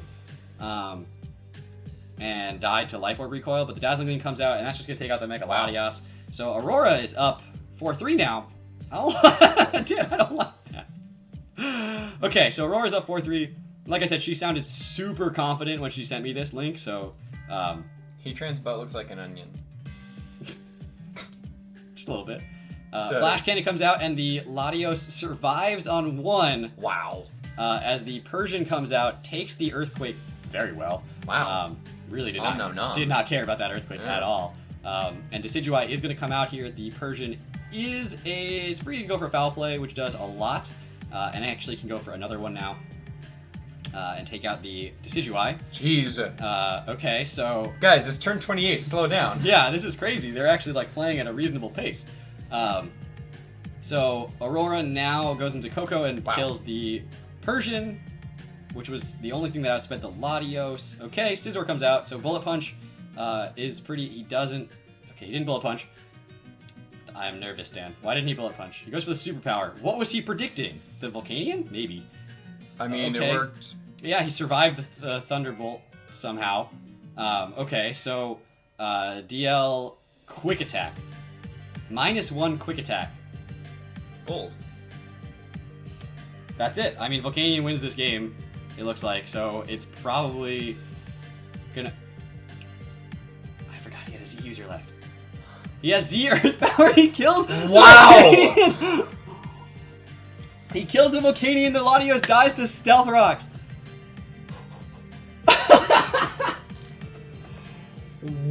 and died to Life Orb recoil, but the Dazzling Gleam comes out, and that's just going to take out the Mega Latios. So Aurora is up 4-3 now. I don't like that. Okay, so Aurora's up 4-3. Like I said, she sounded super confident when she sent me this link, so... Heatran's butt looks like an onion. just a little bit. Flash Cannon comes out, and the Latios survives on 1. Wow. As the Persian comes out, takes the Earthquake very well. Wow. Really did Did not care about that Earthquake at all. And Decidueye is going to come out here. The Persian is free to go for foul play, which does a lot. And actually can go for another one now. And take out the Decidueye. Jeez. Okay, so... Guys, it's turn 28. Slow down. Yeah, this is crazy. They're actually like playing at a reasonable pace. So Aurora now goes into Coco and kills the Persian, which was the only thing that I spent the Latios. Okay, Scizor comes out, so Bullet Punch is pretty... He doesn't... Okay, he didn't Bullet Punch. I am nervous, Dan. Why didn't he Bullet Punch? He goes for the Superpower. What was he predicting? The Volcanion? Maybe. I mean, okay. It worked. Yeah, he survived the Thunderbolt somehow. Okay, so DL Quick Attack. -1 Quick Attack. Gold. That's it. I mean, Volcanion wins this game, it looks like, so it's probably gonna... I forgot he had a Z user left. He has Z Earth Power, he kills Wow! He kills the Volcanion, the Latios dies to Stealth Rocks.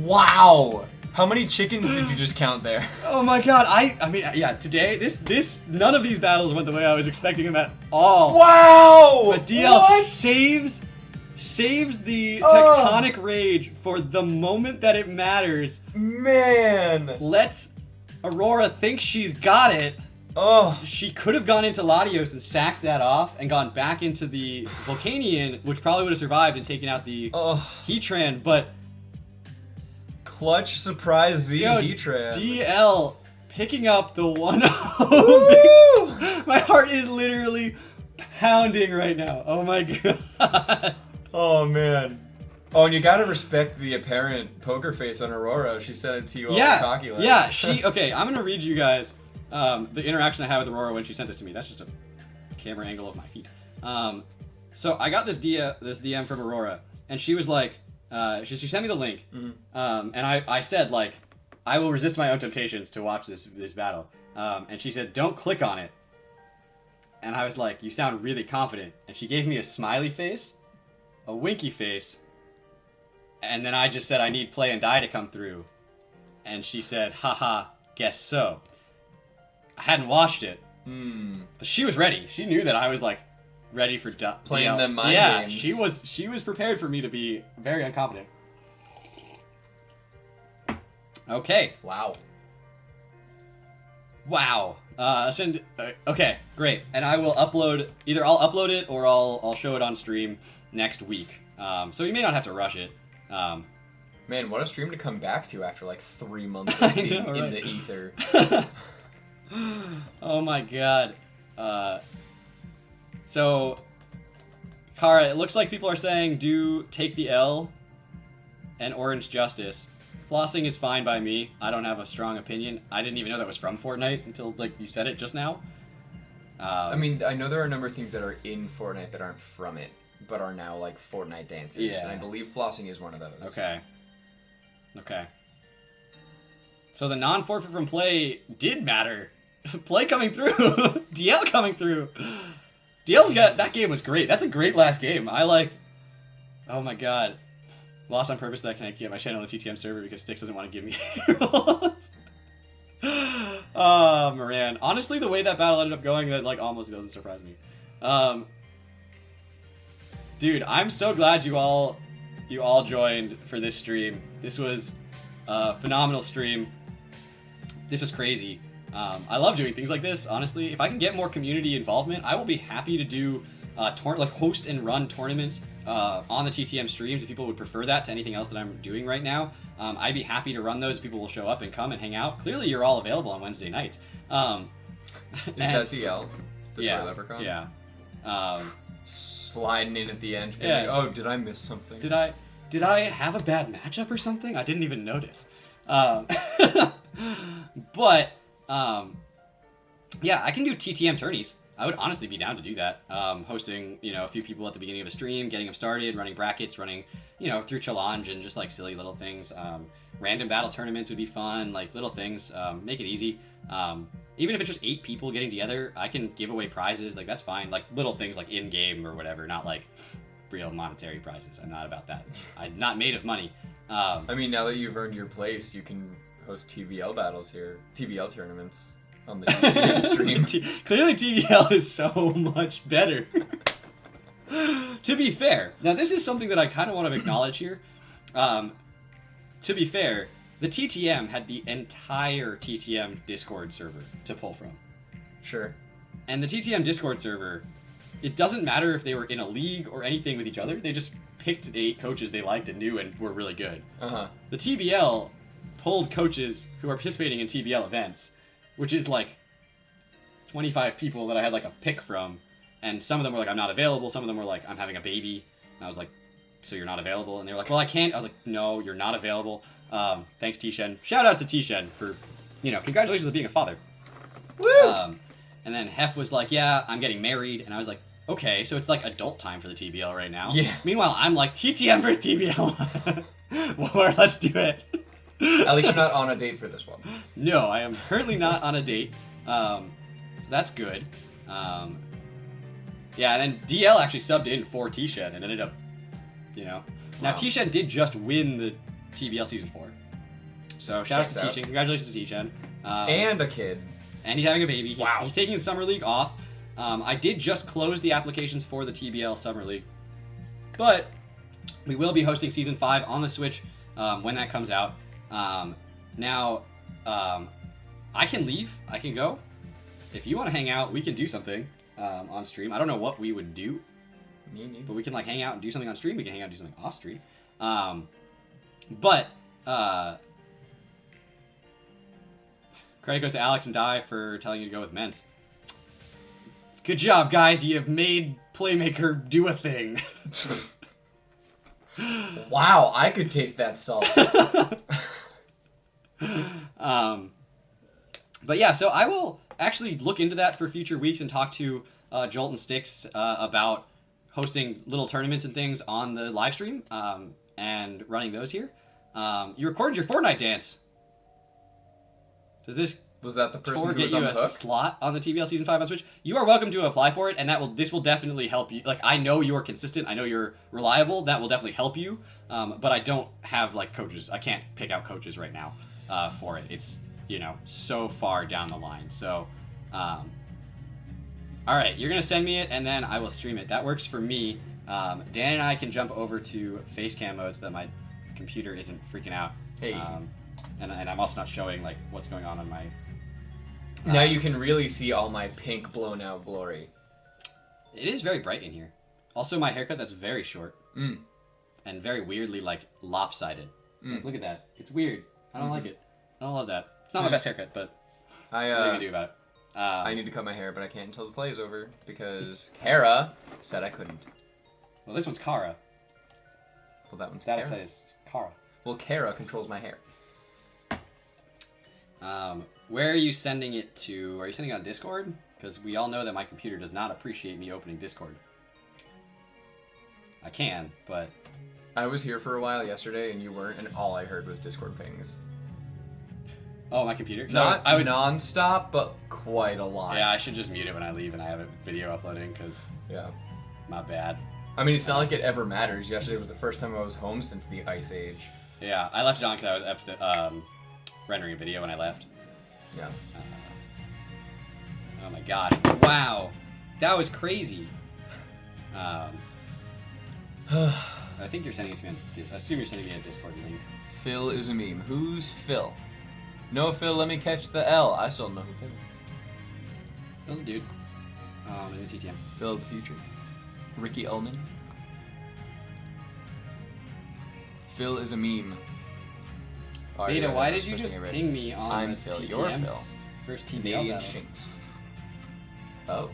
Wow! How many chickens did you just count there? Oh my god, I mean, yeah, today, none of these battles went the way I was expecting them at all. Wow! But DL saves the Tectonic Rage for the moment that it matters. Man! Lets Aurora think she's got it. Oh. She could have gone into Latios and sacked that off and gone back into the Volcanion, which probably would have survived and taken out the Heatran, but... Clutch surprise Z Heatran. DL picking up the 1-0 victory. My heart is literally pounding right now. Oh my god. Oh man. Oh, and you gotta respect the apparent poker face on Aurora. She said it to you all cocky like. Yeah, okay, I'm gonna read you guys the interaction I had with Aurora when she sent this to me. That's just a camera angle of my feet. So I got this DM from Aurora, and she was like, she sent me the link, and I said, like, I will resist my own temptations to watch this battle. And she said, don't click on it. And I was like, you sound really confident. And she gave me a smiley face, a winky face, and then I just said, I need play and die to come through. And she said, haha, guess so. I hadn't watched it, but she was ready. She knew that I was, like, ready for playing the mind games. Yeah, she was prepared for me to be very unconfident. Okay. Wow. Okay, great. And I will upload, either I'll upload it or I'll show it on stream next week. So you may not have to rush it. Man, what a stream to come back to after like 3 months of being in the ether. Oh my god. So, Kara, it looks like people are saying do take the L and Orange Justice. Flossing is fine by me. I don't have a strong opinion. I didn't even know that was from Fortnite until, like, you said it just now. I mean, I know there are a number of things that are in Fortnite that aren't from it, but are now, like, Fortnite dances. Yeah. And I believe flossing is one of those. Okay. So the non-forfeit from play did matter. Play coming through. DL coming through. DL's got... That game was great. That's a great last game. I like... Oh my god. Lost on purpose that I can't get my channel on the TTM server because Styx doesn't want to give me heroes. Oh, Moran. Honestly, the way that battle ended up going, that, like, almost doesn't surprise me. Dude, I'm so glad you all joined for this stream. This was a phenomenal stream. This was crazy. I love doing things like this, honestly. If I can get more community involvement, I will be happy to do host and run tournaments on the TTM streams if people would prefer that to anything else that I'm doing right now. I'd be happy to run those if people will show up and come and hang out. Clearly, you're all available on Wednesday nights. Is that DL? The yeah, Leprechaun? Yeah. Sliding in at the end. Yeah. Like, oh, did I miss something? Did I have a bad matchup or something? I didn't even notice. But yeah, I can do TTM tourneys. I would honestly be down to do that. Hosting, a few people at the beginning of a stream, getting them started, running brackets, running, through challenge and just like silly little things. Random battle tournaments would be fun, like little things. Make it easy. Even if it's just 8 people getting together, I can give away prizes. Like that's fine. Like little things like in game or whatever, not like real monetary prizes. I'm not about that. I'm not made of money. I mean, now that you've earned your place, you can host TBL battles here, TBL tournaments on the TTM stream. Clearly, TBL is so much better. To be fair, now this is something that I kind of want to acknowledge here. To be fair, the TTM had the entire TTM Discord server to pull from. Sure. And the TTM Discord server, it doesn't matter if they were in a league or anything with each other. They just picked 8 coaches they liked and knew and were really good. Uh-huh. The TBL pulled coaches who are participating in TBL events, which is like 25 people that I had like a pick from. And some of them were like, I'm not available. Some of them were like, I'm having a baby. And I was like, so you're not available? And they were like, well, I can't. I was like, no, you're not available. Thanks, T-Shen. Shout out to T-Shen for, congratulations on being a father. Woo! And then Hef was like, yeah, I'm getting married. And I was like, okay, so it's like adult time for the TBL right now. Yeah. Meanwhile, I'm like, TTM versus TBL. War, let's do it. At least you're not on a date for this one. No, I am currently not on a date. So that's good. Yeah, and then DL actually subbed in for T-Shen and ended up, Now, Wow. T-Shen did just win the TBL Season 4. So shout out to T-Shen. Congratulations to T-Shen. And a kid. And he's having a baby. Wow. He's taking the Summer League off. I did just close the applications for the TBL Summer League. But we will be hosting Season 5 on the Switch when that comes out. Now, I can leave. I can go. If you want to hang out, we can do something on stream. I don't know what we would do. Me neither. But we can like hang out and do something on stream. We can hang out and do something off stream. But credit goes to Alex and Di for telling you to go with Mence. Good job, guys. You have made Playmaker do a thing. Wow, I could taste that salt. But yeah, so I will actually look into that for future weeks and talk to Jolt and Styx about hosting little tournaments and things on the live stream and running those here. You recorded your Fortnite dance. Does this Was that the person tour who get was you on the a hook? slot on the TBL Season 5 on Switch? You are welcome to apply for it, and this will definitely help you. Like, I know you're consistent. I know you're reliable. That will definitely help you. But I don't have, like, coaches. I can't pick out coaches right now for it. It's, so far down the line. So, all right, you're going to send me it, and then I will stream it. That works for me. Dan and I can jump over to face cam mode so that my computer isn't freaking out. Hey. And I'm also not showing, like, what's going on my... Now you can really see all my pink blown out glory. It is very bright in here. Also, my haircut that's very short. Mm. And very weirdly, like, lopsided. Like, look at that. It's weird. I don't like it. I don't love that. It's not my best haircut, but what are you going to do about it? I need to cut my hair, but I can't until the play is over because Kara said I couldn't. Well, this one's Kara. Well, that one's Static Kara. side is Kara. Well, Kara controls my hair. Where are you sending it to? Are you sending it on Discord? Because we all know that my computer does not appreciate me opening Discord. I can, but... I was here for a while yesterday, and you weren't, and all I heard was Discord pings. Oh, my computer? Not I was non-stop, but quite a lot. Yeah, I should just mute it when I leave and I have a video uploading, because... Yeah. Not bad. I mean, it's not like it ever matters. Yesterday was the first time I was home since the Ice Age. Yeah, I left it on because I was rendering a video when I left. Yeah. Oh my god. Wow. That was crazy. I think you're sending it to me on Discord. I assume you're sending me a Discord link. Phil is a meme. Who's Phil? No, Phil, let me catch the L. I still don't know who Phil is. That was a dude. In the TTM. Phil of the future. Ricky Ullman. Phil is a meme. Oh, Beta, yeah, why that's did you the first just thing I read. ping me on I'm the Phil, TTM's you're Phil. first TBL Canadian battle? Shinks. Oh.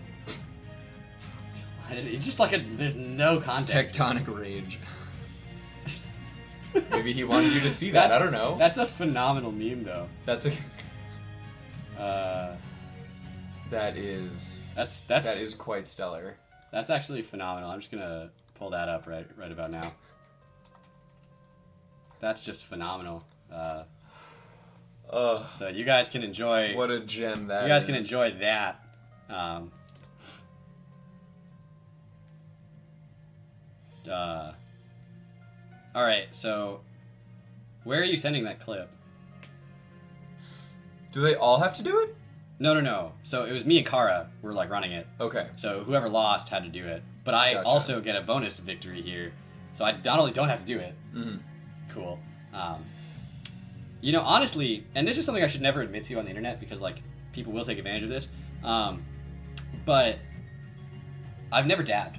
It's just like there's no context. Tectonic rage. Maybe he wanted you to see that. I don't know. That's a phenomenal meme, though. That's a. That is quite stellar. That's actually phenomenal. I'm just gonna pull that up right about now. That's just phenomenal. So you guys can enjoy. What a gem that is. You guys can enjoy that. All right, so where are you sending that clip? Do they all have to do it? No. So it was me and Kara were like running it. Okay. So whoever lost had to do it. But I Gotcha. also get a bonus victory here. So I not only don't have to do it. Mm-hmm. Cool. You know, honestly, and this is something I should never admit to on the internet because like people will take advantage of this. But I've never dabbed.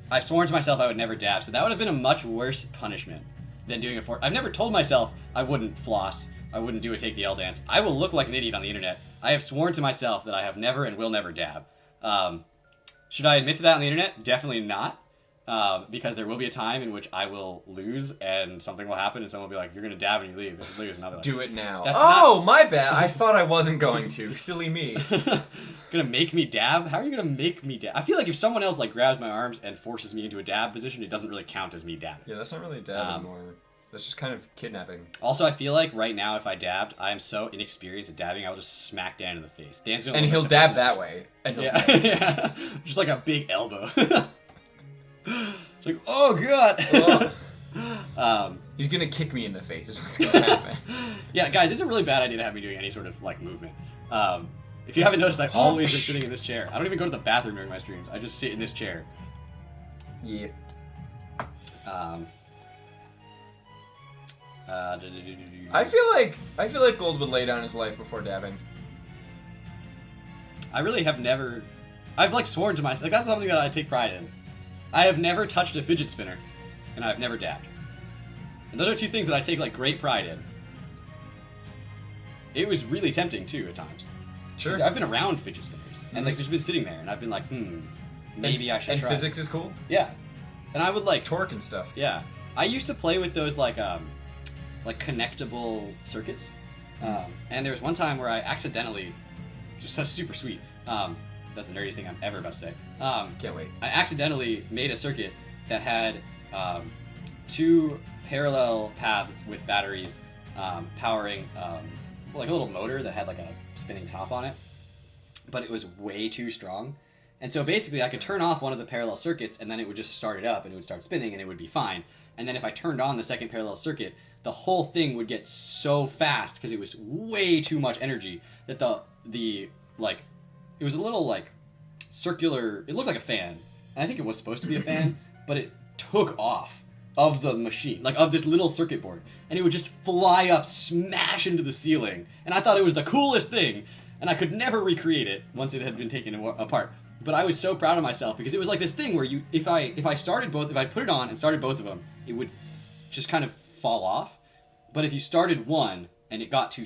I've sworn to myself I would never dab, so that would have been a much worse punishment than doing a I've never told myself I wouldn't floss, I wouldn't do a take the L dance. I will look like an idiot on the internet. I have sworn to myself that I have never and will never dab. Should I admit to that on the internet? Definitely not. Because there will be a time in which I will lose and something will happen and someone will be like, you're going to dab and you leave. If you lose, and I'll be like, do it now. That's my bad. I thought I wasn't going to. Silly me. Gonna make me dab? How are you gonna make me dab? I feel like if someone else like grabs my arms and forces me into a dab position, it doesn't really count as me dabbing. Yeah, that's not really a dab anymore. That's just kind of kidnapping. Also, I feel like right now, if I dabbed, I am so inexperienced at dabbing, I will just smack Dan in the face. Dan's and he'll dab that way. And he'll yeah. Just like a big elbow. Like, oh god. He's gonna kick me in the face. Is what's gonna happen. Yeah, guys, it's a really bad idea to have me doing any sort of like movement. If you haven't noticed, I always just sitting in this chair. I don't even go to the bathroom during my streams. I just sit in this chair. Yeah. I feel like Gold would lay down his life before dabbing. I really have never. I've like sworn to myself. Like that's something that I take pride in. I have never touched a fidget spinner, and I've never dabbed. And those are two things that I take like great pride in. It was really tempting too at times. Sure. I've been around fidget spinners and like just been sitting there, and I've been like, maybe I should try. And physics is cool. Yeah, and I would like torque and stuff. Yeah, I used to play with those like connectable circuits, and there was one time where I accidentally, just so super sweet. That's the nerdiest thing I'm ever about to say. Can't wait. I accidentally made a circuit that had two parallel paths with batteries powering like a little motor that had like a spinning top on it, but it was way too strong. And so basically I could turn off one of the parallel circuits and then it would just start it up and it would start spinning and it would be fine. And then if I turned on the second parallel circuit, the whole thing would get so fast because it was way too much energy that the like it was a little like circular, it looked like a fan. And I think it was supposed to be a fan, but it took off of the machine, like of this little circuit board, and it would just fly up, smash into the ceiling, and I thought it was the coolest thing, and I could never recreate it once it had been taken apart. But I was so proud of myself because it was like this thing where if I put it on and started both of them, it would just kind of fall off. But if you started one and it got to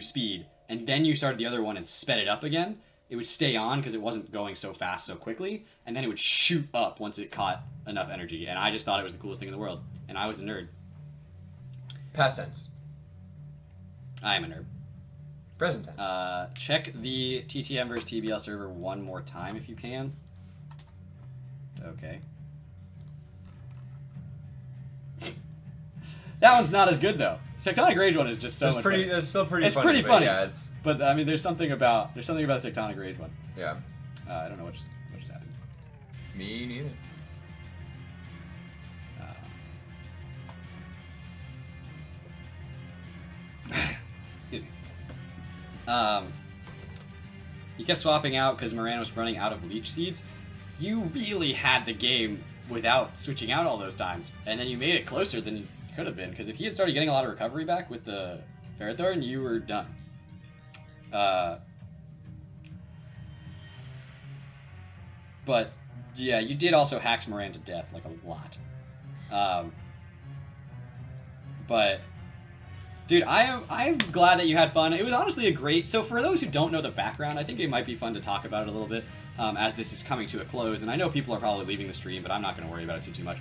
speed, and then you started the other one and sped it up again, it would stay on because it wasn't going so fast so quickly, and then it would shoot up once it caught enough energy, and I just thought it was the coolest thing in the world, and I was a nerd. Past tense. I am a nerd. Present tense. Check the TTM versus TBL server one more time if you can. Okay. That one's not as good though. Tectonic Rage one is just so much better. It's still pretty it's funny. Pretty funny. Yeah, it's... But I mean, there's something about the Tectonic Rage one. Yeah. I don't know what just happened. Me neither. Excuse me. You kept swapping out because Moran was running out of leech seeds. You really had the game without switching out all those times, and then you made it closer than you could have been, because if he had started getting a lot of recovery back with the Ferrothorn, you were done. But yeah, you did also hack Moran to death, like a lot. But dude, I'm glad that you had fun. It was honestly a great. So for those who don't know the background, I think it might be fun to talk about it a little bit as this is coming to a close. And I know people are probably leaving the stream, but I'm not going to worry about it too much.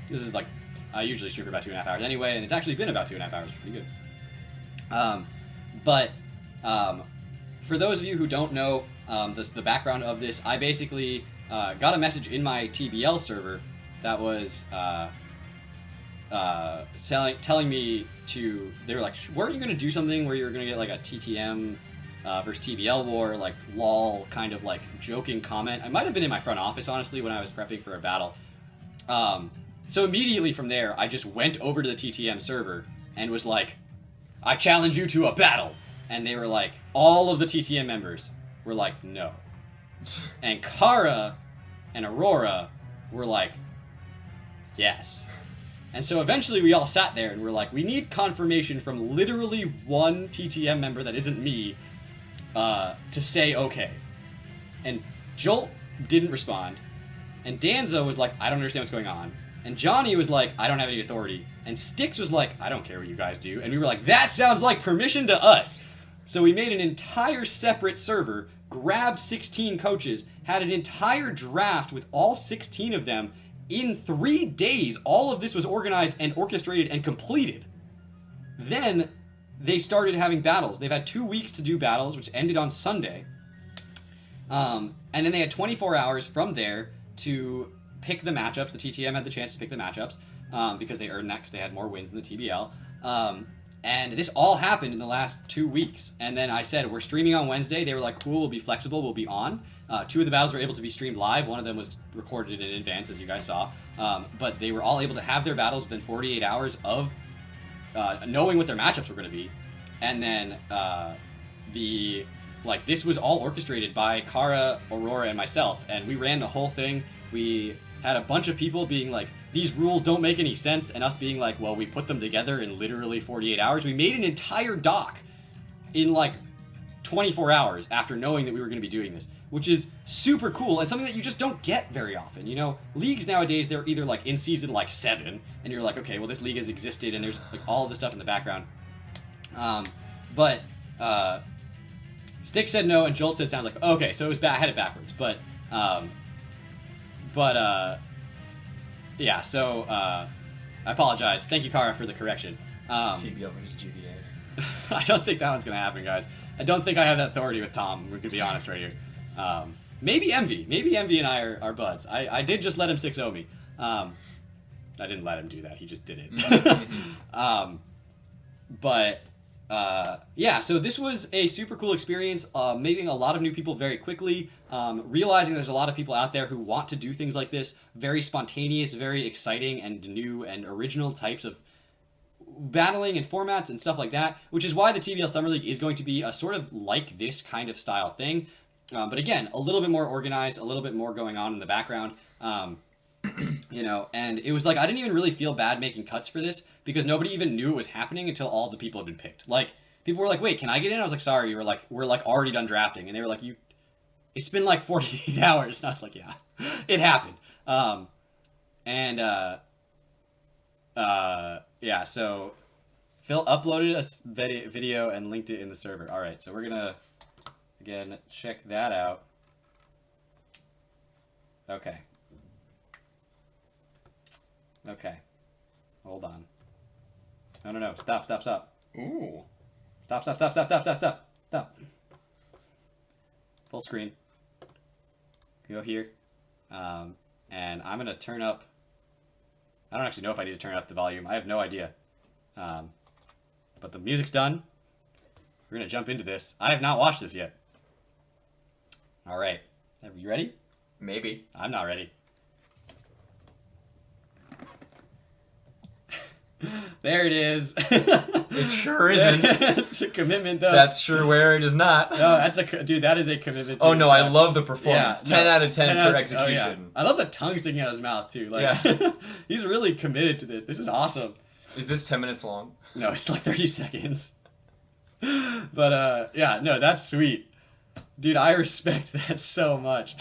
This is like I usually stream for about 2.5 hours anyway, and it's actually been about 2.5 hours. Pretty good. for those of you who don't know the background of this, I basically got a message in my TBL server that was telling me to. They were like, "Weren't you going to do something where you're going to get like a TTM versus TBL war, like lol kind of like joking comment?" I might have been in my front office honestly when I was prepping for a battle. So immediately from there, I just went over to the TTM server and was like, "I challenge you to a battle." And they were like, all of the TTM members were like, "No." And Kara and Aurora were like, "Yes." And so eventually we all sat there and we're like, we need confirmation from literally one TTM member that isn't me to say okay. And Jolt didn't respond. And Danza was like, "I don't understand what's going on." And Johnny was like, "I don't have any authority." And Styx was like, "I don't care what you guys do." And we were like, that sounds like permission to us. So we made an entire separate server, grabbed 16 coaches, had an entire draft with all 16 of them. In 3 days, all of this was organized and orchestrated and completed. Then they started having battles. They've had 2 weeks to do battles, which ended on Sunday. And then they had 24 hours from there to pick the matchups. The TTM had the chance to pick the matchups because they earned that because they had more wins than the TBL. And this all happened in the last 2 weeks. And then I said, we're streaming on Wednesday. They were like, cool, we'll be flexible, we'll be on. 2 of the battles were able to be streamed live. One of them was recorded in advance, as you guys saw. But they were all able to have their battles within 48 hours of knowing what their matchups were going to be. And then this was all orchestrated by Kara, Aurora, and myself. And we ran the whole thing. We had a bunch of people being like, these rules don't make any sense, and us being like, well, we put them together in literally 48 hours. We made an entire doc in like 24 hours after knowing that we were going to be doing this, which is super cool and something that you just don't get very often. You know, leagues nowadays, they're either like in season like 7, and you're like, okay, well, this league has existed, and there's like all of this stuff in the background. But Stick said no, and Jolt said sounds like, okay, so it was I had it backwards, yeah, so I apologize. Thank you, Kara, for the correction. TBL versus GBA. I don't think that one's going to happen, guys. I don't think I have that authority with Tom. We could be honest right here. Maybe Envy. Maybe Envy and I are buds. I did just let him 6-0 me. I didn't let him do that. He just did it. Yeah, so this was a super cool experience, meeting a lot of new people very quickly, realizing there's a lot of people out there who want to do things like this, very spontaneous, very exciting and new and original types of battling and formats and stuff like that, which is why the TBL Summer League is going to be a sort of like this kind of style thing. But again, a little bit more organized, a little bit more going on in the background. You know, and it was like, I didn't even really feel bad making cuts for this because nobody even knew it was happening until all the people had been picked. Like, people were like, wait, can I get in? I was like, sorry, we're like already done drafting. And they were like, it's been like 48 hours. And I was like, yeah, it happened. Yeah, so Phil uploaded a video and linked it in the server. All right, so we're gonna, again, check that out. Okay. Okay. Hold on. No. Stop. Ooh. Stop. Full screen. Go here. And I'm going to turn up... I don't actually know if I need to turn up the volume. I have no idea. But the music's done. We're going to jump into this. I have not watched this yet. All right. Are you ready? Maybe. I'm not ready. There it is. It sure isn't. It's a commitment, though. That's sure where it is not. No, that's dude. That is a commitment. Oh no, I love the performance. Yeah, 10 out of 10 for execution. Oh, yeah. I love the tongue sticking out of his mouth too. Like, yeah. He's really committed to this. This is awesome. Is this 10 minutes long? No, it's like 30 seconds. But yeah, no, that's sweet, dude. I respect that so much.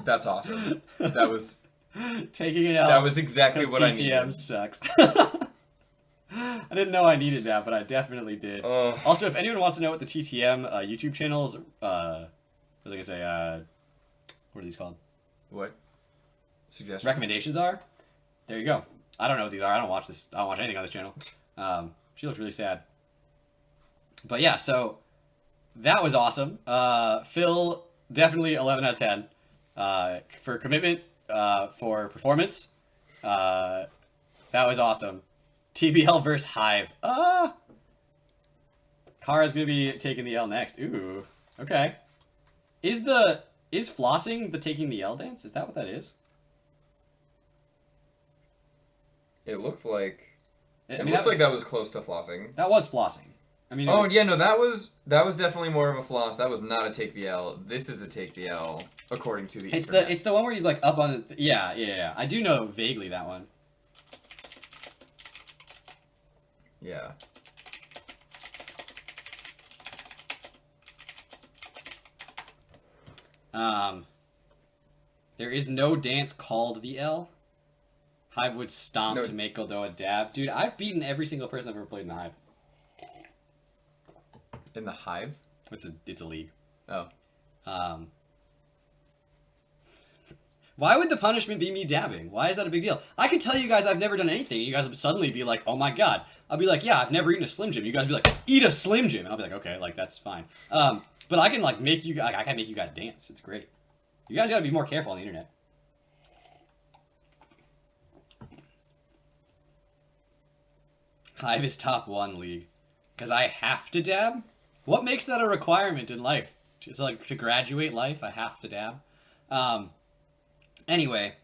That's awesome. That was taking it out. That was exactly what I needed. TTM sucks. I didn't know I needed that, but I definitely did. Also, if anyone wants to know what the TTM YouTube channels, what was I gonna say? What are these called? What? Suggestions? Recommendations are? There you go. I don't know what these are. I don't watch this. I don't watch anything on this channel. She looks really sad. But yeah, so that was awesome. Phil, definitely 11 out of 10. For commitment, for performance. That was awesome. TBL versus Hive. Kara's gonna be taking the L next. Ooh. Okay. Is flossing the taking the L dance? Is that what that is? It looked like. I It mean, looked like that was close to flossing. That was flossing. I mean. Oh yeah, no, that was definitely more of a floss. That was not a take the L. This is a take the L, according to the internet. It's the one where he's like up on. Yeah. I do know vaguely that one. Yeah. There is no dance called the L. Hive would stomp No. to make Goldoa dab. Dude, I've beaten every single person I've ever played in the Hive. In the Hive? It's a league. Oh. Why would the punishment be me dabbing? Why is that a big deal? I could tell you guys I've never done anything. You guys would suddenly be like, oh my god. I'll be like, yeah, I've never eaten a Slim Jim. You guys would be like, eat a Slim Jim. And I'll be like, okay, like that's fine. But I can like make you. I can make you guys dance. It's great. You guys gotta be more careful on the internet. Hive is top 1 league. Because I have to dab? What makes that a requirement in life? It's like to graduate life, I have to dab. Anyway,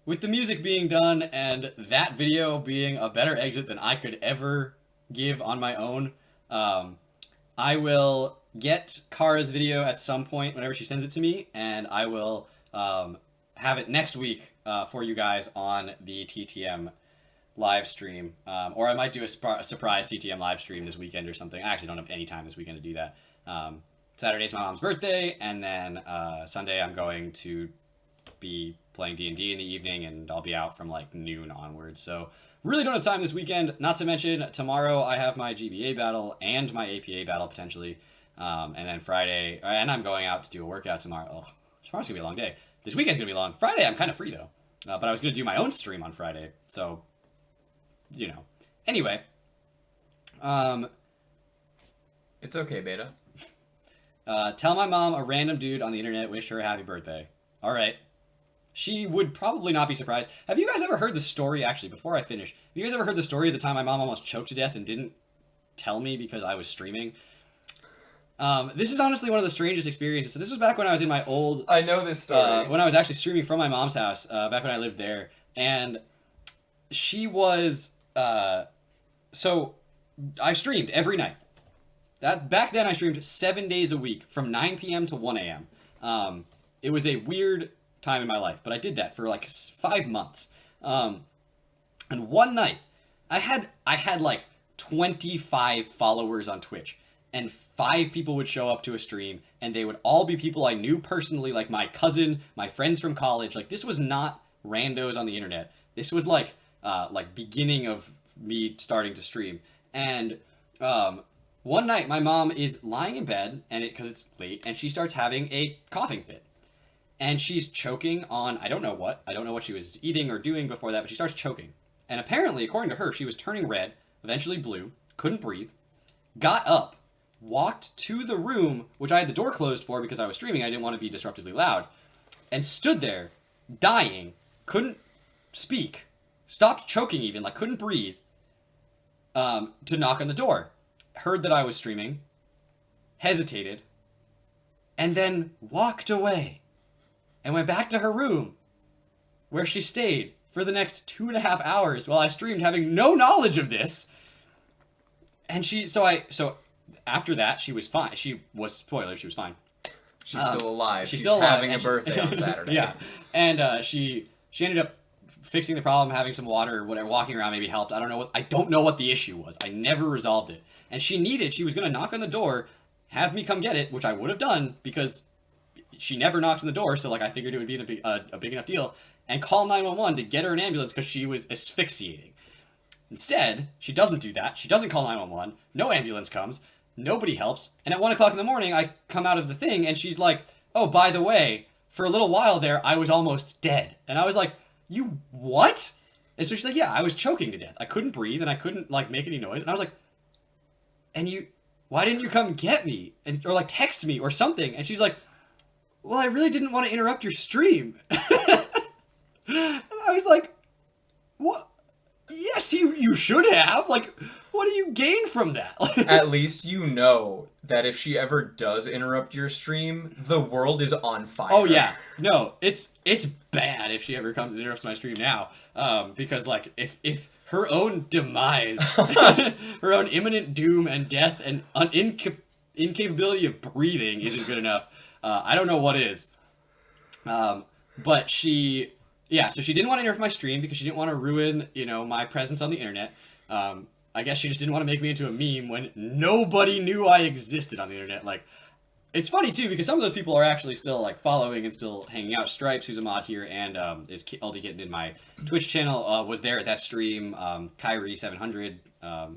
with the music being done and that video being a better exit than I could ever give on my own, I will get Kara's video at some point whenever she sends it to me, and I will have it next week for you guys on the TTM live stream, or I might do a surprise TTM live stream this weekend or something. I actually don't have any time this weekend to do that. Saturday's my mom's birthday, and then Sunday I'm going to be playing D&D in the evening, and I'll be out from like noon onwards. So really don't have time this weekend. Not to mention tomorrow I have my GBA battle and my APA battle potentially, and then Friday, and I'm going out to do a workout tomorrow. Oh, tomorrow's gonna be a long day. This weekend's gonna be long. Friday I'm kind of free though, but I was gonna do my own stream on Friday, so. You know. Anyway. It's okay, Beta. Tell my mom a random dude on the internet wished her a happy birthday. Alright. She would probably not be surprised. Have you guys ever heard the story, actually, before I finish, have you guys ever heard the story of the time my mom almost choked to death and didn't tell me because I was streaming? This is honestly one of the strangest experiences. So this was back when I was in my old... I know this story. When I was actually streaming from my mom's house, back when I lived there. And she was... So I streamed every night. Back then I streamed 7 days a week from 9 p.m. to 1 a.m. It was a weird time in my life, but I did that for like 5 months. And one night I had like 25 followers on Twitch, and 5 people would show up to a stream, and they would all be people I knew personally, like my cousin, my friends from college. Like this was not randos on the internet. This was like beginning of me starting to stream. And one night my mom is lying in bed, and because it's late, and she starts having a coughing fit, and she's choking on I don't know what she was eating or doing before that, but she starts choking, and apparently according to her she was turning red, eventually blue, couldn't breathe, got up, walked to the room, which I had the door closed for because I was streaming, I didn't want to be disruptively loud, and stood there dying, couldn't speak, stopped choking even, like couldn't breathe, to knock on the door. Heard that I was streaming, hesitated, and then walked away and went back to her room where she stayed for the next 2.5 hours while I streamed, having no knowledge of this. And so after that, she was fine. She was fine. She's still alive. She's still still alive, having a and birthday on Saturday. Yeah. And she ended up fixing the problem, having some water, whatever, walking around maybe helped. I don't know what the issue was. I never resolved it. And she was going to knock on the door, have me come get it, which I would have done because she never knocks on the door. So like I figured it would be a big enough deal, and call 911 to get her an ambulance because she was asphyxiating. Instead, she doesn't do that. She doesn't call 911. No ambulance comes. Nobody helps. And at 1 o'clock in the morning, I come out of the thing and she's like, oh, by the way, for a little while there, I was almost dead. And I was like, you what? And so she's like, yeah, I was choking to death. I couldn't breathe and I couldn't like make any noise. And I was like, and why didn't you come get me? And or like text me or something. And she's like, well, I really didn't want to interrupt your stream. And I was like, what? Yes, you should have. Like, what do you gain from that? At least you know that if she ever does interrupt your stream, the world is on fire. Oh yeah, no, it's bad if she ever comes and interrupts my stream now, because like if her own demise, her own imminent doom and death and incapability of breathing isn't good enough, I don't know what is. But she, yeah, so she didn't want to interrupt my stream because she didn't want to ruin, you know, my presence on the internet. I guess she just didn't want to make me into a meme when nobody knew I existed on the internet. Like, it's funny too because some of those people are actually still like following and still hanging out. Stripes, who's a mod here, and is LD Kitten in my Twitch channel, was there at that stream. Kyrie700,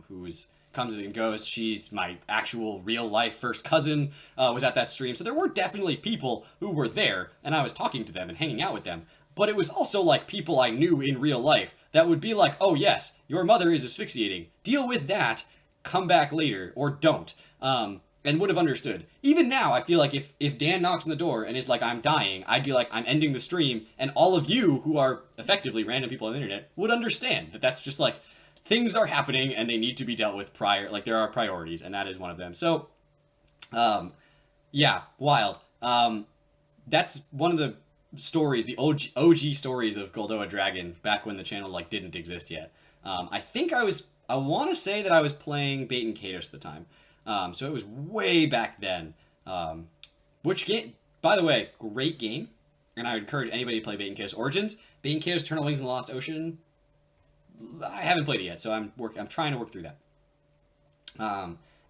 who's comes and goes. She's my actual real life first cousin, was at that stream. So there were definitely people who were there, and I was talking to them and hanging out with them. But it was also like people I knew in real life that would be like, oh yes, your mother is asphyxiating. Deal with that. Come back later or don't. And would have understood. Even now, I feel like if Dan knocks on the door and is like, I'm dying, I'd be like, I'm ending the stream, and all of you, who are effectively random people on the internet, would understand that that's just like, things are happening and they need to be dealt with prior, like there are priorities, and that is one of them. So, yeah, wild. That's one of the stories, the OG stories of GoldoaDragon, back when the channel like didn't exist yet. I think I want to say that I was playing Bait and Kados at the time. So it was way back then. Which game, by the way, great game. And I would encourage anybody to play Bait and Kados Origins. Bait and Kados Eternal Wings in the Lost Ocean, I haven't played it yet, so I'm trying to work through that.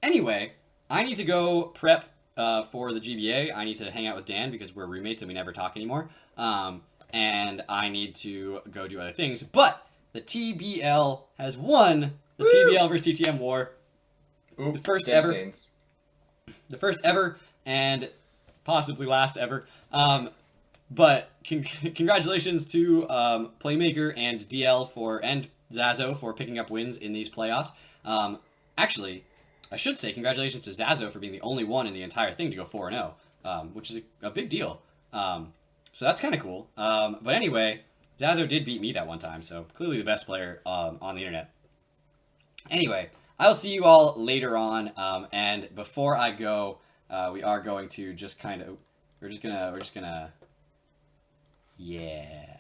Anyway, I need to go prep for the GBA. I need to hang out with Dan because we're roommates and we never talk anymore. And I need to go do other things. But the TBL has won the TBL versus TTM war. Oop, the first dead ever. stains. The first ever and possibly last ever. But congratulations to Playmaker and DL and Zazo for picking up wins in these playoffs. Actually, I should say congratulations to Zazo for being the only one in the entire thing to go 4-0, which is a big deal. So that's kind of cool. But anyway, Zazo did beat me that one time, so clearly the best player on the internet. Anyway, I'll see you all later on. And before I go, we are going to just kind of, we're just gonna, yeah.